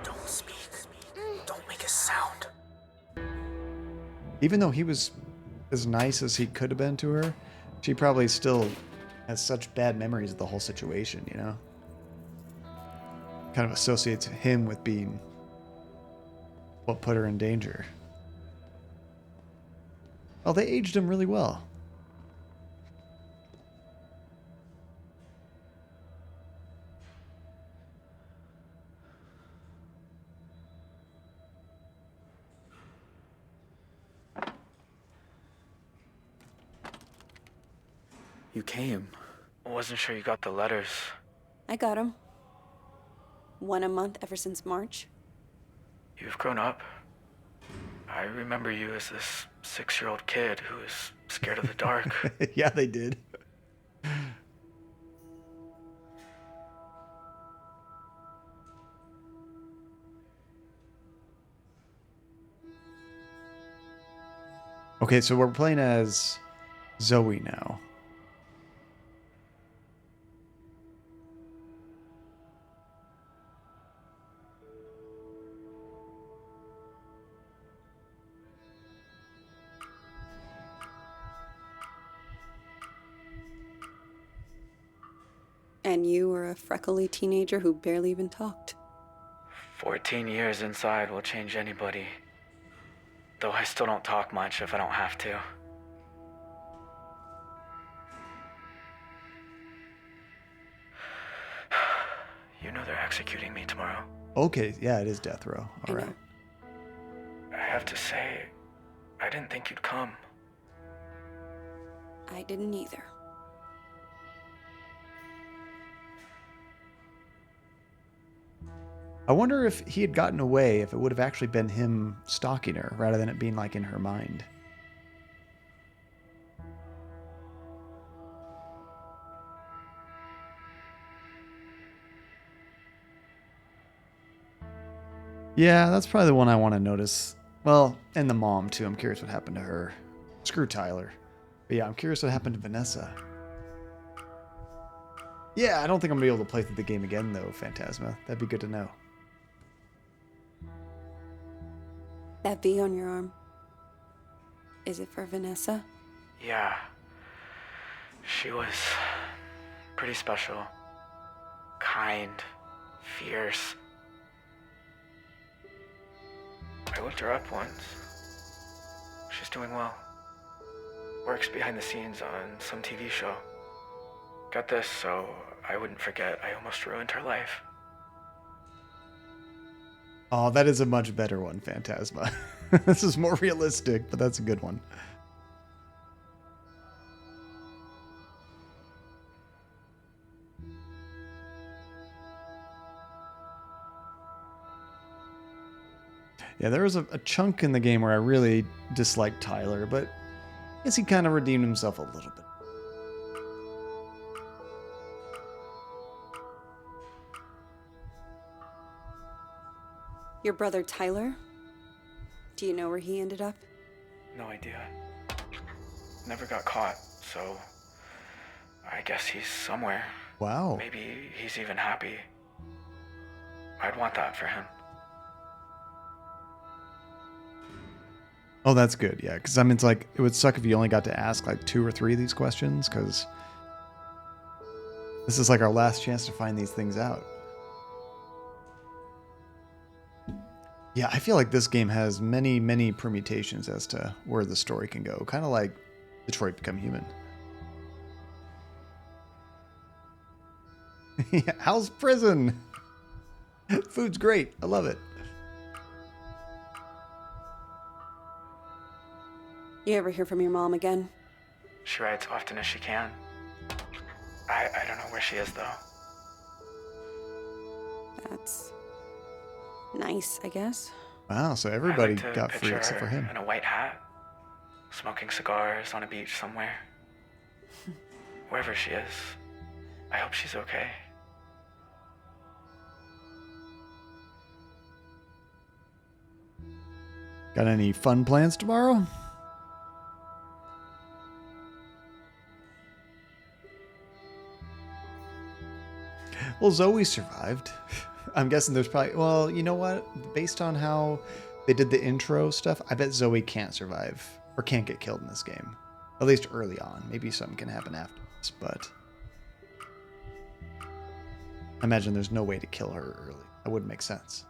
L: Don't speak. Don't make a sound.
B: Even though he was as nice as he could have been to her, she probably still has such bad memories of the whole situation, you know? kind of associates him with being what put her in danger. Oh, they aged him really well.
L: You came.
C: Wasn't sure you got the letters.
V: I got him. One a month ever since March.
C: You've grown up. I remember you as this 6-year-old kid who was scared of the dark.
B: Yeah, they did. Okay, so we're playing as Zoe now.
V: And you were a freckly teenager who barely even talked.
C: 14 years inside will change anybody. Though I still don't talk much if I don't have to. You know they're executing me tomorrow.
B: Okay, yeah, it is death row. All right.
C: I have to say, I didn't think you'd come.
V: I didn't either.
B: I wonder if he had gotten away, if it would have actually been him stalking her, rather than it being like in her mind. Yeah, that's probably the one I want to notice. Well, and the mom, too. I'm curious what happened to her. Screw Tyler. But yeah, I'm curious what happened to Vanessa. Yeah, I don't think I'm going to be able to play through the game again, though, Phantasma. That'd be good to know.
V: That V on your arm. Is it for Vanessa?
C: Yeah. She was pretty special. Kind. Fierce. I looked her up once. She's doing well. Works behind the scenes on some TV show. Got this so I wouldn't forget I almost ruined her life.
B: Oh, that is a much better one, Phantasma. This is more realistic, but that's a good one. Yeah, there was a chunk in the game where I really disliked Tyler, but I guess he kind of redeemed himself a little bit.
V: Your brother Tyler? Do you know where he ended up?
C: No idea. Never got caught, so I guess he's somewhere.
B: Wow.
C: Maybe he's even happy. I'd want that for him.
B: Oh, that's good. Yeah, because I mean, it's like it would suck if you only got to ask like 2 or 3 of these questions, because this is like our last chance to find these things out. Yeah, I feel like this game has many, many permutations as to where the story can go. Kind of like Detroit Become Human. Yeah, how's prison? Food's great. I love it.
V: You ever hear from your mom again?
C: She writes often as she can. I don't know where she is, though.
V: That's nice, I guess.
B: Wow, so everybody
C: I like to
B: got free
C: picture
B: except for
C: her
B: him.
C: in a white hat, smoking cigars on a beach somewhere. Wherever she is, I hope she's okay.
B: Got any fun plans tomorrow? Well, Zoe survived. I'm guessing there's probably... Well, you know what? Based on how they did the intro stuff, I bet Zoe can't survive or can't get killed in this game. At least early on. Maybe something can happen afterwards, but... I imagine there's no way to kill her early. That wouldn't make sense.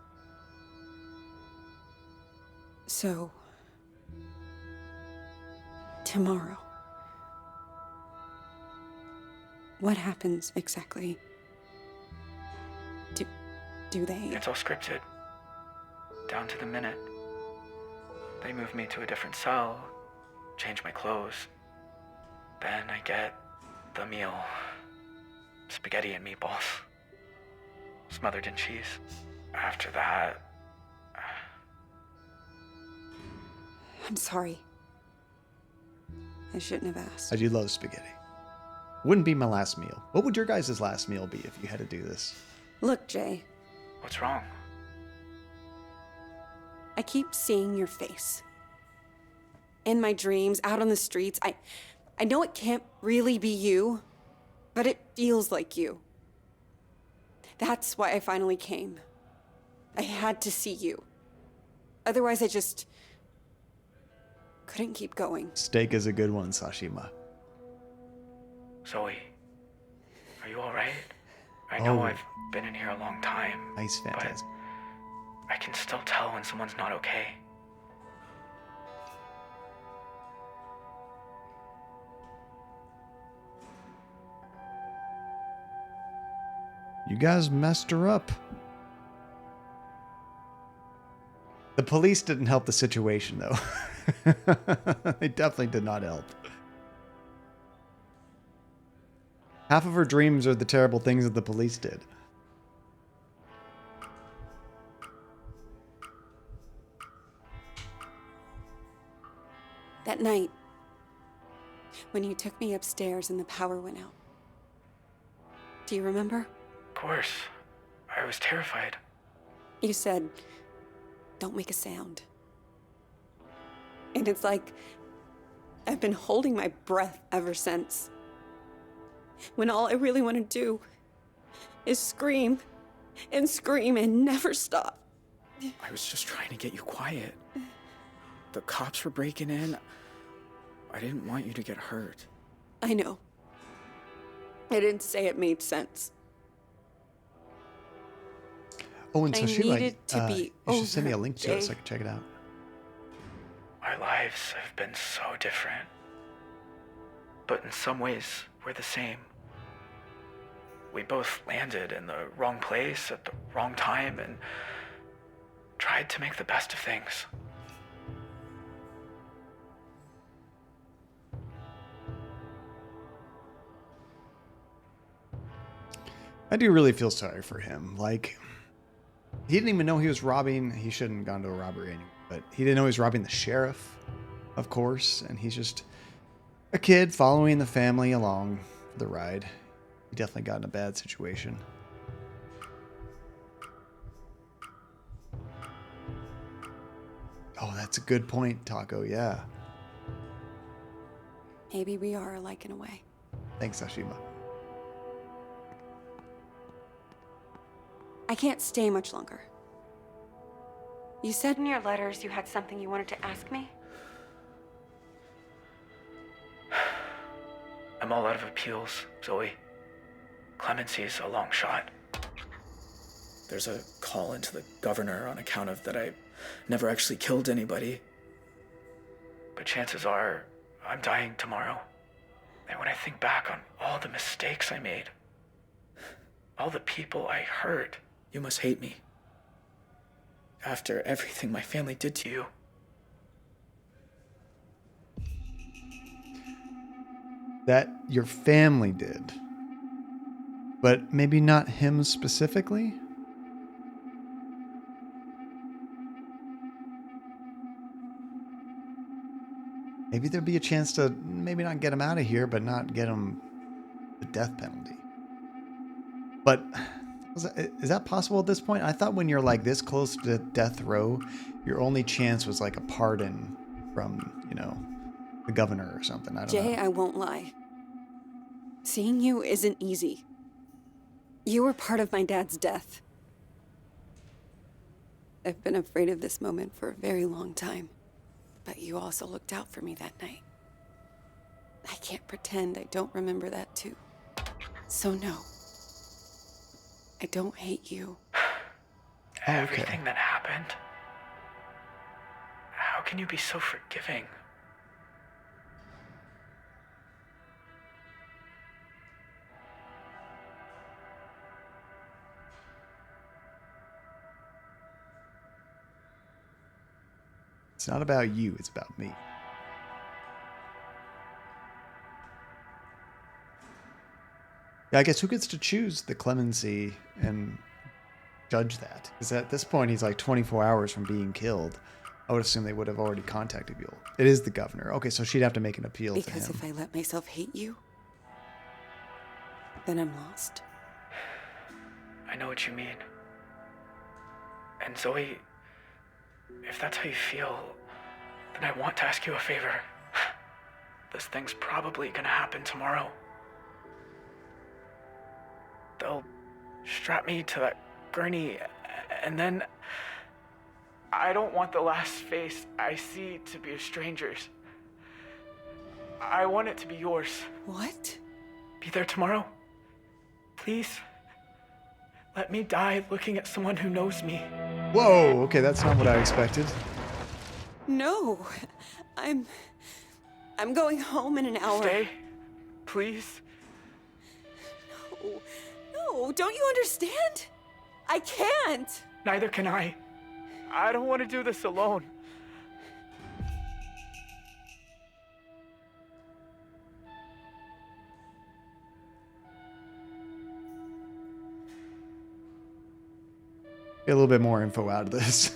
V: So, tomorrow, what happens exactly? Do they...
C: It's all scripted. Down to the minute. They move me to a different cell, change my clothes. Then I get the meal. Spaghetti and meatballs. Smothered in cheese. After that...
V: I'm sorry. I shouldn't have asked.
B: I do love spaghetti. Wouldn't be my last meal. What would your guys' last meal be if you had to do this?
V: Look, Jay.
C: What's wrong?
V: I keep seeing your face. In my dreams, out on the streets. I know it can't really be you, but it feels like you. That's why I finally came. I had to see you. Otherwise, I just couldn't keep going.
B: Steak is a good one, Sashima.
C: Zoe, are you alright? I know I've been in here a long time.
B: Nice, fantastic.
C: But I can still tell when someone's not okay.
B: You guys messed her up. The police didn't help the situation, though. They definitely did not help. Half of her dreams are the terrible things that the police did.
V: That night, when you took me upstairs and the power went out. Do you remember?
C: Of course. I was terrified.
V: You said, "Don't make a sound." And it's like I've been holding my breath ever since. When all I really want to do is scream and scream and never stop.
L: I was just trying to get you quiet. The cops were breaking in. I didn't want you to get hurt.
V: I know. I didn't say it made sense.
B: Oh, and so
V: I
B: she
V: needed to be
B: you should send me a
V: over,
B: link to it so I
V: Jay.
B: can check it out.
C: Our lives have been so different. But in some ways, we're the same. We both landed in the wrong place at the wrong time and tried to make the best of things.
B: I do really feel sorry for him. Like, he didn't even know he was robbing. He shouldn't have gone to a robbery anyway, but he didn't know he was robbing the sheriff, of course, and he's just a kid following the family along for the ride. He definitely got in a bad situation. Oh, that's a good point, Taco. Yeah.
V: Maybe we are alike in a way.
B: Thanks, Ashima.
V: I can't stay much longer. You said in your letters you had something you wanted to ask me?
C: I'm all out of appeals, Zoe. Clemency's a long shot.
L: There's a call into the governor on account of that I never actually killed anybody.
C: But chances are, I'm dying tomorrow. And when I think back on all the mistakes I made, all the people I hurt...
L: You must hate me. After everything my family did to you.
B: That your family did. But maybe not him specifically? Maybe there'd be a chance to maybe not get him out of here, but not get him the death penalty. But is that possible at this point? I thought when you're like this close to death row, your only chance was like a pardon from, you know, the governor or something. I don't
V: Jay,
B: know.
V: I won't lie. Seeing you isn't easy. You were part of my dad's death. I've been afraid of this moment for a very long time. But you also looked out for me that night. I can't pretend I don't remember that too. So no. I don't hate you.
C: Everything that happened. How can you be so forgiving?
B: It's not about you, it's about me. Yeah, I guess who gets to choose the clemency and judge that? Because at this point, he's like 24 hours from being killed. I would assume they would have already contacted you. It is the governor. Okay, so she'd have to make an appeal to him.
V: Because if I let myself hate you, then I'm lost.
C: I know what you mean. And Zoe, if that's how you feel, then I want to ask you a favor. This thing's probably gonna happen tomorrow. They'll strap me to that gurney, and then I don't want the last face I see to be a stranger's. I want it to be yours.
V: What?
C: Be there tomorrow? Please? Let me die looking at someone who knows me.
B: Whoa, okay, that's not what I expected.
V: No, I'm going home in an hour.
C: Stay, please.
V: No, don't you understand? I can't.
C: Neither can I. I don't want to do this alone.
B: Get a little bit more info out of this.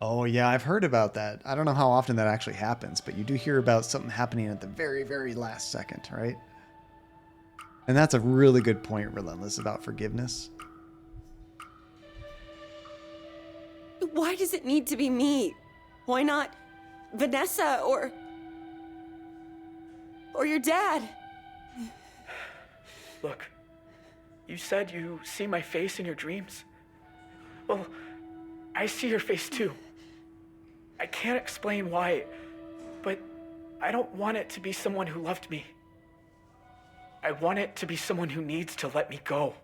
B: Oh, yeah, I've heard about that. I don't know how often that actually happens, but you do hear about something happening at the very, very last second, right? And that's a really good point, Relentless, about forgiveness.
V: Why does it need to be me? Why not Vanessa or your dad?
C: Look, you said you see my face in your dreams. Well, I see your face too. I can't explain why, but I don't want it to be someone who loved me. I want it to be someone who needs to let me go.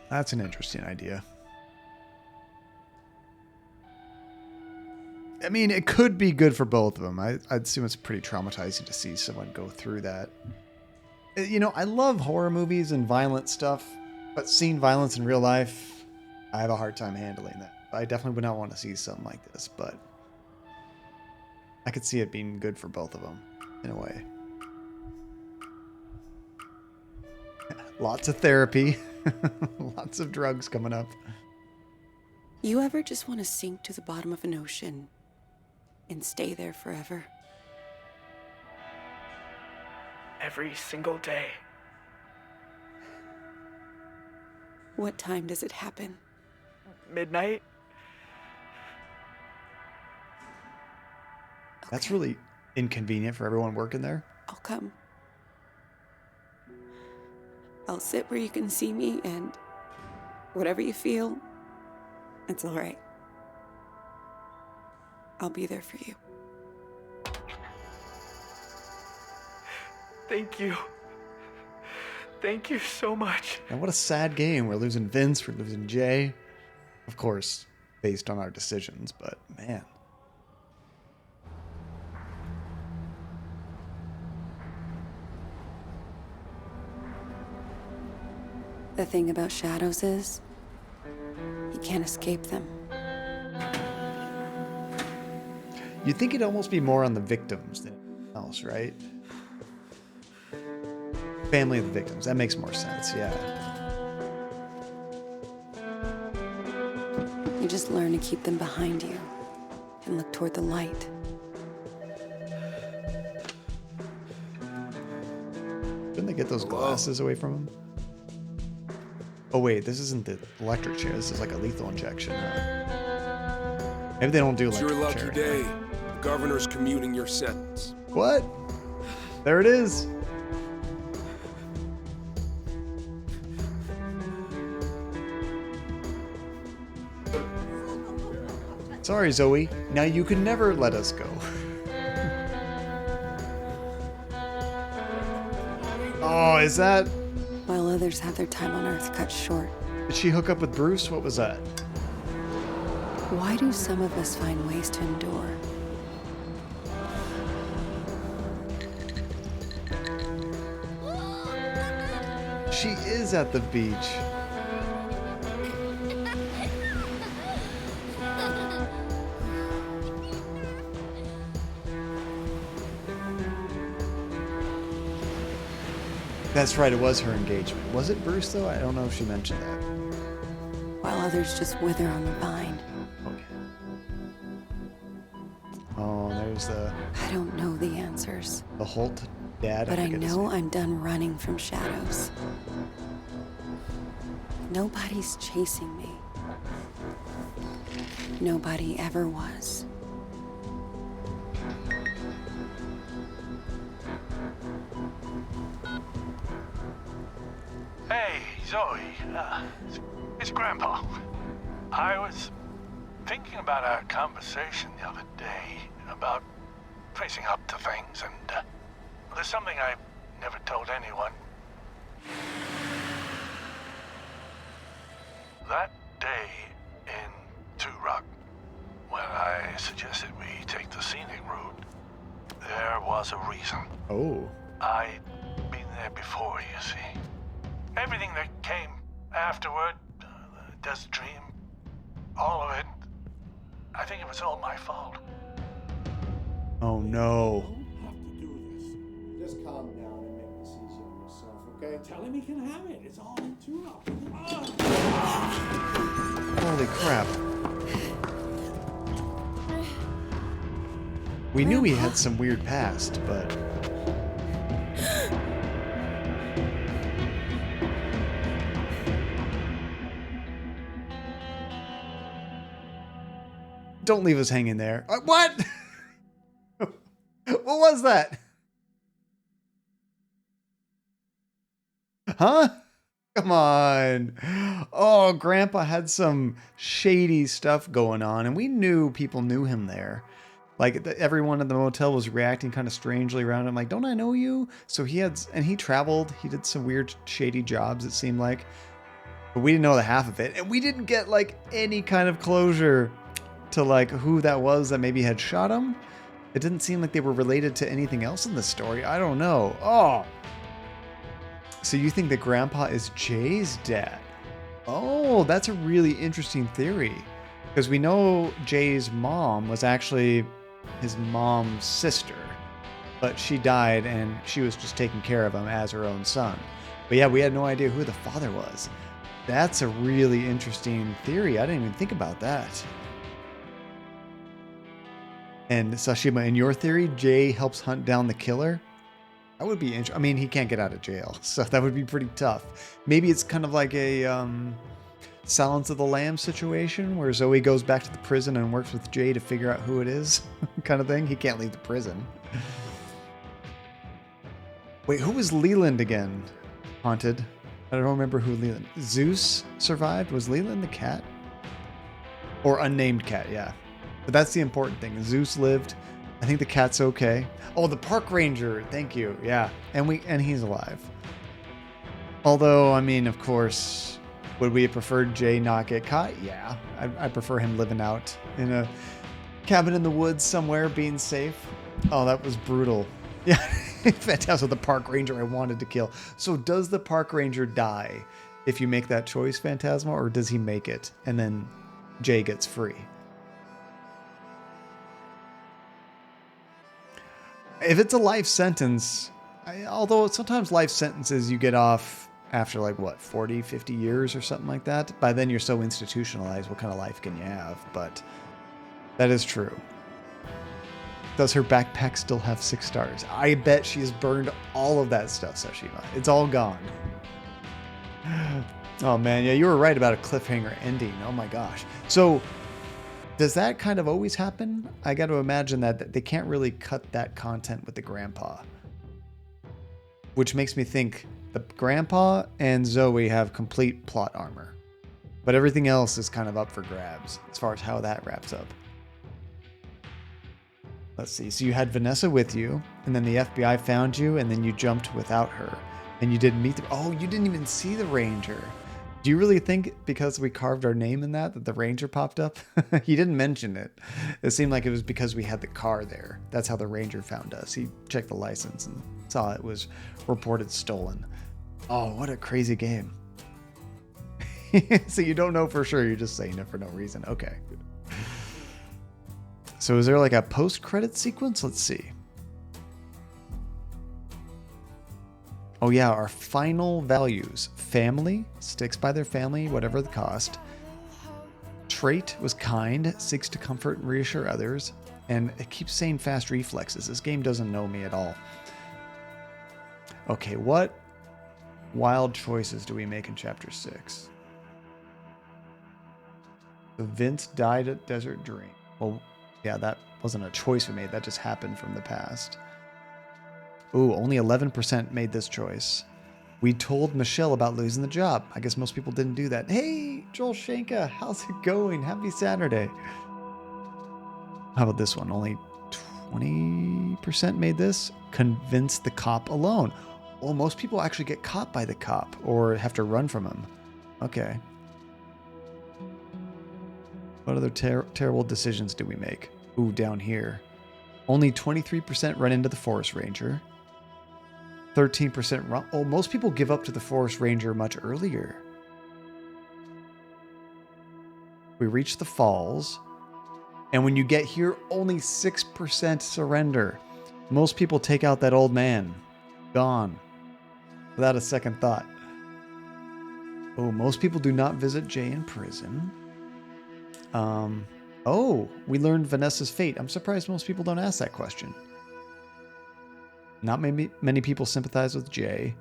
B: That's an interesting idea. I mean, it could be good for both of them. I'd assume it's pretty traumatizing to see someone go through that. You know, I love horror movies and violent stuff, but seeing violence in real life, I have a hard time handling that. I definitely would not want to see something like this, but I could see it being good for both of them, in a way. Lots of therapy, lots of drugs coming up.
V: You ever just want to sink to the bottom of an ocean and stay there forever?
C: Every single day.
V: What time does it happen?
C: Midnight.
B: That's really inconvenient for everyone working there.
V: I'll come. I'll sit where you can see me, and whatever you feel, it's all right. I'll be there for you.
C: Thank you. Thank you so much.
B: And what a sad game. We're losing Vince, we're losing Jay. Of course, based on our decisions, but man.
V: The thing about shadows is, you can't escape them.
B: You'd think it'd almost be more on the victims than else, right? Family of the victims. That makes more sense, yeah.
V: You just learn to keep them behind you and look toward the light.
B: Couldn't they get those glasses away from him? Oh wait, this isn't the electric chair. This is like a lethal injection. Maybe they don't do
N: It's
B: electric
N: your lucky
B: chair.
N: day. The governor's commuting your sentence.
B: What? There it is. Sorry, Zoe. Now you can never let us go. Oh, is that...
V: While others have their time on Earth cut short.
B: Did she hook up with Bruce? What was that?
V: Why do some of us find ways to endure?
B: She is at the beach. That's right, it was her engagement. Was it Bruce, though? I don't know if she mentioned that.
V: While others just wither on the vine.
B: Oh, there's the...
V: I don't know the answers.
B: The Holt dad.
V: But I
B: forget his
V: know
B: name.
V: I'm done running from shadows. Nobody's chasing me. Nobody ever was.
G: Hey, Zoe. It's Grandpa. I was thinking about our conversation the other day about facing up to things, and there's something I never told anyone. That day in Two Rock, when I suggested we take the scenic route, there was a reason.
B: Oh.
G: I'd been there before, you see. Everything that came afterward, Dusk Dream, all of it, I think it was all my fault.
B: Oh, no.
T: Just calm down and make this easy on yourself, okay?
G: Tell him he can have it. It's all in Two Rock.
B: Holy crap. We knew he had some weird past, but... Don't leave us hanging there. What? What was that? Huh? Come on. Oh, Grandpa had some shady stuff going on, and we knew people knew him there. Like, everyone in the motel was reacting kind of strangely around him. Like, don't I know you? So he had, and he traveled. He did some weird, shady jobs, it seemed like. But we didn't know the half of it. And we didn't get, like, any kind of closure to, like, who that was that maybe had shot him. It didn't seem like they were related to anything else in the story. I don't know. Oh. So you think that Grandpa is Jay's dad? Oh, that's a really interesting theory. Because we know Jay's mom was actually his mom's sister. But she died and she was just taking care of him as her own son. But yeah, we had no idea who the father was. That's a really interesting theory. I didn't even think about that. And Sashima, in your theory, Jay helps hunt down the killer? That would be interesting. I mean, he can't get out of jail, so that would be pretty tough. Maybe it's kind of like a Silence of the Lambs situation where Zoe goes back to the prison and works with Jay to figure out who it is, kind of thing. He can't leave the prison. Wait, who was Leland again? Haunted. I don't remember who Leland. Zeus survived? Was Leland the cat? Or unnamed cat, yeah. But that's the important thing. Zeus lived. I think the cat's okay. Oh, the park ranger. Thank you. Yeah. And he's alive. Although, I mean, of course, would we have preferred Jay not get caught? Yeah. I prefer him living out in a cabin in the woods somewhere, being safe. Oh, that was brutal. Yeah. Phantasma, the park ranger I wanted to kill. So does the park ranger die if you make that choice, Phantasma, or does he make it and then Jay gets free? If it's a life sentence, although sometimes life sentences you get off after like, what, 40, 50 years or something like that? By then you're so institutionalized, what kind of life can you have? But that is true. Does her backpack still have 6 stars? I bet she has burned all of that stuff, Sashima. It's all gone. Oh man, yeah, you were right about a cliffhanger ending. Oh my gosh. So... does that kind of always happen? I got to imagine that they can't really cut that content with the grandpa. Which makes me think the grandpa and Zoe have complete plot armor. But everything else is kind of up for grabs as far as how that wraps up. Let's see. So you had Vanessa with you, and then the FBI found you, and then you jumped without her. And you didn't meet the... Oh, you didn't even see the ranger. Do you really think because we carved our name in that the ranger popped up? He didn't mention it. It seemed like it was because we had the car there. That's how the ranger found us. He checked the license and saw it was reported stolen. Oh, what a crazy game. So you don't know for sure. You're just saying it for no reason. Okay. So is there like a post-credit sequence? Let's see. Oh yeah, our final values. Family, sticks by their family, whatever the cost. Trait was kind, seeks to comfort and reassure others. And it keeps saying fast reflexes. This game doesn't know me at all. Okay, what wild choices do we make in Chapter 6? So Vince died at Desert Dream. Well, yeah, that wasn't a choice we made. That just happened from the past. Ooh, only 11% made this choice. We told Michelle about losing the job. I guess most people didn't do that. Hey, Joel Shanka, how's it going? Happy Saturday. How about this one? Only 20% made this. Convince the cop alone. Well, most people actually get caught by the cop or have to run from him. Okay. What other terrible decisions do we make? Ooh, down here. Only 23% run into the forest ranger. 13% run. Oh, most people give up to the forest ranger much earlier. We reach the falls. And when you get here, only 6% surrender. Most people take out that old man. Gone. Without a second thought. Oh, most people do not visit Jay in prison. Oh, we learned Vanessa's fate. I'm surprised most people don't ask that question. Not many people sympathize with Jay.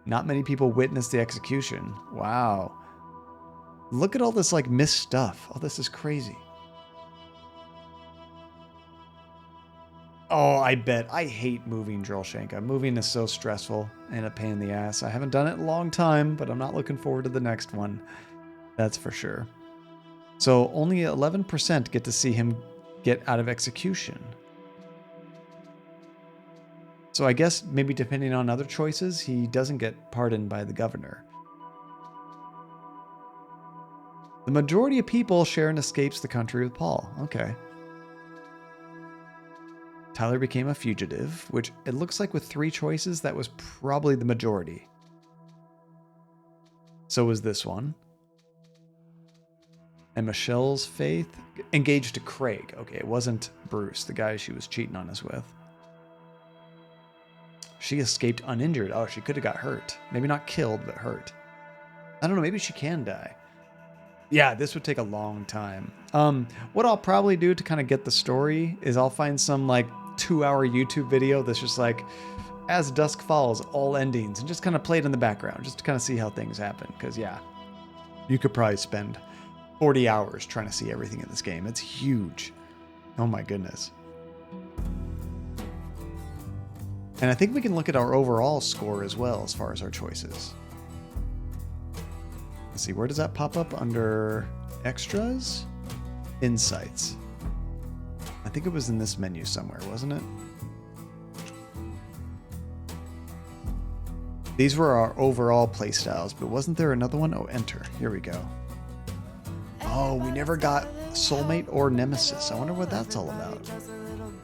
B: Not many people witness the execution. Wow. Look at all this like missed stuff. Oh, this is crazy. Oh, I bet. I hate moving, Joel Shanka. Moving is so stressful and a pain in the ass. I haven't done it in a long time, but I'm not looking forward to the next one. That's for sure. So only 11% get to see him get out of execution. So I guess maybe depending on other choices, he doesn't get pardoned by the governor. The majority of people Sharon escapes the country with Paul. Okay. Tyler became a fugitive, which it looks like with 3 choices, that was probably the majority. So was this one. And Michelle's faith, engaged to Craig. Okay, it wasn't Bruce, the guy she was cheating on us with. She escaped uninjured. Oh, she could have got hurt. Maybe not killed, but hurt. I don't know, maybe she can die. Yeah, this would take a long time. What I'll probably do to kind of get the story is I'll find some like 2-hour YouTube video that's just like, as Dusk Falls, all endings, and just kind of play it in the background, just to kind of see how things happen. Because yeah, you could probably spend 40 hours trying to see everything in this game. It's huge. Oh my goodness. And I think we can look at our overall score as well as far as our choices. Let's see, where does that pop up? Under extras? Insights. I think it was in this menu somewhere, wasn't it? These were our overall playstyles, but wasn't there another one? Oh, enter. Here we go. Oh, we never got Soulmate or Nemesis. I wonder what that's all about.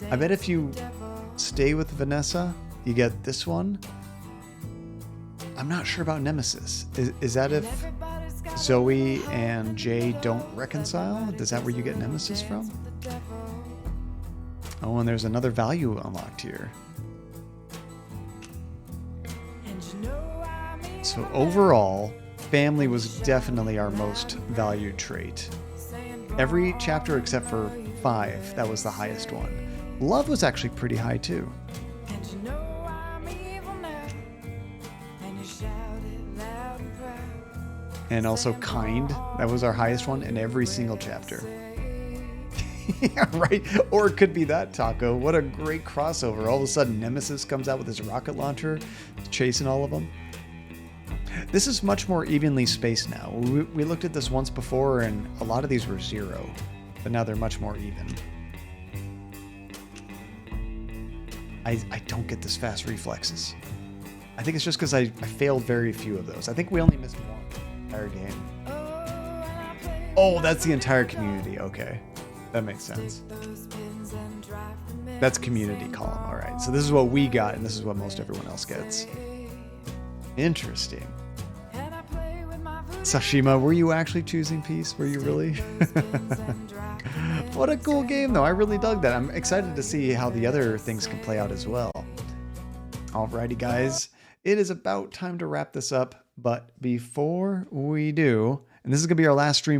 B: I bet if you stay with Vanessa, you get this one. I'm not sure about Nemesis. Is that if Zoe and Jay don't reconcile? Is that where you get Nemesis from? Oh, and there's another value unlocked here. So overall, family was definitely our most valued trait. Every chapter except for 5, that was the highest one. Love was actually pretty high too. And also kind, that was our highest one in every single chapter. Yeah, right. Or it could be that, Taco. What a great crossover. All of a sudden, Nemesis comes out with his rocket launcher, chasing all of them. This is much more evenly spaced now. We looked at this once before, and a lot of these were 0, but now they're much more even. I don't get this fast reflexes. I think it's just because I failed very few of those. I think we only missed one entire game. Oh, that's the entire community. Okay. That makes sense. That's community column. All right. So this is what we got, and this is what most everyone else gets. Interesting. Sashima, were you actually choosing peace? Were you really? What a cool game, though. I really dug that. I'm excited to see how the other things can play out as well. Alrighty, guys. It is about time to wrap this up. But before we do, and this is going to be our last stream for